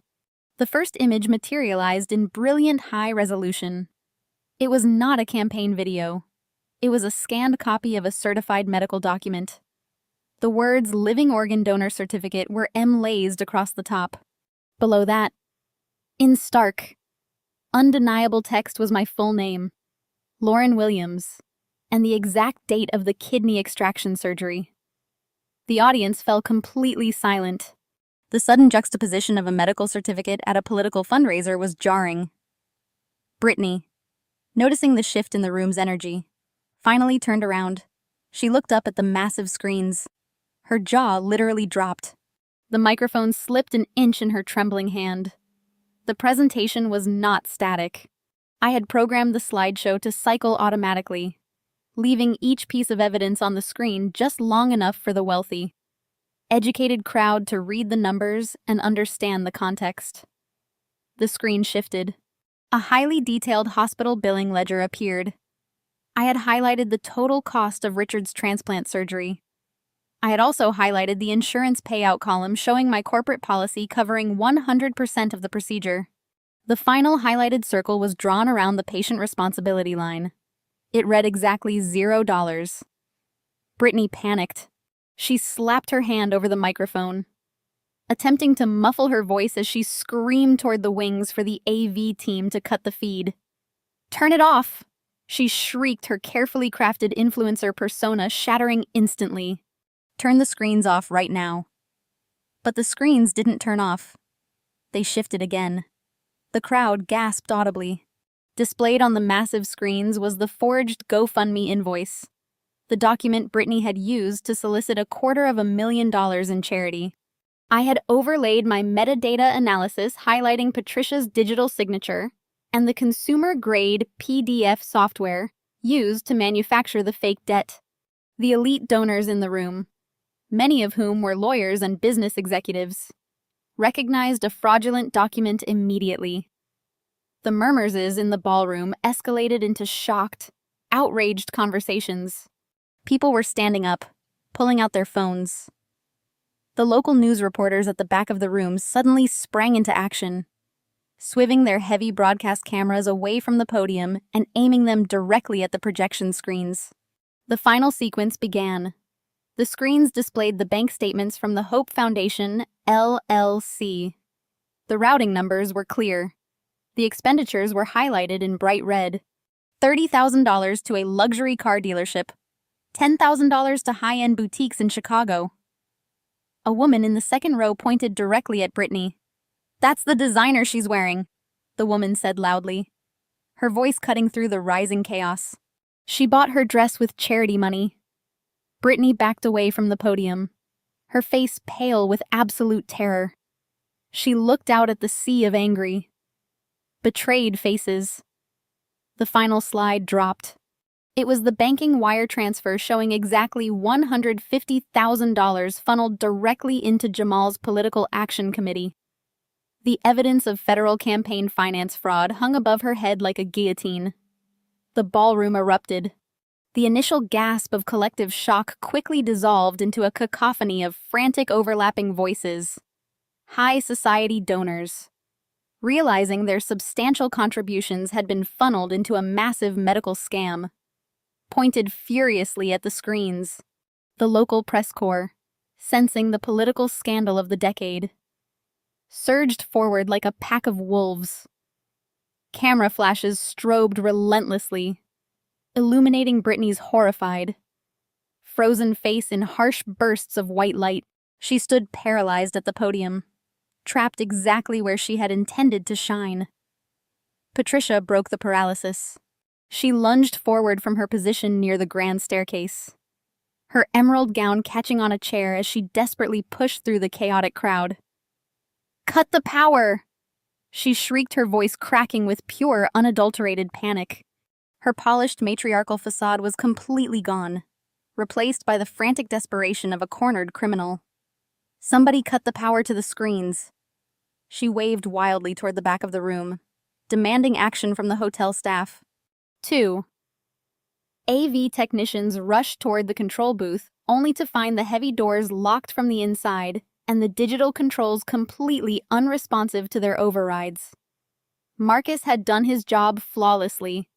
The first image materialized in brilliant high resolution. It was not a campaign video. It was a scanned copy of a certified medical document. The words "Living Organ Donor Certificate" were emblazoned across the top. Below that, in stark, undeniable text, was my full name, Lauren Williams, and the exact date of the kidney extraction surgery. The audience fell completely silent. The sudden juxtaposition of a medical certificate at a political fundraiser was jarring. Brittany, noticing the shift in the room's energy, finally turned around. She looked up at the massive screens. Her jaw literally dropped. The microphone slipped an inch in her trembling hand. The presentation was not static. I had programmed the slideshow to cycle automatically, leaving each piece of evidence on the screen just long enough for the wealthy, educated crowd to read the numbers and understand the context. The screen shifted. A highly detailed hospital billing ledger appeared. I had highlighted the total cost of Richard's transplant surgery. I had also highlighted the insurance payout column showing my corporate policy covering 100% of the procedure. The final highlighted circle was drawn around the patient responsibility line. It read exactly $0. Brittany panicked. She slapped her hand over the microphone, attempting to muffle her voice as she screamed toward the wings for the AV team to cut the feed. "Turn it off!" She shrieked, her carefully crafted influencer persona shattering instantly. "Turn the screens off right now." But the screens didn't turn off. They shifted again. The crowd gasped audibly. Displayed on the massive screens was the forged GoFundMe invoice, the document Brittany had used to solicit $250,000 in charity. I had overlaid my metadata analysis highlighting Patricia's digital signature and the consumer-grade PDF software used to manufacture the fake debt. The elite donors in the room, many of whom were lawyers and business executives, recognized a fraudulent document immediately. The murmurs in the ballroom escalated into shocked, outraged conversations. People were standing up, pulling out their phones. The local news reporters at the back of the room suddenly sprang into action, swiving their heavy broadcast cameras away from the podium and aiming them directly at the projection screens. The final sequence began. The screens displayed the bank statements from the Hope Foundation, LLC. The routing numbers were clear. The expenditures were highlighted in bright red. $30,000 to a luxury car dealership. $10,000 to high-end boutiques in Chicago. A woman in the second row pointed directly at Brittany. "That's the designer she's wearing," the woman said loudly, her voice cutting through the rising chaos. "She bought her dress with charity money." Brittany backed away from the podium, her face pale with absolute terror. She looked out at the sea of angry, betrayed faces. The final slide dropped. It was the banking wire transfer showing exactly $150,000 funneled directly into Jamal's political action committee. The evidence of federal campaign finance fraud hung above her head like a guillotine. The ballroom erupted. The initial gasp of collective shock quickly dissolved into a cacophony of frantic overlapping voices. High society donors, realizing their substantial contributions had been funneled into a massive medical scam, pointed furiously at the screens. The local press corps, sensing the political scandal of the decade, surged forward like a pack of wolves. Camera flashes strobed relentlessly, illuminating Brittany's horrified, frozen face in harsh bursts of white light. She stood paralyzed at the podium, trapped exactly where she had intended to shine. Patricia broke the paralysis. She lunged forward from her position near the grand staircase, her emerald gown catching on a chair as she desperately pushed through the chaotic crowd. "Cut the power!" She shrieked, her voice cracking with pure, unadulterated panic. Her polished matriarchal facade was completely gone, replaced by the frantic desperation of a cornered criminal. "Somebody cut the power to the screens." She waved wildly toward the back of the room, demanding action from the hotel staff. 2. AV technicians rushed toward the control booth, only to find the heavy doors locked from the inside and the digital controls completely unresponsive to their overrides. Marcus had done his job flawlessly.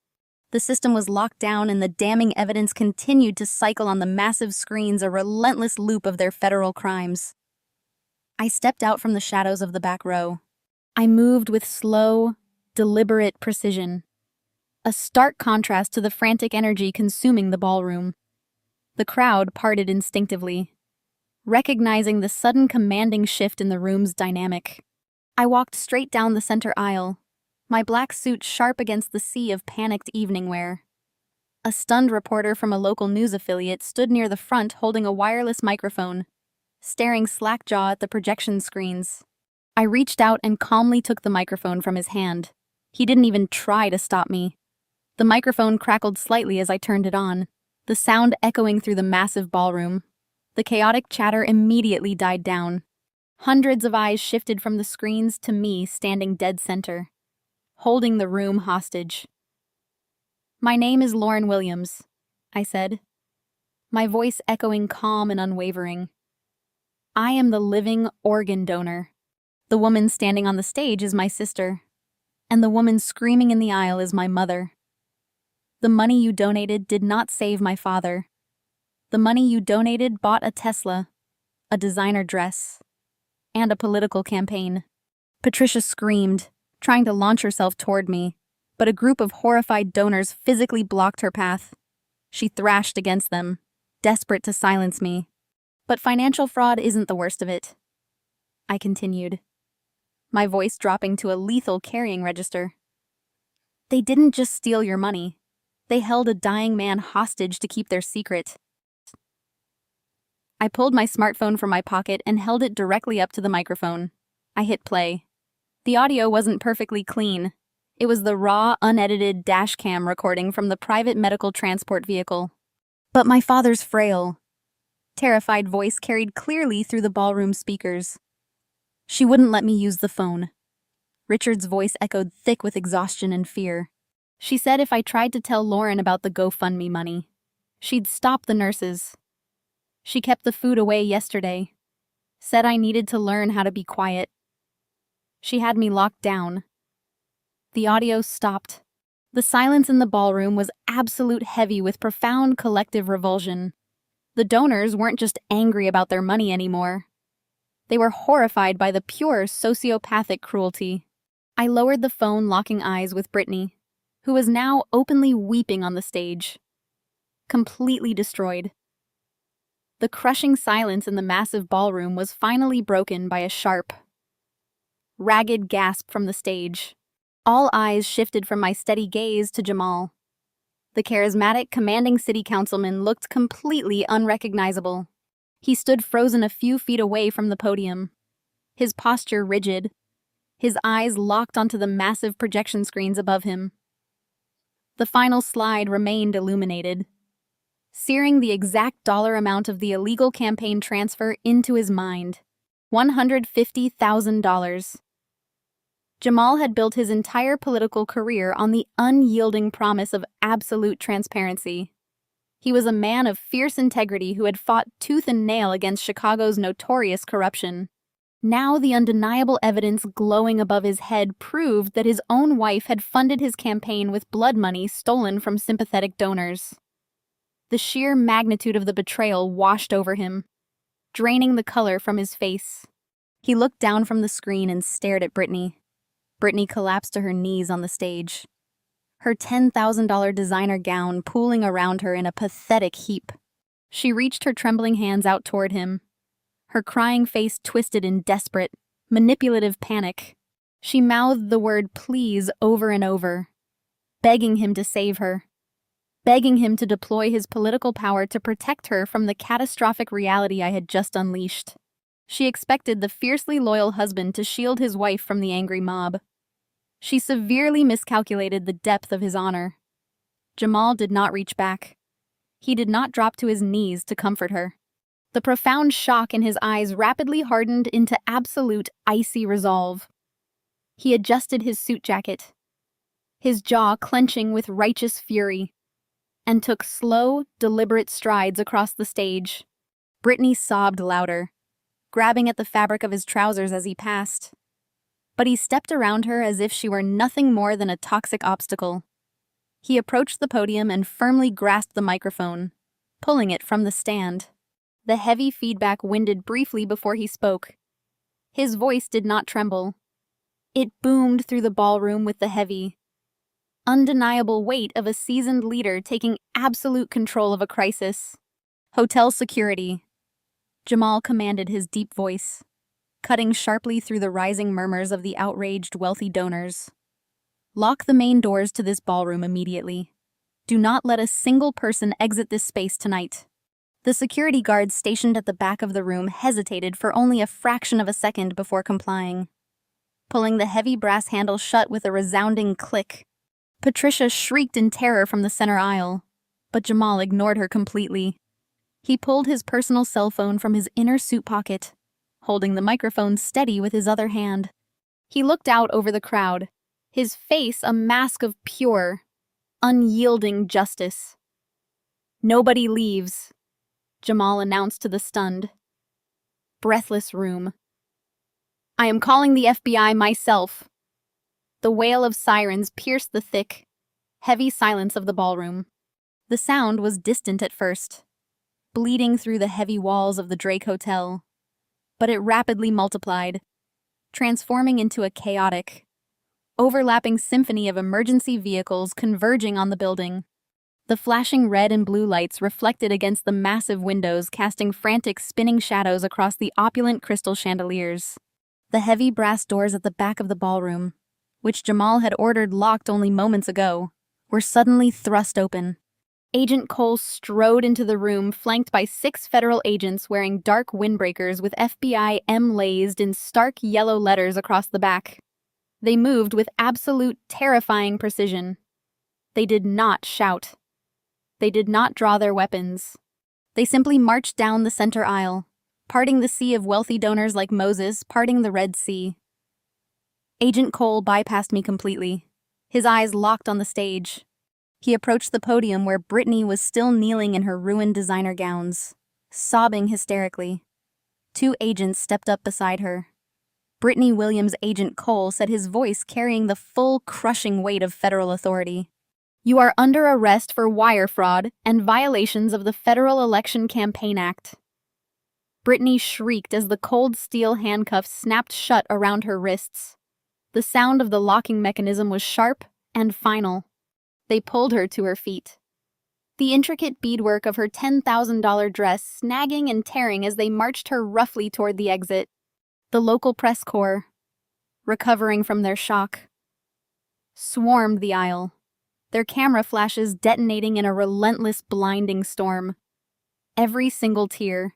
The system was locked down and the damning evidence continued to cycle on the massive screens, a relentless loop of their federal crimes. I stepped out from the shadows of the back row. I moved with slow, deliberate precision, a stark contrast to the frantic energy consuming the ballroom. The crowd parted instinctively, recognizing the sudden commanding shift in the room's dynamic. I walked straight down the center aisle, my black suit sharp against the sea of panicked evening wear. A stunned reporter from a local news affiliate stood near the front holding a wireless microphone, staring slack-jaw at the projection screens. I reached out and calmly took the microphone from his hand. He didn't even try to stop me. The microphone crackled slightly as I turned it on, the sound echoing through the massive ballroom. The chaotic chatter immediately died down. Hundreds of eyes shifted from the screens to me standing dead center, holding the room hostage. "My name is Lauren Williams," I said, my voice echoing calm and unwavering. "I am the living organ donor. The woman standing on the stage is my sister, and the woman screaming in the aisle is my mother." The money you donated did not save my father. The money you donated bought a Tesla, a designer dress, and a political campaign. Patricia screamed, trying to launch herself toward me, but a group of horrified donors physically blocked her path. She thrashed against them, desperate to silence me. But financial fraud isn't the worst of it. I continued, my voice dropping to a lethal carrying register. They didn't just steal your money. They held a dying man hostage to keep their secret. I pulled my smartphone from my pocket and held it directly up to the microphone. I hit play. The audio wasn't perfectly clean. It was the raw, unedited dashcam recording from the private medical transport vehicle. But my father's frail, terrified voice carried clearly through the ballroom speakers. She wouldn't let me use the phone. Richard's voice echoed thick with exhaustion and fear. She said if I tried to tell Lauren about the GoFundMe money, she'd stop the nurses. She kept the food away yesterday. Said I needed to learn how to be quiet. She had me locked down. The audio stopped. The silence in the ballroom was absolute heavy with profound collective revulsion. The donors weren't just angry about their money anymore. They were horrified by the pure sociopathic cruelty. I lowered the phone, locking eyes with Brittany, who was now openly weeping on the stage. Completely destroyed. The crushing silence in the massive ballroom was finally broken by a sharp, ragged gasp from the stage. All eyes shifted from my steady gaze to Jamal. The charismatic, commanding city councilman looked completely unrecognizable. He stood frozen a few feet away from the podium, his posture rigid, his eyes locked onto the massive projection screens above him. The final slide remained illuminated, searing the exact dollar amount of the illegal campaign transfer into his mind. $150,000. Jamal had built his entire political career on the unyielding promise of absolute transparency. He was a man of fierce integrity who had fought tooth and nail against Chicago's notorious corruption. Now the undeniable evidence glowing above his head proved that his own wife had funded his campaign with blood money stolen from sympathetic donors. The sheer magnitude of the betrayal washed over him, draining the color from his face. He looked down from the screen and stared at Brittany. Brittany collapsed to her knees on the stage, her $10,000 designer gown pooling around her in a pathetic heap. She reached her trembling hands out toward him, her crying face twisted in desperate, manipulative panic. She mouthed the word please over and over, begging him to save her, begging him to deploy his political power to protect her from the catastrophic reality I had just unleashed. She expected the fiercely loyal husband to shield his wife from the angry mob. She severely miscalculated the depth of his honor. Jamal did not reach back. He did not drop to his knees to comfort her. The profound shock in his eyes rapidly hardened into absolute icy resolve. He adjusted his suit jacket, his jaw clenching with righteous fury, and took slow, deliberate strides across the stage. Brittany sobbed louder, grabbing at the fabric of his trousers as he passed. But he stepped around her as if she were nothing more than a toxic obstacle. He approached the podium and firmly grasped the microphone, pulling it from the stand. The heavy feedback winded briefly before he spoke. His voice did not tremble. It boomed through the ballroom with the heavy, undeniable weight of a seasoned leader taking absolute control of a crisis. Hotel security. Jamal commanded his deep voice, cutting sharply through the rising murmurs of the outraged wealthy donors. Lock the main doors to this ballroom immediately. Do not let a single person exit this space tonight. The security guards stationed at the back of the room hesitated for only a fraction of a second before complying, pulling the heavy brass handle shut with a resounding click. Patricia shrieked in terror from the center aisle, but Jamal ignored her completely. He pulled his personal cell phone from his inner suit pocket, holding the microphone steady with his other hand. He looked out over the crowd, his face a mask of pure, unyielding justice. "Nobody leaves," Jamal announced to the stunned, breathless room. "I am calling the FBI myself." The wail of sirens pierced the thick, Heavy silence of the ballroom. The sound was distant at first, bleeding through the heavy walls of the Drake Hotel, but it rapidly multiplied, transforming into a chaotic, overlapping symphony of emergency vehicles converging on the building. The flashing red and blue lights reflected against the massive windows, casting frantic spinning shadows across the opulent crystal chandeliers. The heavy brass doors at the back of the ballroom, which Jamal had ordered locked only moments ago, were suddenly thrust open. Agent Cole strode into the room, flanked by 6 federal agents wearing dark windbreakers with FBI emblazed in stark yellow letters across the back. They moved with absolute, terrifying precision. They did not shout. They did not draw their weapons. They simply marched down the center aisle, parting the sea of wealthy donors like Moses, parting the Red Sea. Agent Cole bypassed me completely, his eyes locked on the stage. He approached the podium where Brittany was still kneeling in her ruined designer gowns, sobbing hysterically. 2 agents stepped up beside her. Brittany Williams' Agent Cole said, his voice carrying the full, crushing weight of federal authority. "You are under arrest for wire fraud and violations of the Federal Election Campaign Act." Brittany shrieked as the cold steel handcuffs snapped shut around her wrists. The sound of the locking mechanism was sharp and final. They pulled her to her feet, the intricate beadwork of her $10,000 dress snagging and tearing as they marched her roughly toward the exit. The local press corps, recovering from their shock, swarmed the aisle, their camera flashes detonating in a relentless, blinding storm. Every single tear,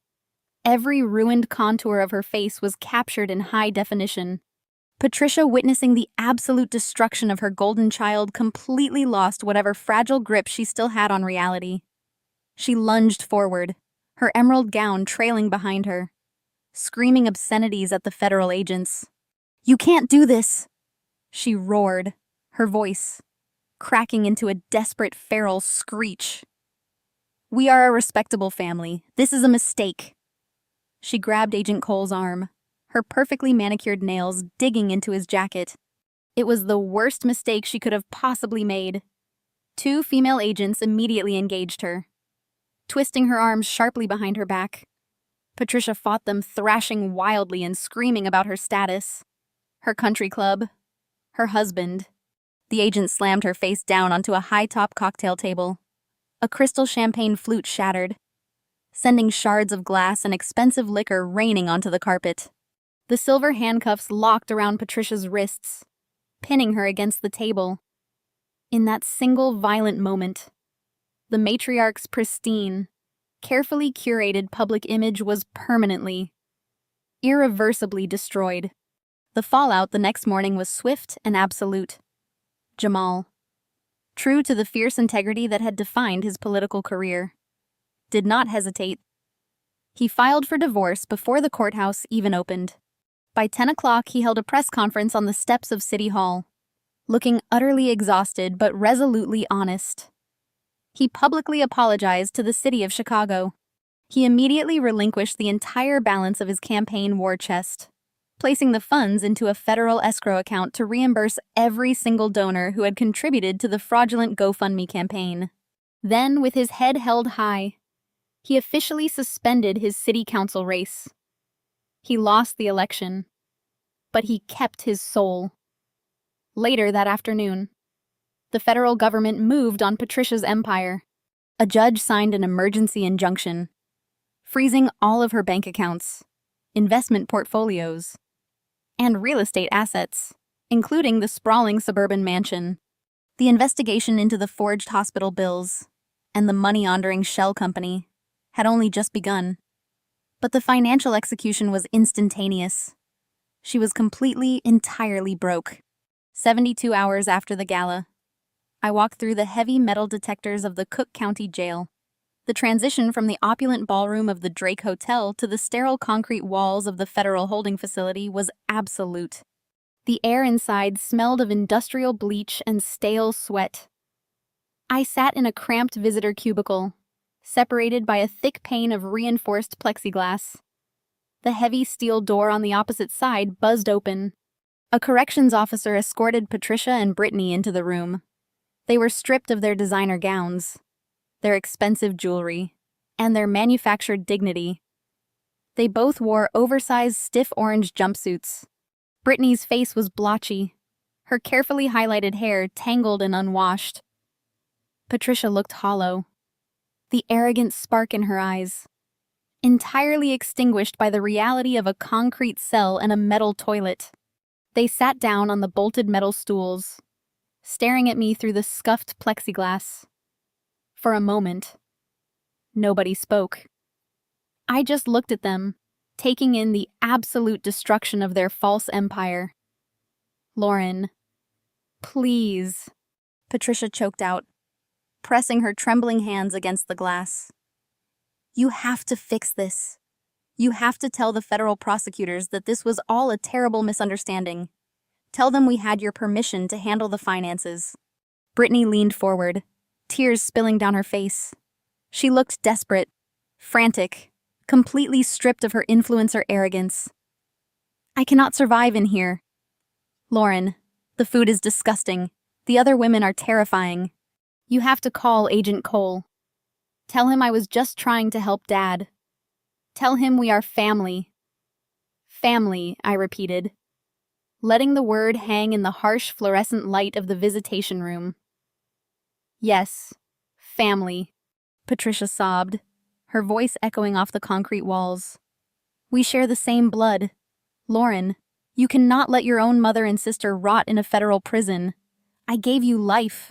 every ruined contour of her face was captured in high definition. Patricia, witnessing the absolute destruction of her golden child, completely lost whatever fragile grip she still had on reality. She lunged forward, her emerald gown trailing behind her, screaming obscenities at the federal agents. "You can't do this!" she roared, her voice cracking into a desperate, feral screech. "We are a respectable family. This is a mistake." She grabbed Agent Cole's arm, her perfectly manicured nails digging into his jacket. It was the worst mistake she could have possibly made. 2 female agents immediately engaged her, twisting her arms sharply behind her back. Patricia fought them, thrashing wildly and screaming about her status, her country club, her husband. The agent slammed her face down onto a high-top cocktail table. A crystal champagne flute shattered, sending shards of glass and expensive liquor raining onto the carpet. The silver handcuffs locked around Patricia's wrists, pinning her against the table. In that single violent moment, the matriarch's pristine, carefully curated public image was permanently, irreversibly destroyed. The fallout the next morning was swift and absolute. Jamal, true to the fierce integrity that had defined his political career, did not hesitate. He filed for divorce before the courthouse even opened. By 10 o'clock, he held a press conference on the steps of City Hall, looking utterly exhausted but resolutely honest. He publicly apologized to the city of Chicago. He immediately relinquished the entire balance of his campaign war chest, placing the funds into a federal escrow account to reimburse every single donor who had contributed to the fraudulent GoFundMe campaign. Then, with his head held high, he officially suspended his city council race. He lost the election, but he kept his soul. Later that afternoon, the federal government moved on Patricia's empire. A judge signed an emergency injunction, freezing all of her bank accounts, investment portfolios, and real estate assets, including the sprawling suburban mansion. The investigation into the forged hospital bills and the money-laundering shell company had only just begun. But the financial execution was instantaneous. She was completely, entirely broke. 72 hours after the gala, I walked through the heavy metal detectors of the Cook County Jail. The transition from the opulent ballroom of the Drake Hotel to the sterile concrete walls of the federal holding facility was absolute. The air inside smelled of industrial bleach and stale sweat. I sat in a cramped visitor cubicle, separated by a thick pane of reinforced plexiglass. The heavy steel door on the opposite side buzzed open. A corrections officer escorted Patricia and Brittany into the room. They were stripped of their designer gowns, their expensive jewelry, and their manufactured dignity. They both wore oversized, stiff orange jumpsuits. Brittany's face was blotchy, her carefully highlighted hair tangled and unwashed. Patricia looked hollow, the arrogant spark in her eyes entirely extinguished by the reality of a concrete cell and a metal toilet. They sat down on the bolted metal stools, staring at me through the scuffed plexiglass. For a moment, nobody spoke. I just looked at them, taking in the absolute destruction of their false empire. "Lauren, please," Patricia choked out, pressing her trembling hands against the glass. "You have to fix this. You have to tell the federal prosecutors that this was all a terrible misunderstanding. Tell them we had your permission to handle the finances." Brittany leaned forward, tears spilling down her face. She looked desperate, frantic, completely stripped of her influencer arrogance. "I cannot survive in here. Lauren, the food is disgusting. The other women are terrifying. You have to call Agent Cole. Tell him I was just trying to help Dad. Tell him we are family." "Family," I repeated, letting the word hang in the harsh fluorescent light of the visitation room. "Yes, family," Patricia sobbed, her voice echoing off the concrete walls. "We share the same blood. Lauren, you cannot let your own mother and sister rot in a federal prison. I gave you life.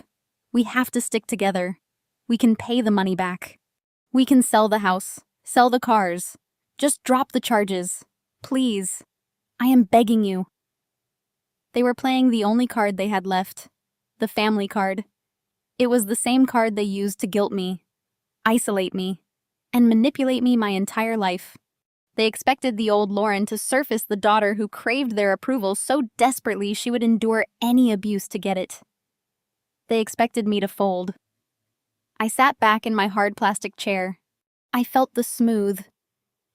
We have to stick together. We can pay the money back. We can sell the house, sell the cars. Just drop the charges. Please. I am begging you." They were playing the only card they had left, the family card. It was the same card they used to guilt me, isolate me, and manipulate me my entire life. They expected the old Lauren to surface the daughter who craved their approval so desperately she would endure any abuse to get it. They expected me to fold. I sat back in my hard plastic chair. I felt the smooth,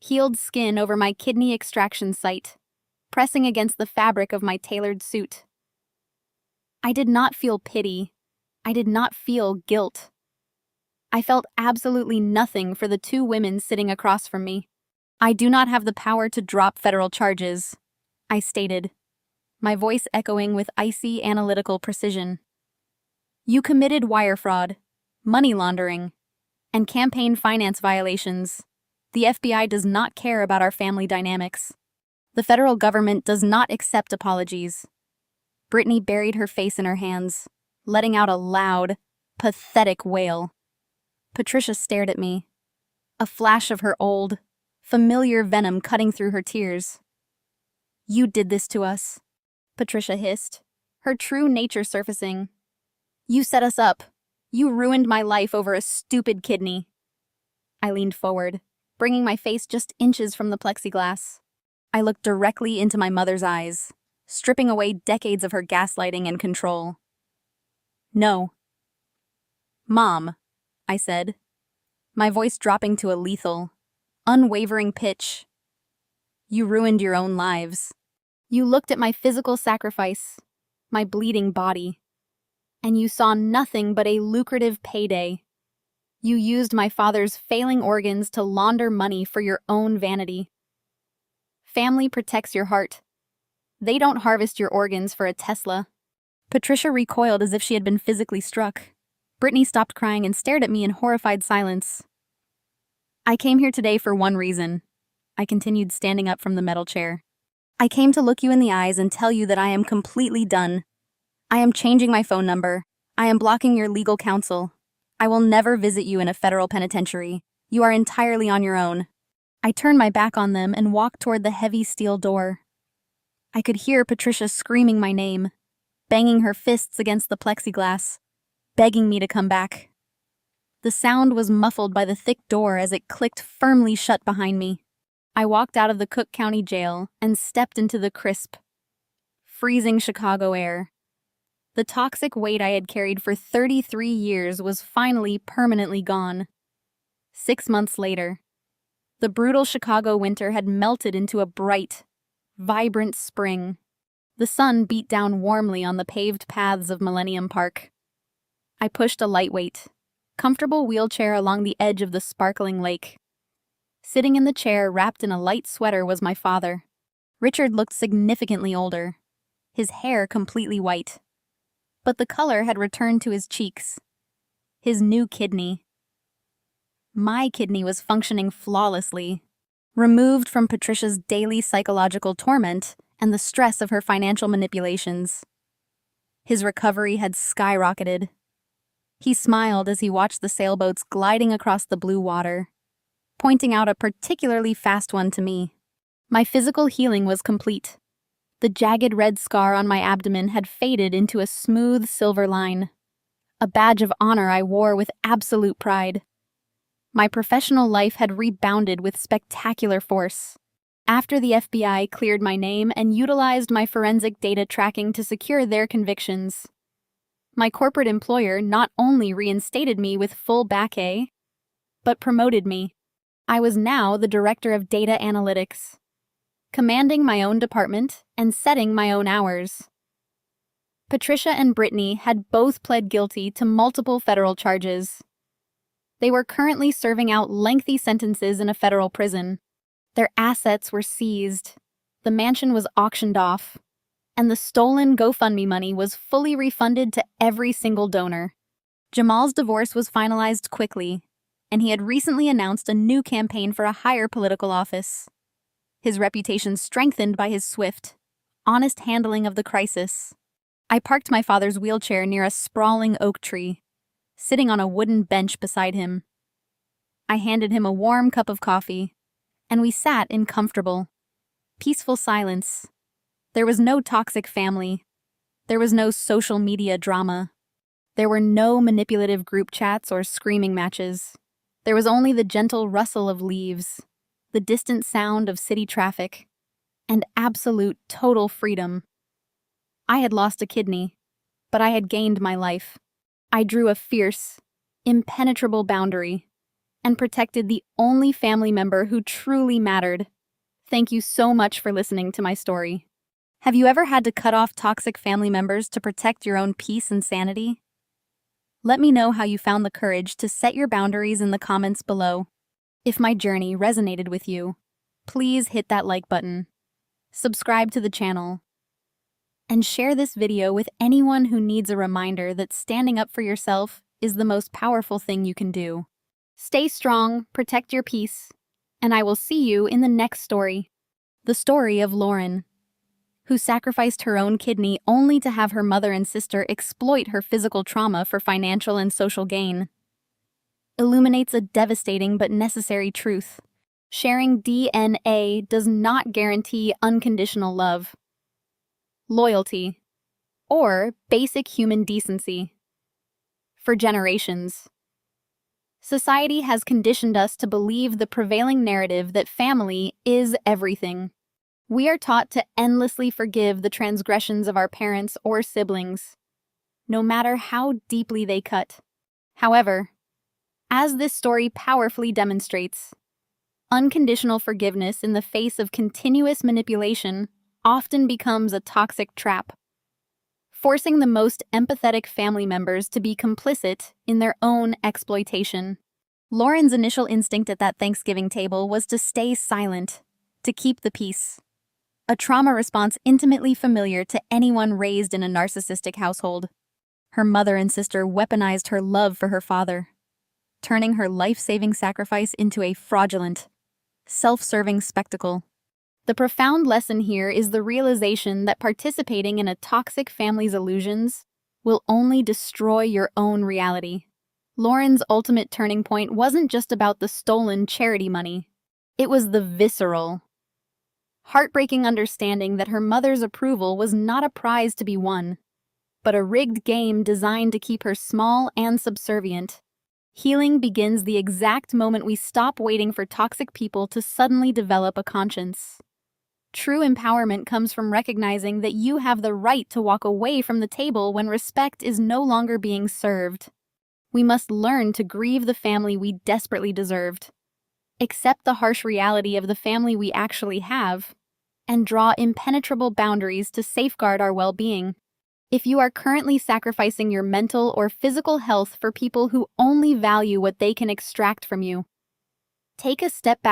healed skin over my kidney extraction site, pressing against the fabric of my tailored suit. I did not feel pity. I did not feel guilt. I felt absolutely nothing for the two women sitting across from me. "I do not have the power to drop federal charges," I stated, my voice echoing with icy analytical precision. "You committed wire fraud, money laundering, and campaign finance violations. The FBI does not care about our family dynamics. The federal government does not accept apologies." Brittany buried her face in her hands, letting out a loud, pathetic wail. Patricia stared at me, a flash of her old, familiar venom cutting through her tears. "You did this to us," Patricia hissed, her true nature surfacing. "You set us up. You ruined my life over a stupid kidney." I leaned forward, bringing my face just inches from the plexiglass. I looked directly into my mother's eyes, stripping away decades of her gaslighting and control. "No." "Mom," I said, my voice dropping to a lethal, unwavering pitch. "You ruined your own lives. You looked at my physical sacrifice, my bleeding body, and you saw nothing but a lucrative payday. You used my father's failing organs to launder money for your own vanity. Family protects your heart. They don't harvest your organs for a Tesla." Patricia recoiled as if she had been physically struck. Brittany stopped crying and stared at me in horrified silence. "I came here today for one reason," I continued, standing up from the metal chair. "I came to look you in the eyes and tell you that I am completely done. I am changing my phone number. I am blocking your legal counsel. I will never visit you in a federal penitentiary. You are entirely on your own." I turned my back on them and walked toward the heavy steel door. I could hear Patricia screaming my name, banging her fists against the plexiglass, begging me to come back. The sound was muffled by the thick door as it clicked firmly shut behind me. I walked out of the Cook County Jail and stepped into the crisp, freezing Chicago air. The toxic weight I had carried for 33 years was finally permanently gone. 6 months later, the brutal Chicago winter had melted into a bright, vibrant spring. The sun beat down warmly on the paved paths of Millennium Park. I pushed a lightweight, comfortable wheelchair along the edge of the sparkling lake. Sitting in the chair wrapped in a light sweater was my father. Richard looked significantly older, his hair completely white. But the color had returned to his cheeks. His new kidney. My kidney was functioning flawlessly, removed from Patricia's daily psychological torment and the stress of her financial manipulations. His recovery had skyrocketed. He smiled as he watched the sailboats gliding across the blue water, pointing out a particularly fast one to me. My physical healing was complete. The jagged red scar on my abdomen had faded into a smooth silver line, a badge of honor I wore with absolute pride. My professional life had rebounded with spectacular force. After the FBI cleared my name and utilized my forensic data tracking to secure their convictions, my corporate employer not only reinstated me with full back pay, but promoted me. I was now the director of data analytics, commanding my own department and setting my own hours. Patricia and Brittany had both pled guilty to multiple federal charges. They were currently serving out lengthy sentences in a federal prison. Their assets were seized, the mansion was auctioned off, and the stolen GoFundMe money was fully refunded to every single donor. Jamal's divorce was finalized quickly, and he had recently announced a new campaign for a higher political office. His reputation strengthened by his swift, honest handling of the crisis. I parked my father's wheelchair near a sprawling oak tree, sitting on a wooden bench beside him. I handed him a warm cup of coffee, and we sat in comfortable, peaceful silence. There was no toxic family. There was no social media drama. There were no manipulative group chats or screaming matches. There was only the gentle rustle of leaves, the distant sound of city traffic, and absolute total freedom. I had lost a kidney, but I had gained my life. I drew a fierce, impenetrable boundary and protected the only family member who truly mattered. Thank you so much for listening to my story. Have you ever had to cut off toxic family members to protect your own peace and sanity? Let me know how you found the courage to set your boundaries in the comments below. If my journey resonated with you, please hit that like button, subscribe to the channel, and share this video with anyone who needs a reminder that standing up for yourself is the most powerful thing you can do. Stay strong, protect your peace, and I will see you in the next story. The story of Lauren, who sacrificed her own kidney only to have her mother and sister exploit her physical trauma for financial and social gain, illuminates a devastating but necessary truth. Sharing DNA does not guarantee unconditional love, loyalty, or basic human decency. For generations, society has conditioned us to believe the prevailing narrative that family is everything. We are taught to endlessly forgive the transgressions of our parents or siblings, no matter how deeply they cut. However, as this story powerfully demonstrates, unconditional forgiveness in the face of continuous manipulation often becomes a toxic trap, forcing the most empathetic family members to be complicit in their own exploitation. Lauren's initial instinct at that Thanksgiving table was to stay silent, to keep the peace. A trauma response intimately familiar to anyone raised in a narcissistic household. Her mother and sister weaponized her love for her father, turning her life-saving sacrifice into a fraudulent, self-serving spectacle. The profound lesson here is the realization that participating in a toxic family's illusions will only destroy your own reality. Lauren's ultimate turning point wasn't just about the stolen charity money. It was the visceral, heartbreaking understanding that her mother's approval was not a prize to be won, but a rigged game designed to keep her small and subservient. Healing begins the exact moment we stop waiting for toxic people to suddenly develop a conscience. True empowerment comes from recognizing that you have the right to walk away from the table when respect is no longer being served. We must learn to grieve the family we desperately deserved, accept the harsh reality of the family we actually have, and draw impenetrable boundaries to safeguard our well-being. If you are currently sacrificing your mental or physical health for people who only value what they can extract from you, take a step back.